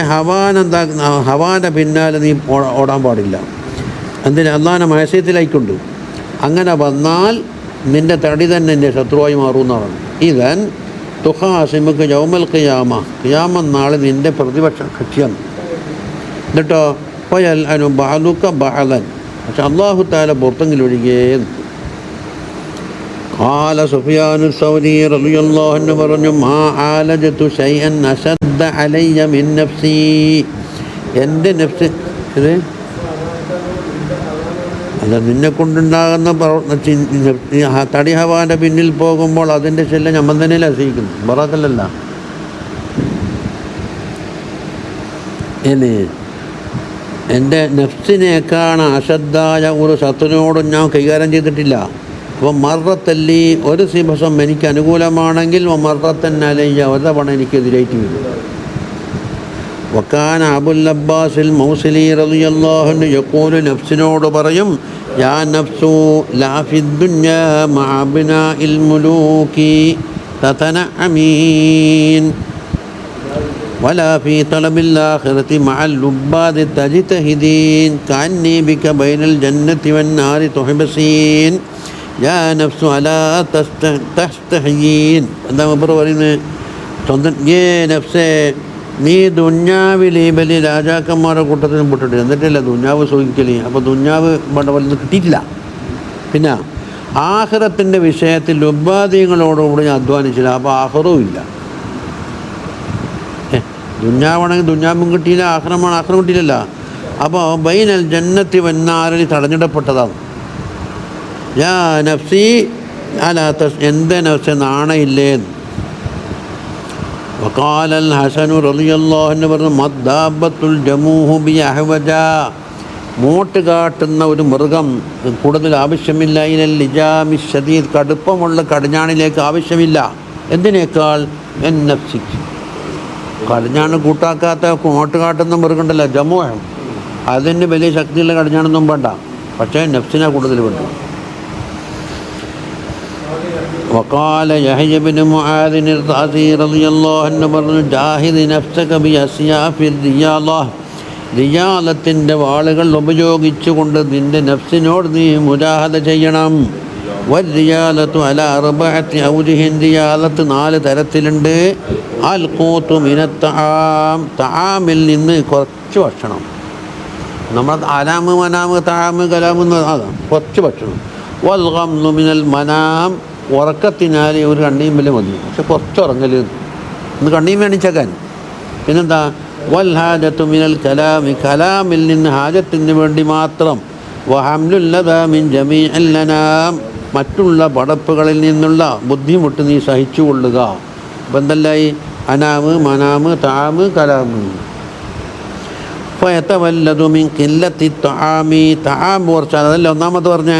ഹവാൻ്റെ പിന്നാലെ നീ ഓടാൻ പാടില്ല. എന്തിന്? അള്ളാഹിനെ മഅസിയത്തിലായിക്കൊണ്ട്. അങ്ങനെ വന്നാൽ നിൻ്റെ തടി തന്നെ എൻ്റെ ശത്രുവായി മാറുമെന്നാണ്. ഇതൻ തുഖാസിമുക്ക് യൗമൽ ഖിയാമ, ഖിയാമ നാളെ നിൻ്റെ പ്രതിപക്ഷ കക്ഷിയാണ്. എന്നിട്ടോ ഫയൽ അനു ബഅലുക ബഅലൻ, പക്ഷെ അല്ലാഹു തആല പുറത്തെങ്കിലും ഒഴികെ. ഖാല സുഫിയാനു സൗരി റളിയല്ലാഹു അൻഹു പറഞ്ഞു, മാ ആലജതു ശൈഅൻ അശദ്ദ അലയ്യ മിൻ നഫ്സി, എൻ്റെ നഫ്സ് അല്ല നിന്നെ കൊണ്ടുണ്ടാകുന്ന തടി ഹവാൻ്റെ പിന്നിൽ പോകുമ്പോൾ അതിൻ്റെ ശല്യം നമ്മൾ തന്നെയല്ലേ സഹിക്കുന്നു, ബറാക്കല്ലല്ല. ഇനി എൻ്റെ നഫ്സിനേക്കാണ് അശദ്ധായ ഒരു ശത്രുവിനോടും ഞാൻ കൈകാര്യം ചെയ്തിട്ടില്ല. അപ്പോൾ മർറത്തല്ലി, ഒരു ദിവസം എനിക്ക് അനുകൂലമാണെങ്കിൽ മർറത്തന്നലയ്യ, ഒരു തവണ എനിക്കെതിരായിട്ട് വരും. വക്കാന അബുൽ അബ്ബാസിൽ മൗസിലി റളിയല്ലാഹു അൻഹു യഖൂലു, നഫ്സിനോട് പറയും, യാ നഫ്സു ലാ ഫിദ്ദുന്യാ മഅ അബ്നാഇൽ മുലൂകി തതനഅമീൻ ولا في طلب الآخرة مع اللباد تجتهدين كأني بك بين الجنة والنار تحبسين يا نفس ألا تستحيين. എന്താ മൂപ്പർ പറയുന്നത്? സ്വന്തം നഫ്സേ, നീ ദുന്യാവിൽ ഈ വലിയ രാജാക്കന്മാരുടെ കൂട്ടത്തിന് പെട്ടിട്ട് എന്നിട്ടല്ല ദുന്യാവ് സുഖിക്കല്. അപ്പോൾ ദുന്യാവ് വല്ലതും കിട്ടിയിട്ടില്ല. പിന്നെ ആഖിറത്തിൻ്റെ വിഷയത്തിൽ ഉപാധികളോടുകൂടി ഞാൻ അധ്വാനിച്ചില്ല, അപ്പോൾ ആഖിറവും ഇല്ല. ദുന്യാവാണെങ്കിൽ ദുന്യാവും കിട്ടിയില്ല, ആഖിറമാണ് ആഖിറം കിട്ടിയില്ലല്ല. അപ്പോൾ ബൈനൽ ജന്നത്തി വന്നാറിൽ തടഞ്ഞിടപ്പെട്ടതാണ്. യാ നഫ്സി അലാ എൻ്റെ നഫ്സെ നാണയില്ലേ. വഖാലൽ ഹസനു റളിയല്ലാഹു അൻഹു പറഞ്ഞു, മദ്ദാബത്തുൽ ജമൂഹു ബി അഹ്വജ, മോട്ട് കാട്ടുന്ന ഒരു മൃഗം കൂടുതൽ ആവശ്യമില്ല. ഇനൽ ലിജാമി ശദീദ്, കടുപ്പമുള്ള കടിഞ്ഞാണിലേക്ക് ആവശ്യമില്ല. എന്തിനേക്കാൾ എൻ നഫ്സിക്ക്, കടിഞ്ഞാണ് കൂട്ടാക്കാത്ത മോട്ട് കാട്ടുന്ന മൃഗമുണ്ടല്ലോ ജമൂഹ്, അതിന് വലിയ ശക്തിയുള്ള കടിഞ്ഞാണൊന്നും വേണ്ട, പക്ഷേ നഫ്സിനെ കൂടുതൽ വേണ്ട. وقال يحيى بن معاذ الرازي رضي الله عنه പറഞ്ഞു, ജാഹിദ് നഫ്സക ബി അസ്യാഫിർ റിയാള, റിയാലത്തിൻ്റെ വാളുകൾ ഉപയോഗിച്ചുകൊണ്ട് നിൻ്റെ നഫ്സിനോട് നീ മുജാഹദ ചെയ്യണം. വരിയാലത്തു അല അർബഅത്തി ഔജിഹിൻ, റിയാലത്ത് 4 തരത്തിലുണ്ട്. അൽ ഖൂതു മിനത്തആം, തആമിൽ നിന്ന് കുറച്ച് ഭക്ഷണം. നമ്മൾ അലാമ് മനാമ് തആമ് കലാമ് അതാണ് കുറച്ച് ഭക്ഷണം. വൽ ഗംലു മിനൽ മനാം, ഉറക്കത്തിനാൽ ഒരു കണ്ണീമ്പല് മതി, പക്ഷെ കുറച്ച് ഉറങ്ങൽ, ഒന്ന് കണ്ണീം വേണിച്ചേക്കാൻ. പിന്നെന്താ വൽ ഹാജത്തു മിനൽ കലാമി, കലാമിൽ നിന്ന് ഹാജത്തിന് വേണ്ടി മാത്രം. വഹംലുല്ലദാ മിൻ ജമീഇൽ അനാം, മറ്റുള്ള പടപ്പുകളിൽ നിന്നുള്ള ബുദ്ധിമുട്ട് നീ സഹിച്ചു കൊള്ളുക. അപ്പം എന്തല്ലായി? അനാമ് മനാമ് തആമ് കലാമ്. ഫയതവല്ലദു മിൻ ഖില്ലത്തി തആമി, തആം കുറച്ചാൽ അതല്ല ഒന്നാമത് പറഞ്ഞ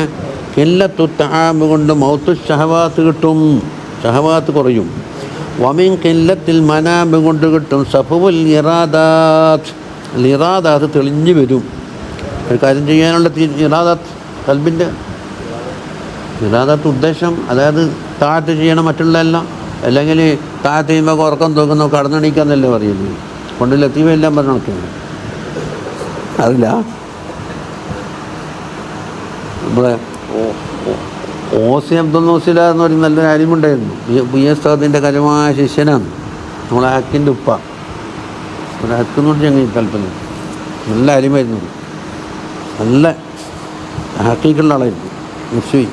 ഖില്ലത്തു തആമ് കൊണ്ട് മൗത്തു ഷഹവാത്ത് കിട്ടും, ഷഹവാത്ത് കുറയും. വമിൻ ഖില്ലത്തിൽ മനാമ് കൊണ്ട് കിട്ടും സഫുൽ ഇറാദാത്ത്, ഇറാദാത്ത് തെളിഞ്ഞു വരും. ഒരു കാര്യം ചെയ്യാനുള്ള ഇറാദാത്ത്, കൽബിൻ്റെ ഇറാദാത്ത് ഉദ്ദേശം, അതായത് താഴത്ത് ചെയ്യണം മറ്റുള്ളതെല്ലാം. അല്ലെങ്കിൽ താഴത്ത് ചെയ്യുമ്പോൾ ഉറക്കം തോക്കുന്നു കടന്നെണീക്കാന്നല്ലേ പറയുന്നത്, കൊണ്ട് ലത്തീവെല്ലാം പറഞ്ഞ നോക്കിയാണ് അറിയില്ല. നമ്മുടെ ഓസി അബ്ദുൽ നൗസില എന്ന് പറയുന്ന നല്ലൊരു അരിമുണ്ടായിരുന്നു. പി എസ് സാദിൻ്റെ കരമായ ശിഷ്യനാണ്, നമ്മളെ ഹക്കിൻ്റെ ഉപ്പ. ഒരു ഹക്കെന്ന് പറഞ്ഞാൽ ഞങ്ങൾ കൽപ്പന നല്ല അരിമായിരുന്നു, നല്ല ഹക്കിക്കുള്ള ആളായിരുന്നു. മുസ്ലിം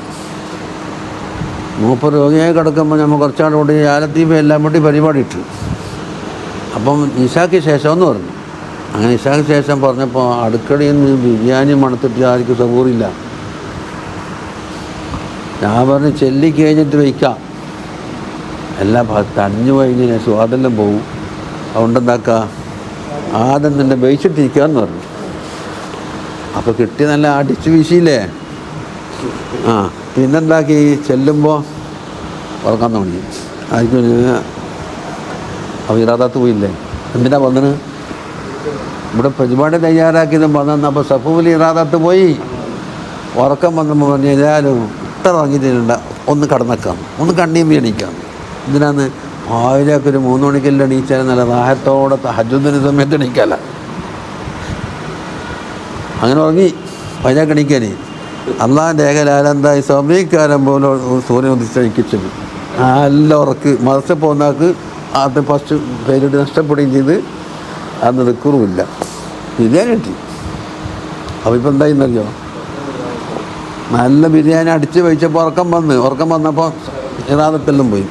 മൂപ്പർ രോഗിയായി കിടക്കുമ്പോൾ നമ്മൾ കുറച്ചാളോട് ആലത്തീപ് എല്ലാം വേണ്ടി പരിപാടി ഇട്ടു. അപ്പം ഇശാക്ക് ശേഷമെന്ന് പറഞ്ഞു. അങ്ങനെ ഇശാക്ക് ശേഷം പറഞ്ഞപ്പോൾ അടുക്കളയിൽ നിന്ന് ബിരിയാണി മണത്തിട്ട് ആർക്കും സബൂറില്ല. ഞാൻ പറഞ്ഞ് ചെല്ലി കഴിഞ്ഞിട്ട് വയ്ക്കാം, എല്ലാം തണിഞ്ഞു കഴിഞ്ഞാൽ സ്വാദെല്ലാം പോവും, അതുകൊണ്ടെന്താക്കുക ആദ്യം തന്നെ ബേസിട്ടിരിക്കാമെന്ന് പറഞ്ഞു. അപ്പോൾ കിട്ടി നല്ല അടിച്ചു വീശിയില്ലേ. പിന്നെന്താക്കി ചെല്ലുമ്പോൾ ഉറക്കാൻ തോന്നി. ആയിരിക്കും അപ്പോൾ ഇറാദാത്ത് പോയില്ലേ, എന്തിനാ വന്നത്? ഇവിടെ പരിപാടി തയ്യാറാക്കിയതും വന്നു. അപ്പോൾ സഫൂൽ ഇറാദാത്ത് പോയി. ഉറക്കം വന്നപ്പോൾ പറഞ്ഞു ഏതായാലും ഇത്ര ഇറങ്ങിയിട്ടുണ്ട്, ഒന്ന് കടന്നേക്കാം, ഒന്ന് കണ്ണീമ്പി എണീക്കാം. എന്തിനാന്ന്? ആയിരമൊക്കെ ഒരു 3 മണിക്കെല്ലാം എണീച്ചാൽ നല്ല റാഹത്തോടെ തഹജ്ജുദിൻ്റെ സമയത്ത് എണീക്കാല്ല. അങ്ങനെ ഉറങ്ങി പതിനാക്ക് എണീക്കാനേ. അള്ളാഹിൻ്റെ ഏകലാലെന്തായി സമീകാരം പോലെ സൂര്യൻ ഉദിച്ചഴിക്കിച്ചത് നല്ല ഉറക്ക്. മദർസ പോകുന്നാൾക്ക് അത് ഫസ്റ്റ് പേരിട്ട് നഷ്ടപ്പെടുകയും ചെയ്ത് അന്ന് റിക്കറുമില്ല. ബിരിയാണി കിട്ടി. അപ്പോൾ ഇപ്പം എന്തായിന്നറിയോ, നല്ല ബിരിയാണി അടിച്ച് വെച്ചപ്പോൾ ഉറക്കം വന്നപ്പോൾ ഇറാദത്തെല്ലാം പോയി.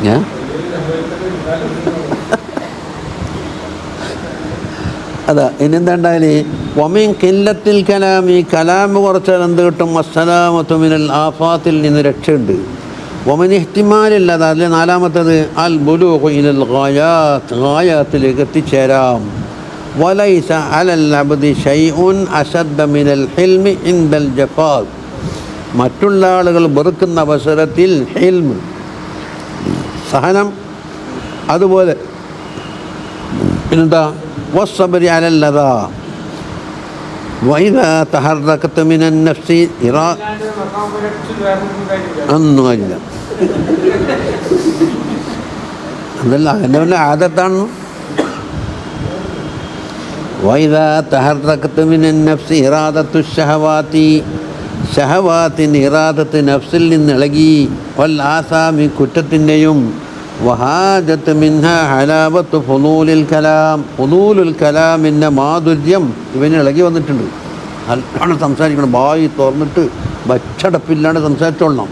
ഞാൻ അതാ ഇനിന്താ ഉണ്ടായാലേ വമിൻ ഖില്ലത്തിൽ കലാമി, കലാമ് കുറച്ചാൽ എന്ത് കിട്ടും? അസ്സലാമത്തു മിനൽ ആഫാത്തിൽ നിന്ന് രക്ഷയുണ്ട്. വമിൻ ഇഹ്തിമാലില്ലാതെ അതിലെ 4-മത്തേത് അൽ ബുലൂഗു ഇലൽ ഗായാത്ത്, ഗായാത്തിലേക്ക് എത്തിച്ചേരാം. വലൈസ അലൽ അബ്ദി ശൈഉൻ അശദ്ദ മിനൽ ഹിൽമി ഇൻദൽ ജഫാദ്, മറ്റുള്ള ആളുകൾ വെറുക്കുന്ന അവസരത്തിൽ ഹിൽമ് സഹനം, അതുപോലെ പിന്നെന്താ വസ്സബ്രി അലല്ലദാ വഇദാ തഹറകത മിനൻ നഫ്സി ഒന്നും ഇല്ല. അതല്ല അതിൻ്റെ വല്ല ആദത്താണ്. വഇദാ തഹറകത മിനൻ നഫ്സി ഇറാദത്തു ഷഹവാതി, ഷഹവാത്തിൻ്റെ ഇറാദത്ത് നഫ്സിൽ നിന്ന് ഇളകി. വൽ ആസാമി കുറ്റത്തിൻ്റെയും. വഹാജത്ത് മിൻഹ ഹലാവത്ത് ഫുളൂലുൽ കലാം, ഫുളൂലുൽ കലാമിൻ്റെ മാധുര്യം ഇവന് ഇളകി വന്നിട്ടുണ്ട്. നല്ലാണ് സംസാരിക്കണം, ബായി തുറന്നിട്ട് വച്ചടപ്പില്ലാണ്ട് സംസാരിച്ചോളണം.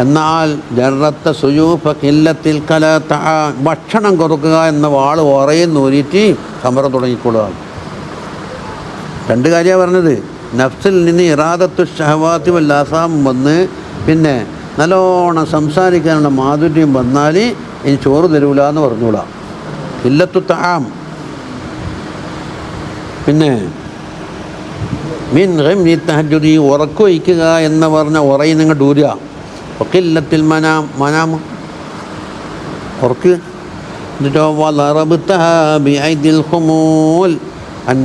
എന്നാൽ ജറത്ത സുയൂഫ ഖില്ലത്തിൽ കലാ, ഭക്ഷണം കുറക്കുക എന്ന വാള് ഉറയും നൂരിറ്റി സമരം തുടങ്ങിക്കൊള്ളുക. 2 കാര്യമാണ് പറഞ്ഞത്. നഫ്സിൽ നിന്ന് ഇറാദത്തു ഷഹവാത്തി വൽ ആസാം വന്ന്, പിന്നെ നല്ലോണം സംസാരിക്കാനുള്ള മാധുര്യം വന്നാൽ ഇനി ചോറ് തരൂല എന്ന് പറഞ്ഞൂടാ. ഇല്ലത്തു തആം. പിന്നെ മിൻ ഗംനി തഹജ്ജുദി, ഉറക്കൊഴിക്കുക എന്ന് പറഞ്ഞ ഉറയിൽ നിങ്ങൾ ദൂര. വഖില്ലത്തിൽ മനാം, മനാം ഉറക്ക്. എന്നിട്ടോ വളറബ്തഹ ബിഐദിൽ ഖുമൂൽ,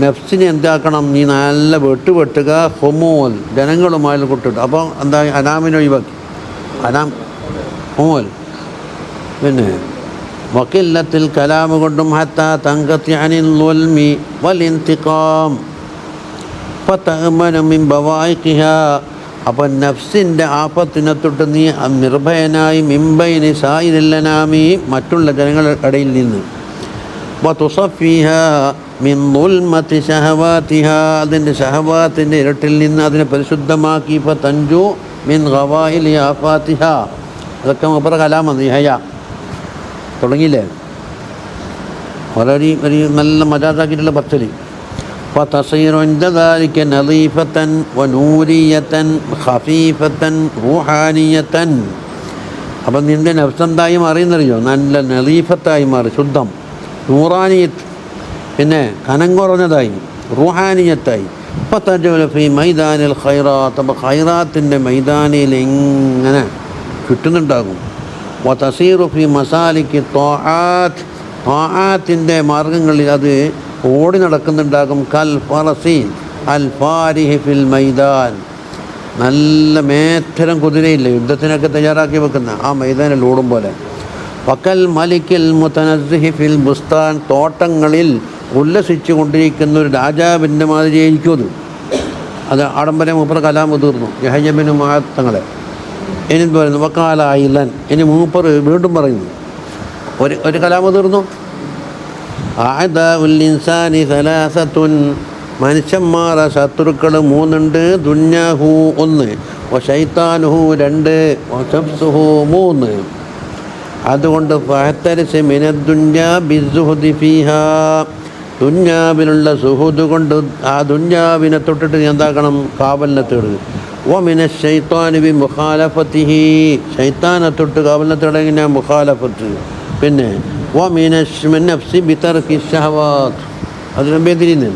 നഫ്സിനെ എന്താക്കണം? നീ നല്ല വെട്ടുക. ഹുമൂൽ ജനങ്ങളുമായി കൊട്ടിട്ട്. അപ്പോൾ എന്താ? അനാമിനെ ഒഴിവാക്കി. അനാം ഹുമൂൽ. പിന്നെ വക്കില്ലത്തിൽ കലാമ് കൊണ്ടും ഹത്താ തങ്കത്തി അനിൽ ളുൽമി വൽ ഇന്തിഖാം ഫതഅമന മിൻ ബവായിഖിഹ. അപ്പം നഫ്സിൻ്റെ ആപത്തിനെ തൊട്ട് നീ നിർഭയനായി മിംബൈനി സായിരല്ലനാമി മറ്റുള്ള ജനങ്ങളുടെ ഇടയിൽ നിന്ന് വതുസഫിഹ മിൻ ദുൽമതി ശഹവാതിഹ അതിൻ്റെ ശഹവാത്തിൻ്റെ ഇരട്ടിൽ നിന്ന് അതിനെ പരിശുദ്ധമാക്കി ഫതൻജു മിൻ ഗവായിലി ആഫാതിഹ. അതൊക്കെ മൂപ്പറ കലാമാണ് നിഹയ തുടങ്ങിയില്ലേ, വളരെ ഒരു നല്ല മജാസാക്കിയിട്ടുള്ള പത്തല്. فتصير عند ذلك نظيفة ونورية خفيفة روحانية. അപ്പം നിൻ്റെ നഫ്സെന്തായി മാറിയെന്നറിയോ? നല്ല നദീഫത്തായി മാറി, ശുദ്ധം, നൂറാനിയത്ത്, പിന്നെ കനം കുറഞ്ഞതായി, റൂഹാനിയത്തായി. ഫതജുല ഫീ മൈദാനിൽ ഖൈറാത്ത്. അപ്പോൾ ഖൈറാത്തിൻ്റെ മൈതാനിയിൽ ഇങ്ങനെ ചുറ്റുന്നുണ്ടാകും. വതസീറു ഫീ മസാലികി ത്വാആത്ത്. ത്വാആത്തിൻ്റെ മാർഗങ്ങളിൽ അത് ഓടി നടക്കുന്നുണ്ടാകും. കൽ ഫറസി അൽ ഫാരിഹി ഫിൽ മൈദാൻ. നല്ല മേത്തരം കുതിരയില്ലേ യുദ്ധത്തിനൊക്കെ തയ്യാറാക്കി വെക്കുന്ന ആ മൈതാനിൽ ഓടും പോലെ. വക്കൽ മലിക്കിൽ മുതനസ്സിഹി ഫിൽ ബുസ്താൻ. തോട്ടങ്ങളിൽ ഉല്ലസിച്ചു കൊണ്ടിരിക്കുന്ന ഒരു രാജാവിൻ്റെ മാതിരിയായിരിക്കും അത്. അത് ആഡംബര മൂപ്പർ കലാമ് തീർന്നു. യഹ്യ മഹത്തങ്ങളെ ഇനി പറയുന്നു വക്കാല ഐലൻ. ഇനി മൂപ്പർ വീണ്ടും പറയുന്നു, ഒരു കലാമ് തീർന്നു. അഅദാഉൽ ഇൻസാനി സലാസത്തുൻ. മനുഷ്യന്മാരെ ശത്രുക്കൾ മൂന്നുണ്ട്. ദുന്യാഹു ഒന്ന്, വശൈത്താനുഹു രണ്ട്, വശബ്സുഹു മൂന്ന്. അതുകൊണ്ട് ഫഹ്തരിസ് മിനദ്ദുന്യാ ബിസ്സുഹുദി ഫീഹാ. ദുന്യാവിനുള്ള സുഹുദ് കൊണ്ട് ആ ദുന്യാവിനെ തൊട്ടിട്ട് നീ എന്താക്കണം? കാവലിനെ തേടുക. വമിന ശൈത്താനി ബി മുഖാലഫത്തിഹി. ശൈത്താനെ തൊട്ട് കാവലിനെ തേടുക മുഖാലഫത്ത്. പിന്നെ വമിന നഫ്സി ബിതർക്കി ശഹവാത്ത്. അതിനെ ബെദിരിന്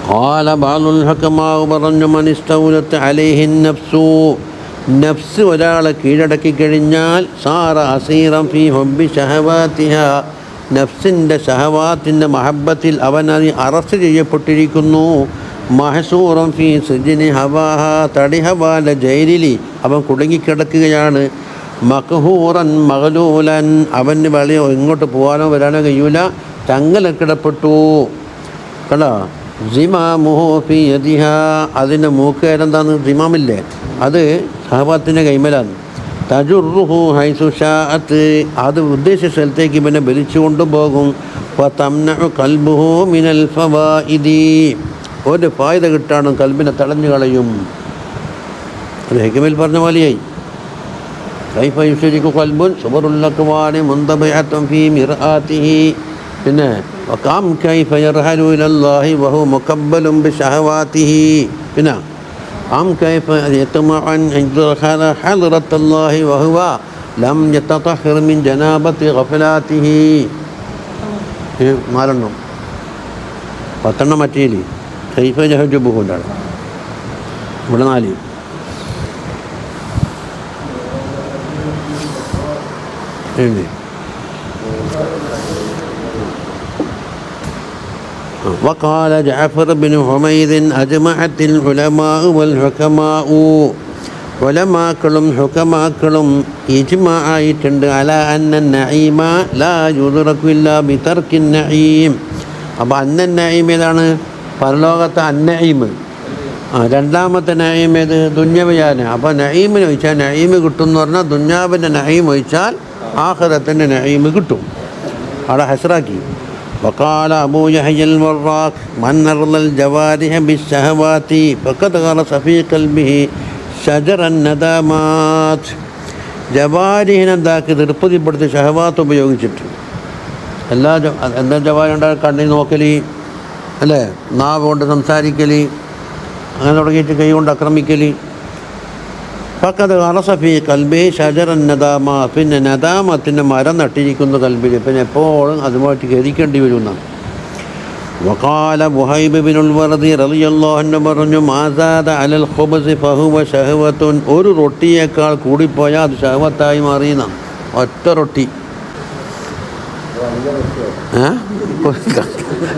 ഖാല ബഅദുൽ ഹുകമാ പറഞ്ഞു മൻ ഇസ്തൗലത് അലൈഹി നഫ്സു. നഫ്സ് ഒരാളെ കീഴടക്കി കഴിഞ്ഞാൽ സാറ അസീറൻ ഫീ ഹുബ്ബി ശഹവാതിഹ. നഫ്സിൻ്റെ ഷഹവാത്തിൻ്റെ മഹബത്തിൽ അവൻ അത് അറസ്റ്റ് ചെയ്യപ്പെട്ടിരിക്കുന്നു. മഹസൂറൻ ഫീ സിജ്നി ഹവാഹ. തടി ഹവാല ജയിലിൽ അവൻ കുടുങ്ങിക്കിടക്കുകയാണ്. മഖ്ഹൂറൻ മഗ്ലൂലൻ. അവന് വെളിയോ ഇങ്ങോട്ട് പോകാനോ വരാനോ കഴിയൂല, ചങ്ങലക്കിടപ്പെട്ടു. കണ്ടോ? സിമാമുഹു ഫീ യദിഹ. അതിൻ്റെ മൂക്കേരെന്താന്ന് സിമാമില്ലേ, അത് ഷഹവാത്തിൻ്റെ കൈമലാണ്. തജുറുഹു ഹൈസു ഷാഅത്ത്. അത് ഉദ്ദേശിച്ച സ്ഥലത്തേക്ക് പിന്നെ വലിച്ചു കൊണ്ടുപോകും. ഫതംനഉ ഖൽബുഹു മിനൽ ഫവായിദി. ഒരു ഫായിദ കിട്ടാണ് കൽബിനെ തടഞ്ഞു കളയും. അത് ഹിക്മയിൽ പറഞ്ഞ പോലെയായി. കൈഫ യുശ്രികു ഖൽബുൻ സുബറുൽ അക്വാനി മുൻതബിഅത്തുൻ ഫീ മിർആതിഹി. പിന്നെ വകം കൈഫ യർഹലു ഇലല്ലാഹി വഹു മുകബ്ബലുൻ ബിശഹവാതിഹി. പിന്നെ أم كيف يطمع أن يدخل حضرة الله وهو لم يتطهر من جنابة غفلاته. മാറണം പത്തെണ്ണം മറ്റേലി കൈഫ ജഹജുബുഹുണ്ടാണ്. ഇവിടെ 4. وقال جعفر بن حميد أجمعت العلماء والحكماء. ഉലമാക്കളും ഹുകമാക്കളും ഇജ്മാ ആയിട്ടുണ്ട് അല അന്ന നഈമ ലാ യുദ്റകു ഇല്ലാ ബിതർക്കിൻ നഈം. അപ്പോൾ അന്ന നഈം ഏതാണ്? പരലോകത്തെ അന്നഈം. രണ്ടാമത്തെ നഈം ഏത്? ദുന്യവിയാണ്. അപ്പോൾ നഈമിന് ഒഴിച്ചാൽ നഈം കിട്ടും എന്ന് പറഞ്ഞാൽ ദുന്യാവിൻ്റെ നഈം ഒഴിച്ചാൽ ആഖിറത്തിൻ്റെ നഈം കിട്ടും. അവിടെ ഹസ്റാക്കി. وقال أبو يحيى الوراق من أرض الجوارح بالشهوات فقد غرس في قلبه شجر الندامات. ജവാരിഹിനെ എന്താക്കി തൃപ്തിപ്പെടുത്തി ഷഹവാത്ത് ഉപയോഗിച്ചിട്ട് എന്താ ജവാരി ഉണ്ടാകും? കണ്ണിൽ നോക്കലി അല്ലേ, നാവ് കൊണ്ട് സംസാരിക്കലി, അങ്ങനെ തുടങ്ങിയിട്ട് കൈ കൊണ്ട് ആക്രമിക്കലി. ഫഖദ് ഗറസ ഫീ ഖൽബി ഷജറൻ നദാമ. പിന്നെ നദാമത്തിൻ്റെ മരം നട്ടിരിക്കുന്ന കൽബിൽ പിന്നെ എപ്പോഴും അതുമായിട്ട് ഖേദിക്കേണ്ടി വരുമെന്നാണ്. വഖാല വഹൈബ് ബിനുൽ വറദി റളിയല്ലാഹു അൻഹു പറഞ്ഞു മാ സാദ അലൽ ഖുബ്സി ഫഹുവ ശഹവത്തുൻ. ഒരു റൊട്ടിയേക്കാൾ കൂടിപ്പോയാൽ അത് ശഹവത്തായി മാറിയെന്നാണ്. ഒറ്റ റൊട്ടി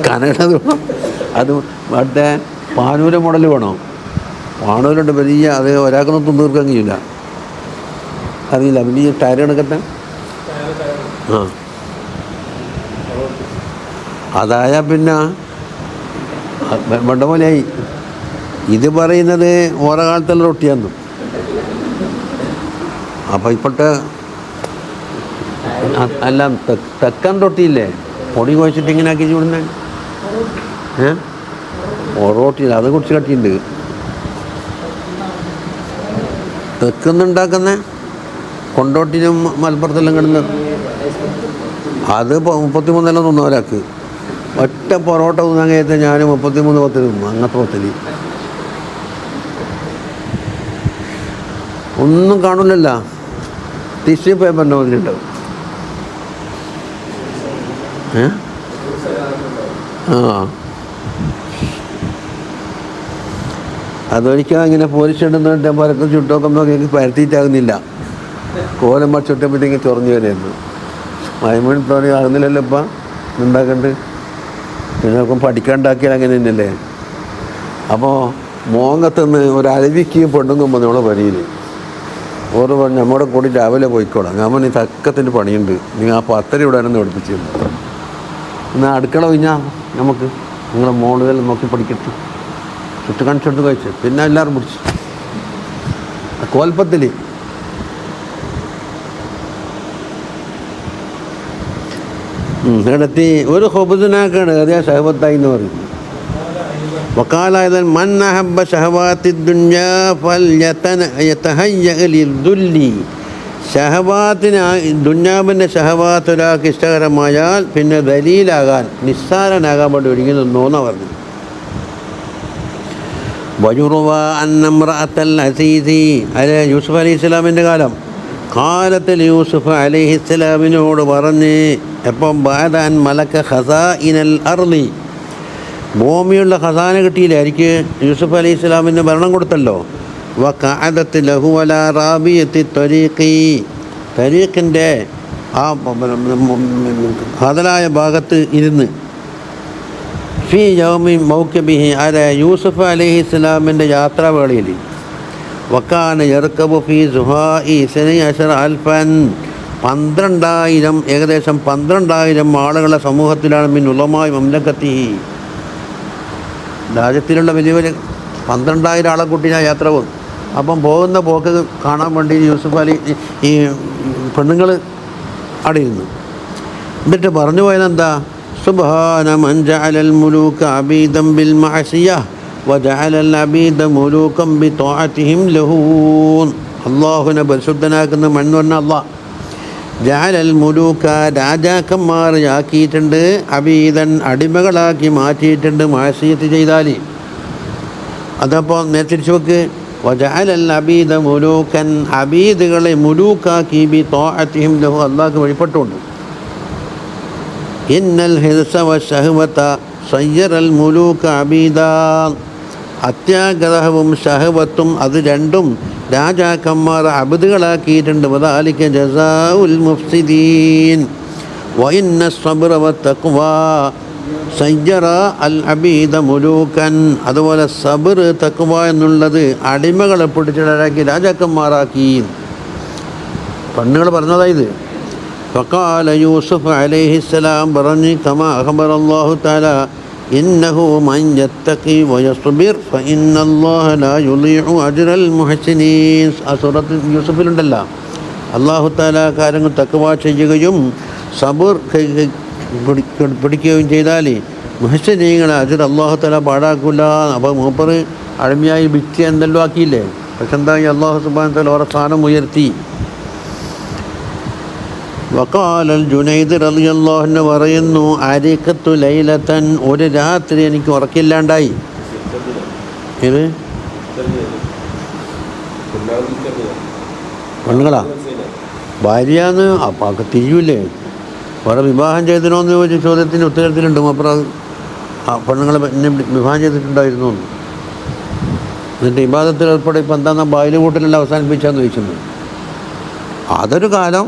കനടത് വേണം. അത് മറ്റേ പാനൂര് മോഡൽ വേണം. പാണൂരുണ്ട് വലിയ, അത് ഒരാൾക്കൊന്നും തീർക്കാൻ കഴിയില്ല. അറിയില്ല, വലിയ ടയർ കണക്കത്തെ ആ അതായ പിന്നെ വേണ്ട പോലെയായി. ഇത് പറയുന്നത് ഓരോ കാലത്തുള്ള റൊട്ടിയാന്നു. അപ്പോൾ ഇപ്പോഴത്തെ അല്ല തെക്കൻ റൊട്ടിയില്ലേ, പൊടി കുഴച്ചിട്ട് ഇങ്ങനെ ആക്കി ചൂടുന്നത്, റൊട്ടിയില്ല, അത് കുറച്ച് കട്ടിയുണ്ട്. തെക്കുന്നുണ്ടാക്കുന്ന കൊണ്ടോട്ടിനും മലപ്പുറത്തെല്ലാം കിടന്നത് അത് 33 തിന്നു ഒരാൾക്ക്. ഒറ്റ പൊറോട്ട തിന്നാൻ കഴിയത്തെ ഞാൻ 33 പത്ത് തിന്നു. അങ്ങനത്തെ പത്തല് ഒന്നും കാണില്ലല്ലോ, ടിഷ്യൂ പേപ്പറിൻ്റെ മുന്നിലുണ്ടാവും. ആ അതൊരിക്കലും ഇങ്ങനെ പോലിച്ചിടുന്ന പരക്കം ചുട്ടോക്കുമ്പോൾ എനിക്ക് പരത്തിയിട്ടാകുന്നില്ല. കോലം ചുട്ടപ്പോഴത്തേക്ക് ചൊറഞ്ഞു വരുമായിരുന്നു. മൈമൂൺ തോന്നി ആകുന്നില്ലല്ലോ ഇപ്പം ഉണ്ടാക്കണ്ട്. പിന്നെ നോക്കും പഠിക്കാണ്ടാക്കിയാൽ അങ്ങനെ തന്നെയല്ലേ. അപ്പോൾ മോങ്ങത്തുനിന്ന് ഒരു അരുവിക്ക് പെണ്ണുങ്ങുമ്പോൾ നമ്മളെ പണിയിൽ ഓരോ പറഞ്ഞു നമ്മുടെ കൂടി രാവിലെ പോയിക്കോളാം. ഞാൻ പറഞ്ഞു തക്കത്തിൻ്റെ പണിയുണ്ട്, നിങ്ങൾ ആ 10 ഇവിടാനൊന്ന് പഠിപ്പിച്ചിരുന്നു. എന്നാൽ അടുക്കള കഴിഞ്ഞാൽ നമുക്ക് നിങ്ങളെ മോളുകൾ നോക്കി പഠിക്കട്ടെ, ചുട്ട് കാണിച്ചെടുത്ത് കഴിച്ചു. പിന്നെ എല്ലാവരും പിടിച്ചു കോൽപ്പത്തിൽ. ഇടത്തി ഒരു ഹൊബുദിനാക്കാണ് അതേ ഷഹബത്തായി എന്ന് പറയും. വക്കാലായതൻ മൻ അഹബ്ബ ഷഹവാത്തി ദുനിയാ ഫൽയതഹയ്യ ലിദ്ദുല്ലി. ഷഹവാത്തിന് ദുന്യാവിൻ്റെ ഷഹവാത്ത് ഒരാൾക്ക് ഇഷ്ടകരമായാൽ പിന്നെ ദലീലാകാൻ, നിസ്സാരനാകാൻ വേണ്ടി ഒരുങ്ങുന്നോന്നാണ് പറഞ്ഞു. വയുറുവ അന്നമ്രഅത്തൽ അസീസി, അല്ലെ യൂസുഫ് അലൈഹി ഇസ്ലാമിൻ്റെ കാലം, കാലത്തിൽ യൂസുഫ് അലൈഹി ഇസ്ലാമിനോട് പറഞ്ഞ് എപ്പം ബാദാൻ മലക്ക ഖസാഇനൽ അർളി, ഭൂമിയുള്ള ഖസാന കിട്ടിയില്ല എനിക്ക്. യൂസുഫ് അലൈഹി ഇസ്ലാമിന് ഭരണം കൊടുത്തല്ലോ. വഖഅദത്ത് ലഹു അലാ റാബിയത്തി തരീഖിൻ്റെ ആ ഹദലായ ഭാഗത്ത് ഇരുന്ന് ഫി യൗമി മൗക്കിബിഹി, അല്ലെ യൂസുഫ് അലൈഹി ഇസ്ലാമിൻ്റെ യാത്രാവേളയിൽ, വക്കാന യർക്കബു ഫി സുഹാഇ 12,000 12,000 ഏകദേശം 12,000 ആളുകളുടെ സമൂഹത്തിലാണ് മിൻ ഉലമായി മംലക്കത്തി, രാജ്യത്തിലുള്ള വലിയ വലിയ 12,000 ആളെ കൂട്ടി ഞാൻ യാത്ര പോകും. അപ്പം പോകുന്ന പോക്ക് കാണാൻ വേണ്ടി യൂസുഫ് അലി ഈ പെണ്ണുങ്ങൾ അവിടെ ഇരുന്നു. എന്നിട്ട് പറഞ്ഞു പോയതെന്താ, സുബ്ഹാന മൻ ജഅലൽ മുലൂക അബീദൻ ബിൽ മഅസിയ വജഅലൽ അബീദ മുലൂകൻ ബിത്വാഅതിഹിം ലഹു. അല്ലാഹുവിനെ പരിശുദ്ധനാക്കുന്ന മണ്ണ് പറഞ്ഞ അല്ലാഹ്. ജഅലൽ മുലൂക രാജാക്കന്മാർ ആക്കിയിട്ടുണ്ട്, അബീദൻ അടിമകളാക്കി മാറ്റിയിട്ടുണ്ട് മഅസിയത്ത് ചെയ്താൽ. അതപ്പോൾ നേരിച്ചു വെക്ക്. വജഅലൽ അബീദ മുലൂകൻ, അബീദുകളെ മുലൂക്കാക്കി ബിത്വാഅതിഹിം ലഹു, അല്ലാഹുക്ക് വഴിപ്പെട്ടുകൊണ്ട്. ഇന്നൽ ഹിർസ വശഹവത സയ്യറൽ മുലൂക അബീദാ, അത്യാഗ്രഹവും ഷഹവത്തും അത് രണ്ടും രാജാക്കന്മാർ അബദുകളാക്കിയിട്ടുണ്ട്. വദാലിക ജസാഉൽ മുഫ്സിദീൻ വഇന്ന الصبر والتقوى സയ്യറ അൽ അബീദ മുലൂകൻ. അതുപോലെ സബർ തഖ്വ എന്നുള്ളത് അടിമകളെ പിടിച്ചിടാക്കി രാജാക്കന്മാരാക്കി. പെണ്ണുകൾ പറഞ്ഞതായത്. ഫഖാല യൂസുഫ് അലൈഹിസ്സലാം പറഞ്ഞു, കമാ അഖബറല്ലാഹു തആല ഇന്നഹു മൻ യത്തഖി വയസ്ബിർ ഫഇന്നല്ലാഹ ലാ യുളീഉ അജ്റൽ മുഹ്സിനീൻ. ആ സൂറത്ത് യൂസുഫിലുണ്ടല്ലോ, അല്ലാഹു തആല കാര്യങ്ങൾ തഖ്വ ചെയ്യുകയും സബർ പിടിക്കുകയും ചെയ്താൽ മുഹ്സിനീങ്ങളെ അജ്ർ അല്ലാഹു തആല പാടാക്കില്ല. അപ്പോൾ മൂപ്പർ അടിമയായി വിറ്റ് എന്തെല്ലാം ആക്കിയില്ലേ. പക്ഷെ എന്തായി, അല്ലാഹു സുബ്ഹാനഹു വ തആല അവരുടെ സ്ഥാനം ഉയർത്തി. വഖാലൽ ജുനൈദ് റളിയല്ലാഹു അൻഹു പറയുന്നു, അരിഖത്തു ലൈലതൻ, ഒരു രാത്രി എനിക്ക് ഉറക്കില്ലാണ്ടായി. ഇത് പെണ്ണുങ്ങളാ ഭാര്യന്ന് അപ്പം തിരിയൂലേ. വേറെ വിവാഹം ചെയ്തിനോന്ന് ചോദിച്ച ചോദ്യത്തിന് ഉത്തരത്തിലുണ്ട് അപ്പുറം ആ പെണ്ണുങ്ങളെ എന്നെ വിവാഹം ചെയ്തിട്ടുണ്ടായിരുന്നു. എന്നിട്ട് ഇബാദത്തിൽ ഉൾപ്പെടെ ഇപ്പം എന്താ ബായില് കൂട്ടലെല്ലാം അവസാനിപ്പിച്ചാന്ന് ചോദിച്ചത്. അതൊരു കാലം,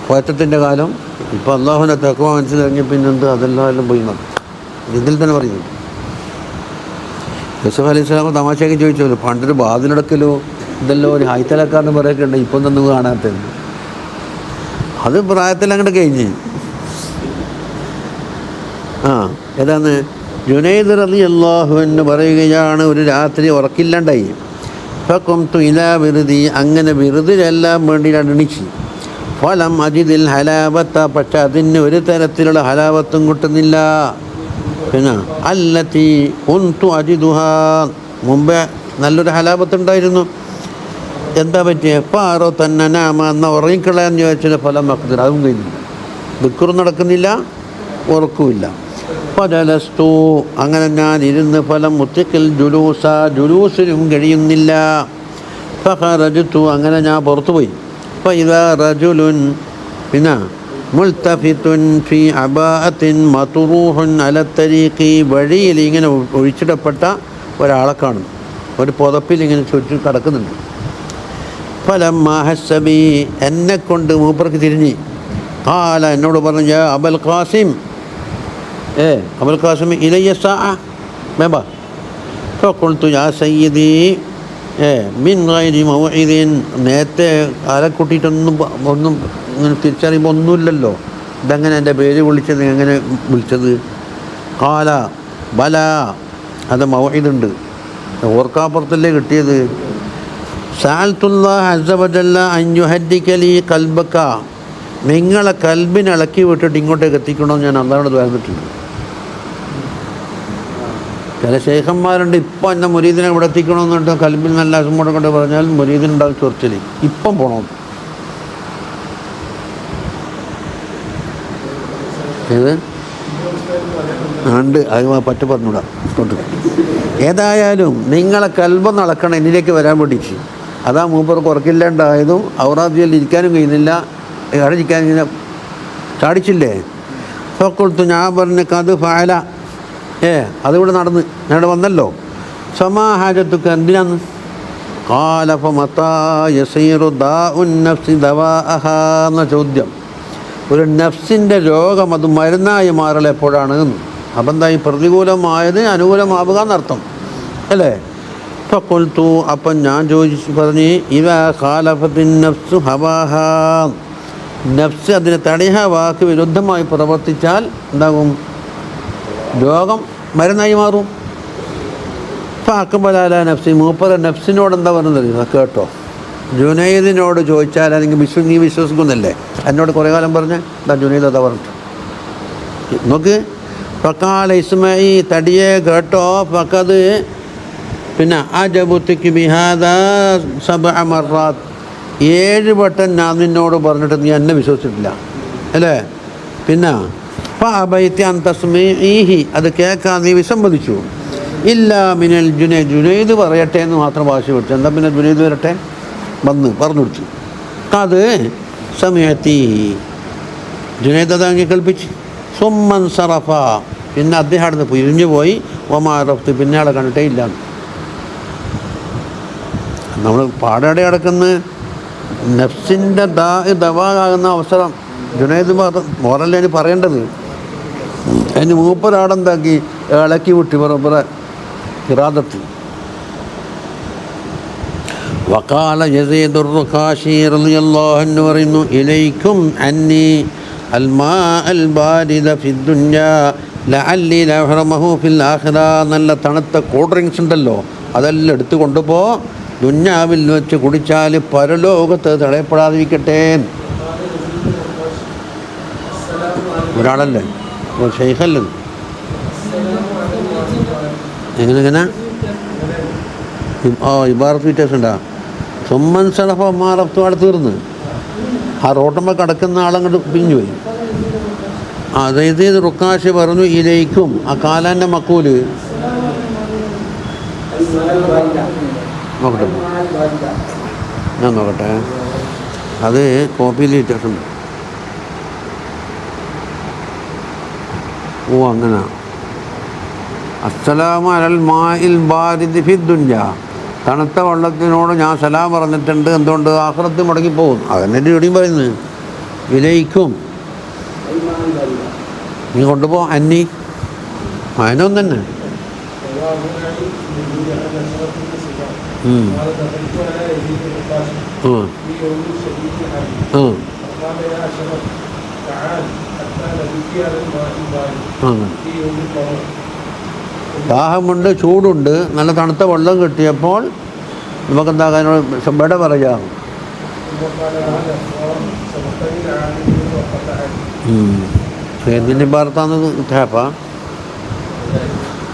പോറ്റത്തിൻ്റെ കാലം. ഇപ്പോൾ അള്ളാഹുവിനെ തഖ്വ മനസ്സിലാക്കി പിന്നെന്ത് അതെല്ലാം പോയി ഇതിൽ തന്നെ പറയുന്നു. യൂസുഫ് അലൈഹി സ്വലാം തമാശയ്ക്ക് ചോദിച്ചല്ലോ, പണ്ടൊരു ബാതിലടക്കലോ ഇതെല്ലാം ഒരു ഹൈത്തലക്കാരന് പറയൊക്കെ ഉണ്ട്, ഇപ്പം തന്നെ കാണാത്തത്. അത് പ്രായത്തിൽ അങ്ങോട്ട് കഴിഞ്ഞ്. ആ ഏതാന്ന് ജുനൈദ് റളിയല്ലാഹു അൻഹു പറയുകയാണ്, ഒരു രാത്രി ഉറക്കില്ലാണ്ടായി. ഫഖുംതു ഇലാ വിറുദി, അങ്ങനെ വിറുദ് ചെല്ലാൻ വേണ്ടി എണീച്ചു. ഫലം അജിദിൽ ഹലാവത്ത, പക്ഷെ അതിന് ഒരു തരത്തിലുള്ള ഹലാവത്തും കിട്ടുന്നില്ല. പിന്നെ അല്ലത്തി കുന്തു അജിദുഹാ, മുമ്പേ നല്ലൊരു ഹലാവത്തുണ്ടായിരുന്നു. എന്താ പറ്റിയ പാറോ തന്നെ നാമ എന്നാൽ ഉറങ്ങിക്കളയാന്ന് ചോദിച്ചാൽ ഫലം മക്തിർ, അതും കഴിഞ്ഞില്ല. ദിക്റും നടക്കുന്നില്ല, ഉറക്കുമില്ല. ഫജലസ്തു, അങ്ങനെ ഞാൻ ഇരുന്ന് ഫലം മുത്തിക്കൽ ജുലൂസ, ജുലൂസിനും കഴിയുന്നില്ല. ഫഖറജ്തു, അങ്ങനെ ഞാൻ പുറത്തുപോയി. ഫഇദാ റജുലുൻ, പിന്നെ മുൽതഫിത്തുൻ ഫി അബാഅത്തിൻ മത്റൂഹുൻ അല തരീഖി, വഴിയിൽ ഇങ്ങനെ ഒഴിച്ചിടപ്പെട്ട ഒരാളെ കാണും, ഒരു പുതപ്പിൽ ഇങ്ങനെ ചുറ്റി കിടക്കുന്നുണ്ട്. ഫലമ്മാ ഹസ്സബി, എന്നെ കൊണ്ട് മൂപ്പർക്ക് തിരിഞ്ഞ്. ഖാല, എന്നോട് പറഞ്ഞു, യാ അബൽ ഖാസിം, അബുൽ ഖാസിം ഇലയ്യ സാഅ മേബ. ഫഖുൽതു യാ സയ്യിദി മിൻ ഗൈരി മൗഇദിൻ, നേരത്തെ ആരെ കൂട്ടിയിട്ടൊന്നും ഒന്നും ഇങ്ങനെ തിരിച്ചറിയുമ്പോൾ ഒന്നുമില്ലല്ലോ, ഇതെങ്ങനെ എൻ്റെ പേര് വിളിച്ചത്, എങ്ങനെ വിളിച്ചത്? ഖാല ബല, അത് മൗഇദുണ്ട്, ഓർക്കാപ്പുറത്തല്ലേ കിട്ടിയത്. സഅൽതുല്ലാഹ അസ്സ വജല്ല അൻ യുഹദ്ദിക ലീ ഖൽബക, നിങ്ങളെ കൽബിനെ ഇളക്കി വിട്ടിട്ട് ഇങ്ങോട്ടേക്ക് എത്തിക്കണമെന്ന് ഞാൻ അല്ലാഹുവോട് ദുആ ചെയ്തിട്ടുണ്ട്. ചില ശൈഖന്മാരുണ്ട്, ഇപ്പം എൻ്റെ മുരീദിനെ ഇവിടെ എത്തിക്കണമെന്നിട്ട് കൽബിൽ നല്ല അസുമോടെ കൊണ്ട് പറഞ്ഞാൽ മുരീദിനുണ്ടാകും ചൊറിച്ചിൽ, ഇപ്പം പോകണം. ഏത് ഉണ്ട്, അത് പറ്റ പറഞ്ഞൂടാ. ഏതായാലും നിങ്ങളെ കൽബൊന്ന് അളക്കണം എന്നിലേക്ക് വരാൻ വേണ്ടിയിട്ട്. അതാ മൂപ്പർക്ക് ഉറക്കില്ലാണ്ടായതും ഔറാദിയിൽ ഇരിക്കാനും കഴിയുന്നില്ല, ഇരിക്കാൻ ഇങ്ങനെ ചാടിച്ചില്ലേ. ഫഖുൽതു, ഞാൻ പറഞ്ഞു, കത് ഫഅല, അതിവിടെ നടന്ന് ഞാനിവിടെ വന്നല്ലോ. സമാ ഹാജത്തുക്ക്, എന്തിനാന്ന്? ഖാല ഫമതാ യസീറു ദാഉൻ നഫ്സി ദവാഅഹാ എന്ന ചോദ്യം. ഒരു നഫ്സിൻ്റെ രോഗം അത് മരുന്നായി മാറൽ എപ്പോഴാണ്? അപ്പം എന്താ, ഈ പ്രതികൂലമായത് അനുകൂലമാവുക എന്നർത്ഥം അല്ലേ? ഫഖുൽതു, അപ്പം ഞാൻ പറഞ്ഞ്, ഇദാ ഖാലഫത്തിൻ നഫ്സു ഹവാഹാ, നഫ്സ് അതിനെ തടിഹ വാക്ക് വിരുദ്ധമായി പ്രവർത്തിച്ചാൽ എന്താകും? രോഗം മരുന്നായി മാറും. ഫഅഖ്ബല നഫ്സി, മൂപ്പര നഫ്സിനോട് എന്താ പറയുന്നത്? കേട്ടോ, ജുനൈദിനോട് ചോദിച്ചാൽ അല്ലെങ്കിൽ നീ വിശ്വസിക്കുന്നല്ലേ, എന്നോട് കുറേ കാലം പറഞ്ഞ് എന്താ ജുനൈദ് അതാ പറഞ്ഞിട്ട് നോക്ക്. ഫഖാല ഇസ്മഈ, തടിയെ കേട്ടോ. ഫഖദ്, പിന്നെ അജബുത്തിക്ക് ബിഹാദാ സബ്അ മർറാത്ത്, 7 വട്ടം ഞാൻ നിന്നോട് പറഞ്ഞിട്ട് നീ എന്നെ വിശ്വസിച്ചിട്ടില്ല അല്ലേ? പിന്നെ ഫഅബൈതി അൻ തസ്മീഇഹി, അത് കേൾക്കാൻ നീ വിസമ്മതിച്ചു. ഇല്ലാ മിനൽ ജുനൈദ്, ജുനൈദ് പറയട്ടെ എന്ന് മാത്രം വാശി പിടിച്ചു. എന്താ പിന്നെ ജുനൈദ് വരട്ടെ, വന്ന് പറഞ്ഞു കൊടുത്തു. അത് സമയത്തി, ജുനൈദ് അതങ്ങി കൽപ്പിച്ച്. സുമ്മൻ സറഫ, പിന്നെ അദ്ദേഹം അവിടെ നിന്ന് പിരിഞ്ഞു പോയി. ഒമാറഫ്ത്ത്, പിന്നെ ആളെ കണ്ടിട്ടേ ഇല്ല. നമ്മൾ പാടാടെ കിടക്കുന്ന നഫ്സിൻ്റെ ദവാകുന്ന അവസരം ജുനൈദ് മോറല്ലേ അതിന് പറയേണ്ടത്. അതിന് മൂപ്പരാടെന്താക്കി ഇളക്കി വിട്ടി പറ ഇറാദത്ത്. വഖാല യസീദുർ റുഖാശി റളിയല്ലാഹു അൻഹു പറയുന്നു, ഇലൈക്കും അന്നി അൽമാ അൽ ബാരിദ ഫിദ് ദുനിയാ ലഅല്ലി ലഅഹ്റമഹു ഫിൽ ആഖിറ, നല്ല തണുത്ത കൂൾ ഡ്രിങ്ക്സ് ഉണ്ടല്ലോ, അതെല്ലാം എടുത്തു കൊണ്ടുപോ, ദുന്യാവിൽ വെച്ച് കുടിച്ചാൽ പരലോകത്ത് തടയപ്പെടാതിരിക്കട്ടെ. ഒരാളല്ലേ, ഒരു ഷെയ്ഖല്ലേ. എങ്ങനെ ഇബാറത്ത് വ്യത്യാസമുണ്ടാ? സുമ്മൻ സലഫ മാറത്തും അവിടെ തീർന്ന് ആ റോട്ടമ്മ കിടക്കുന്ന ആളങ്ങോട്ട് പിരിഞ്ഞു പോയി. അതായത് റുക്കാശ് പറഞ്ഞു, ഇലയിക്കും, ആ കാലാൻ്റെ മക്കൂല് നോക്കട്ടെ, ഞാൻ നോക്കട്ടെ, അത് കോപ്പിയിൽ വ്യത്യാസമുണ്ട്. ഓ അങ്ങനെ, അസ്സലാമു അലൽ മാഇൽ ബാരിദി ഫിദ് ദുനിയാ, തണുത്ത വെള്ളത്തിനോട് ഞാൻ സലാം പറഞ്ഞിട്ടുണ്ട്, എന്തുകൊണ്ട്? ആഖിറത്ത് മുടങ്ങിപ്പോകും. അതന്നെ ഇവിടെയും പറയുന്നത്. വിലയിക്കും, നീ കൊണ്ടുപോ അന്നി, അതിനൊന്നും തന്നെ. قال يا شرف تعال حتى نبكي على الماء البارد في يوم القمر. ദാഹമുണ്ട്, ചൂടുണ്ട്, നല്ല തണുത്ത വെള്ളം കിട്ടിയപ്പോൾ നമുക്കെന്താ അതിനോട് വിട പറയാം. എന്തിൻ്റെ ഭാരത്താന്ന് ടാപ്പ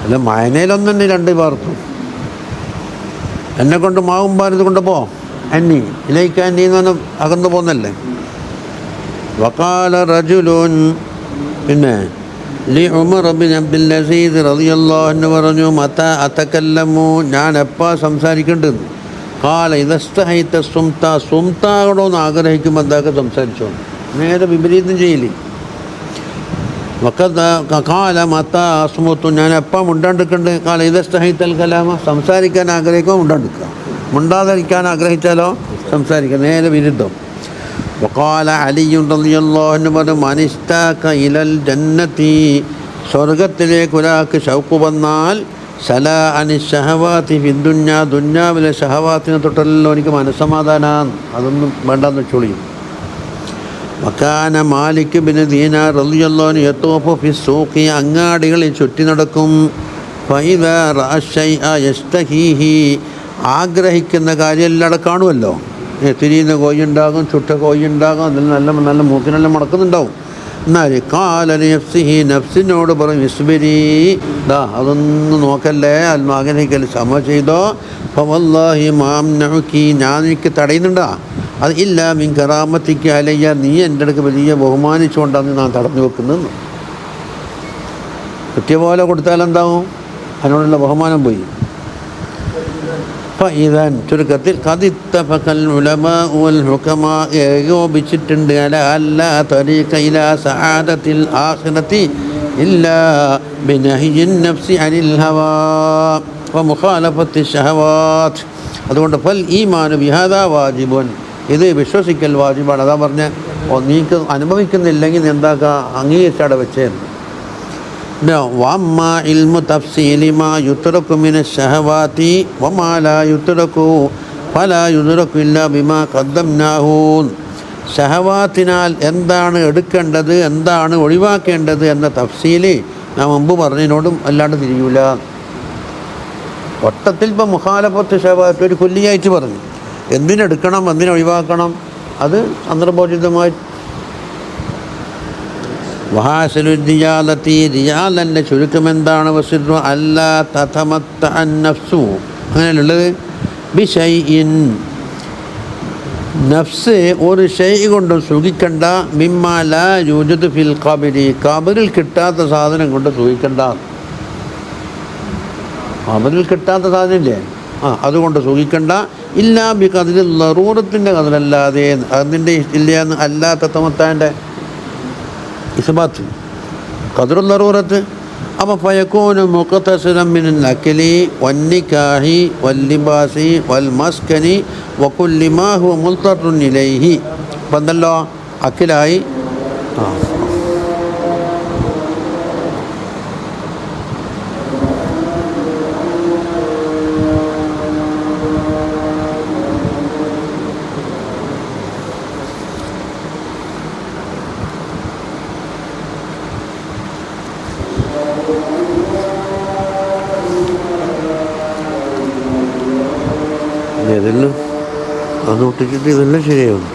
അല്ല, മയനയിലൊന്നും തന്നെ രണ്ട് ഭാരത്തും എന്നെ കൊണ്ട് മാവും ഭാരത് കൊണ്ടുപോ അന്നി ഇലേക്ക് അന്നി എന്ന് പറഞ്ഞാൽ അകന്നു പോന്നല്ലേ. വക്കാല റജുലുൻ, പിന്നെ ലി ഉമർ ബിൻ അബ്ദുൽ അസീസ് റളിയല്ലാഹു അൻഹു പറഞ്ഞു, മത അതകല്ലമു, ഞാൻ എപ്പാ സംസാരിക്കേണ്ടത്. കാല ഇതസ്തഹൈത സുംത, സുംതാകണമെന്ന് ആഗ്രഹിക്കുമ്പോൾ എന്താക്കെ സംസാരിച്ചോ, നേരെ വിപരീതം ചെയ്യില്ലേ. കാല മത്ത അസ്മുത്തു, ഞാൻ എപ്പം മുണ്ടാണ്ടിക്കണ്ട്. കാല ഇതസ്തഹൈത്തൽ കലാമ, സംസാരിക്കാൻ ആഗ്രഹിക്കുമ്പോൾ മുണ്ടാണ്ടിക്കുക, മുണ്ടാതിരിക്കാൻ ആഗ്രഹിച്ചാലോ സംസാരിക്കുക, നേരെ വിരുദ്ധം. വഖാല അലിയു റളിയല്ലാഹു അൻഹു പറഞ്ഞു, മനിസ്താക ഇലൽ ജന്നതി, സ്വർഗത്തിലേക്ക് ഒരാൾക്ക് ഷൗക്ക് വന്നാൽ സലാ അനി ഷഹവാത്തി ഫിദ്ദുന്യ, ദുന്യാവിലെ ഷഹവാത്തിനെ തൊട്ടല്ലോ എനിക്ക് മനസ്സമാധാനാണ്, അതൊന്നും വേണ്ടെന്ന് വെച്ചോളിയും. വക്കാന മാലിക് ബിൻ ദീനാർ റളിയല്ലാഹു അൻഹു യതൂഫു ഫി സൂഖി, അങ്ങാടികളിൽ ചുറ്റി നടക്കും. ഫഇദാ റഅ ശൈഅ യസ്തഹീഹി, ആഗ്രഹിക്കുന്ന കാര്യം എല്ലാം കാണുമല്ലോ. തിരിയുന്ന കോഴിയുണ്ടാകും, ചുട്ട കോഴിയുണ്ടാകും, അതിൽ നല്ല നല്ല മൂക്കിനെല്ലാം മുടക്കുന്നുണ്ടാവും. എന്നാൽ കാലി നഫ്സിഹി, നഫ്സിനോട് പറയും ഇസ്ബിരി, ദാ അതൊന്നും നോക്കല്ലേ, ആഗ്രഹിക്കൽ ക്ഷമ ചെയ്തോ. ഫവല്ലാഹി മാംനഉകി, ഞാൻ എനിക്ക് തടയുന്നുണ്ടാ, അത് ഇല്ല മിൻ കറാമത്തിക്ക് അലയ്യ, നീ എൻ്റെ അടുക്ക് വലിയ ബഹുമാനിച്ചുകൊണ്ടാണ് ഞാൻ തടഞ്ഞു വെക്കുന്നത്. കിട്ടിയ പോലെ കൊടുത്താൽ എന്താവും, അതിനോടുള്ള ബഹുമാനം പോയി. ഫഇദൻ, ചുരുക്കത്തിൽ ഖദിത്തഫഖൽ ഉലമാഉ വൽ ഹുകമാ, ഏകോപിച്ചിട്ടുണ്ട് അല അല്ലാ തരീഖ ഇലാ സആദത്തിൽ ആഖിറതി ഇല്ലാ ബിനഹ്യിൻ നഫ്സി അനിൽ ഹവാ വ മുഖാലഫത്തി ഷഹവാത്ത്. അതുകൊണ്ട് ഫൽ ഈമാനു ബിഹാദാ വാജിബുൻ, ഇത് വിശ്വസിക്കൽ വാജിബാണ്. അതാ പറഞ്ഞ, നീക്ക് അനുഭവിക്കുന്നില്ലെങ്കിൽ എന്താക്കുക, അംഗീകരിച്ചവിടെ വെച്ചേന്ന്. വഅമ്മാ ഇൽമു തഫ്സീലി മാ യുത്റകു മിന ശഹവാതി വമാ ലാ യുത്റകു ഫലാ യുദ്റകു ഇല്ലാ ബിമാ ഖദ്ദംനാഹു, ഷഹവാത്തിനാൽ എന്താണ് എടുക്കേണ്ടത്, എന്താണ് ഒഴിവാക്കേണ്ടത് എന്ന തഫ്സീല് ഞാൻ മുമ്പ് പറഞ്ഞതിനോടും അല്ലാണ്ട് തിരിയൂല. ഒട്ടത്തിൽ ഇപ്പം മുഖാലഫത്ത് ഷഹവാത്ത് ഒരു കൊല്ലിയായിട്ട് പറഞ്ഞു, എന്തിനെടുക്കണം എന്തിനൊഴിവാക്കണം, അത് സന്ദർഭോചിതമായി. വഹാസലുദ്ദിയാലത്തി, റിയാലൻ്റെ ചുരുക്കം എന്താണ്, വസിറു അല്ലാ തതമത്ത നഫ്സു, അങ്ങനെയുള്ളത് ബിശൈഇൻ, നഫ്സ് ഒരു ഷൈഇ കൊണ്ടും സുഖിക്കണ്ട, മിമ്മാ ലാ യൂജദു ഫിൽ ഖബരി, ഖബറിൽ കിട്ടാത്ത സാധനം കൊണ്ട് സുഖിക്കണ്ട. ഖബറിൽ കിട്ടാത്ത സാധനമില്ലേ, അതുകൊണ്ട് സുഖിക്കണ്ട. ഇല്ലാ ബി ഖദ്രി ലറൂറത്തിൻ്റെ കതിലല്ലാതെ, അതിൻ്റെ ഇല്ല എന്ന് അല്ലാത്ത തമത്താൻ്റെ ഇസ്ബാത്ത് ഖദ്റുൽ ലറൂറത്ത്. അപ്പോൾ ഫയകൂനു മുഖ്തസിറൻ മിനൽ അക്ലി വന്നികാഹി വല്ലിബാസി വൽമസ്കനി വകുല്ലി മാ ഹുവ മുൽതറുൻ ഇലൈഹി. അപ്പം എന്തല്ലോ അക്കിലായി, ഇതെല്ലാം അത് ഒട്ടിച്ചിട്ട് ഇതെല്ലാം ശരിയാവും.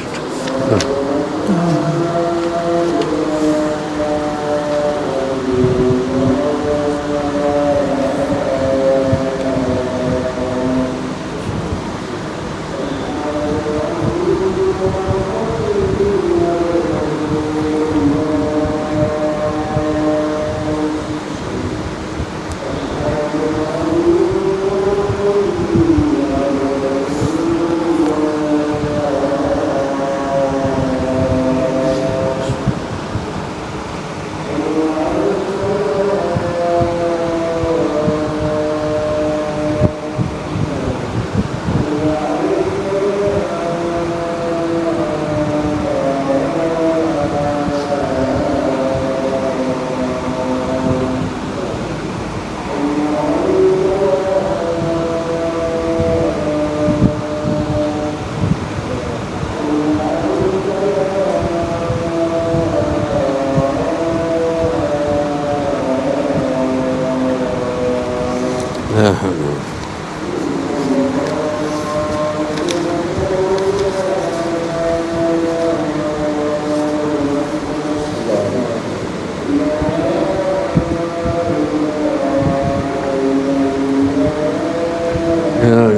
لا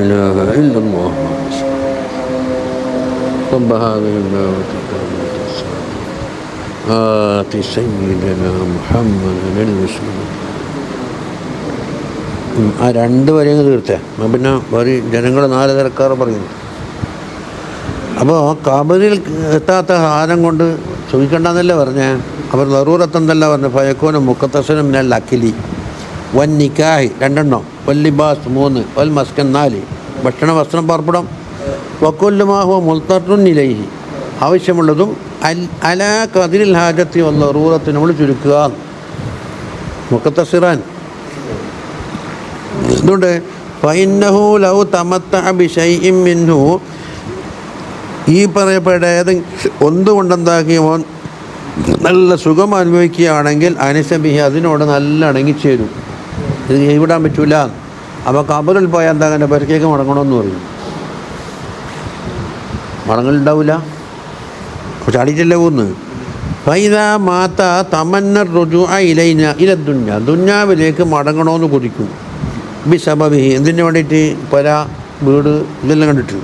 إله إلا الله رب هذه الدعوة التامة آت سيدنا محمد المسلم. ആ രണ്ട് വരെയും തീർത്തേ, പിന്നെ വേറെ ജനങ്ങൾ 4 തരക്കാർ പറയുന്നു. അപ്പോൾ കബറിൽ എത്താത്ത സാധനം കൊണ്ട് ചോദിക്കണ്ടെന്നല്ലേ പറഞ്ഞേ. അവർ ലറൂറത്തെന്നല്ല പറഞ്ഞു. ഫയക്കോന് മുക്കത്തസനും മിനൽ അക്കിലി വൻ നിക്കാഹി 2 വല്ലിബാസ് 3 വൽ മസ്കൻ 4 ഭക്ഷണ വസ്ത്രം പാർപ്പിടം വക്കൊല്ലുമാഹുവ മുൽത്തറുൻ ഇലൈഹി ആവശ്യമുള്ളതും അലാ കദിരിൽ ഹാജത്തി വൽ ലറൂറത്ത് നമ്മൾ ചുരുക്കുക. മുക്കത്തസിറാൻ അതുകൊണ്ട് ഫഇന്നഹു ലൗ തമത്തഅ ബിശൈഇൻ മിൻഹു ഈ പറയപ്പെട്ട ഏതെങ്കിലും ഒന്നുകൊണ്ടെന്താക്കി ഓൻ നല്ല സുഖം അനുഭവിക്കുകയാണെങ്കിൽ അനസബിഹി അതിനോട് നല്ല ഇണങ്ങിച്ചേരും. ഇത് കൈവിടാൻ പറ്റൂല. അപ്പോൾ കബറിൽ പോയാൽ എന്താ അങ്ങനെ പെരക്കേക്ക് മടങ്ങണമെന്ന് പറയും. മടങ്ങലുണ്ടാവില്ല, ചാടിയിട്ടല്ലേ പോകുന്നു. ഫൈദ മാത്ത തമന്ന റുജുഅ ഇലൈന ഇല ദുന്യ ദുന്യാവിലേക്ക് മടങ്ങണമെന്ന് കൊതിക്കും. ബിസബബിഹി എന്തിനു വേണ്ടിയിട്ട്? പല വീട് ഇതെല്ലാം കണ്ടിട്ട്.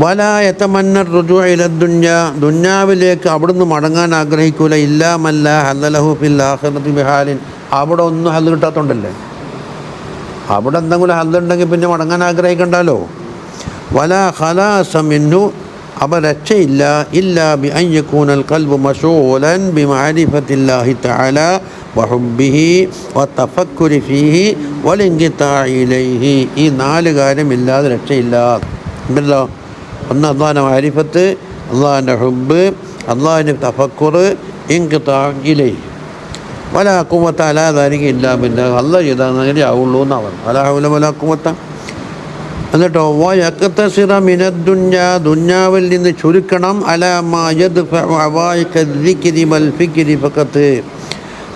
വല യതമന്ന റുജുഅ ഇല ദുന്യ ദുന്യാവിലേക്ക് അവിടുന്ന് മടങ്ങാൻ ആഗ്രഹിക്കൂല. ഇല്ലാമല്ല ഹല്ലലഹു ഫിൽ ആഖിറതി ബിഹാലിൻ അവിടെ ഒന്നും ഹല്ല് കിട്ടാത്തതുകൊണ്ടല്ലേ. അവിടെ എന്തെങ്കിലും ഹല്ലുണ്ടെങ്കിൽ പിന്നെ മടങ്ങാൻ ആഗ്രഹിക്കണ്ടല്ലോ. വല ഖലാസ മിൻഹു അപ്പോൾ രക്ഷയില്ല. ഇല്ലാ ബി അൻ യകൂനൽ ഖൽബു മശൂലൻ ബിമഅരിഫത്തില്ലാഹി തആല വഹുബ്ബിഹി വതഫക്കുരി ഫീഹി വലിൻഖിതാഇ ഇലൈഹി. ഈ 4 കാര്യമില്ലാതെ രക്ഷയില്ല. ഉണ്ടല്ലോ. ഒന്ന് അല്ലാഹുവിൻ്റെ മഅരിഫത്ത്, അല്ലാഹുവിൻ്റെ ഹുബ്ബ്, അല്ലാഹുവിൻ്റെ തഫക്കുർ, ഇൻഖിതാഇ ഇലൈഹി. വലാ ഖുവത അലാ ദാലിക ഇല്ലാ ബില്ലാഹ്. അല്ലാഹ് ചെയ്താൽ അങ്ങനെ ആവുള്ളൂ എന്നാണ് പറഞ്ഞത്. വലാ ഹൗല വലാ ഖുവത. എന്നിട്ടോ വയഖ്തസിറ മിനദ്ദുന്യ ദുന്യാവിൽ നിന്ന് ചുരുക്കണം. അലാ മാ യദ്ഫഉ അവായിക ദിക്രി വൽ ഫിക്രി ഫഖത്ത്.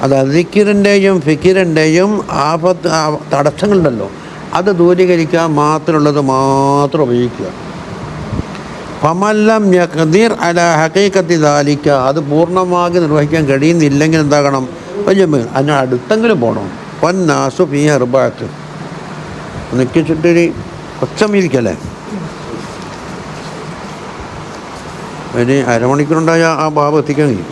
അത് ദിക്റിൻ്റെയും ഫിക്റിൻ്റെയും ആഫത്ത് തടസ്സങ്ങളുണ്ടല്ലോ, അത് ദൂരീകരിക്കാൻ മാത്രമുള്ളത് മാത്രം ഉപയോഗിക്കുക. ഫമല്ലം യഖ്ദിർ അലാ ഹഖീഖത്തി ദാലിക അത് പൂർണ്ണമായി നിർവഹിക്കാൻ കഴിയുന്നില്ലെങ്കിൽ എന്താകണം? അതിന് അടുത്തെങ്കിലും പോകണം. വന്നാസു ഫീ അർബഅത്ത് നിൽക്കി ചുറ്റൊരു ഒച്ചമിരിക്കല്ലേ. അതിന് അരമണിക്കൂറുണ്ടായ ആ ഭാവം എത്തിക്കാൻ കഴിയും.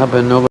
അപ്പം എന്നോ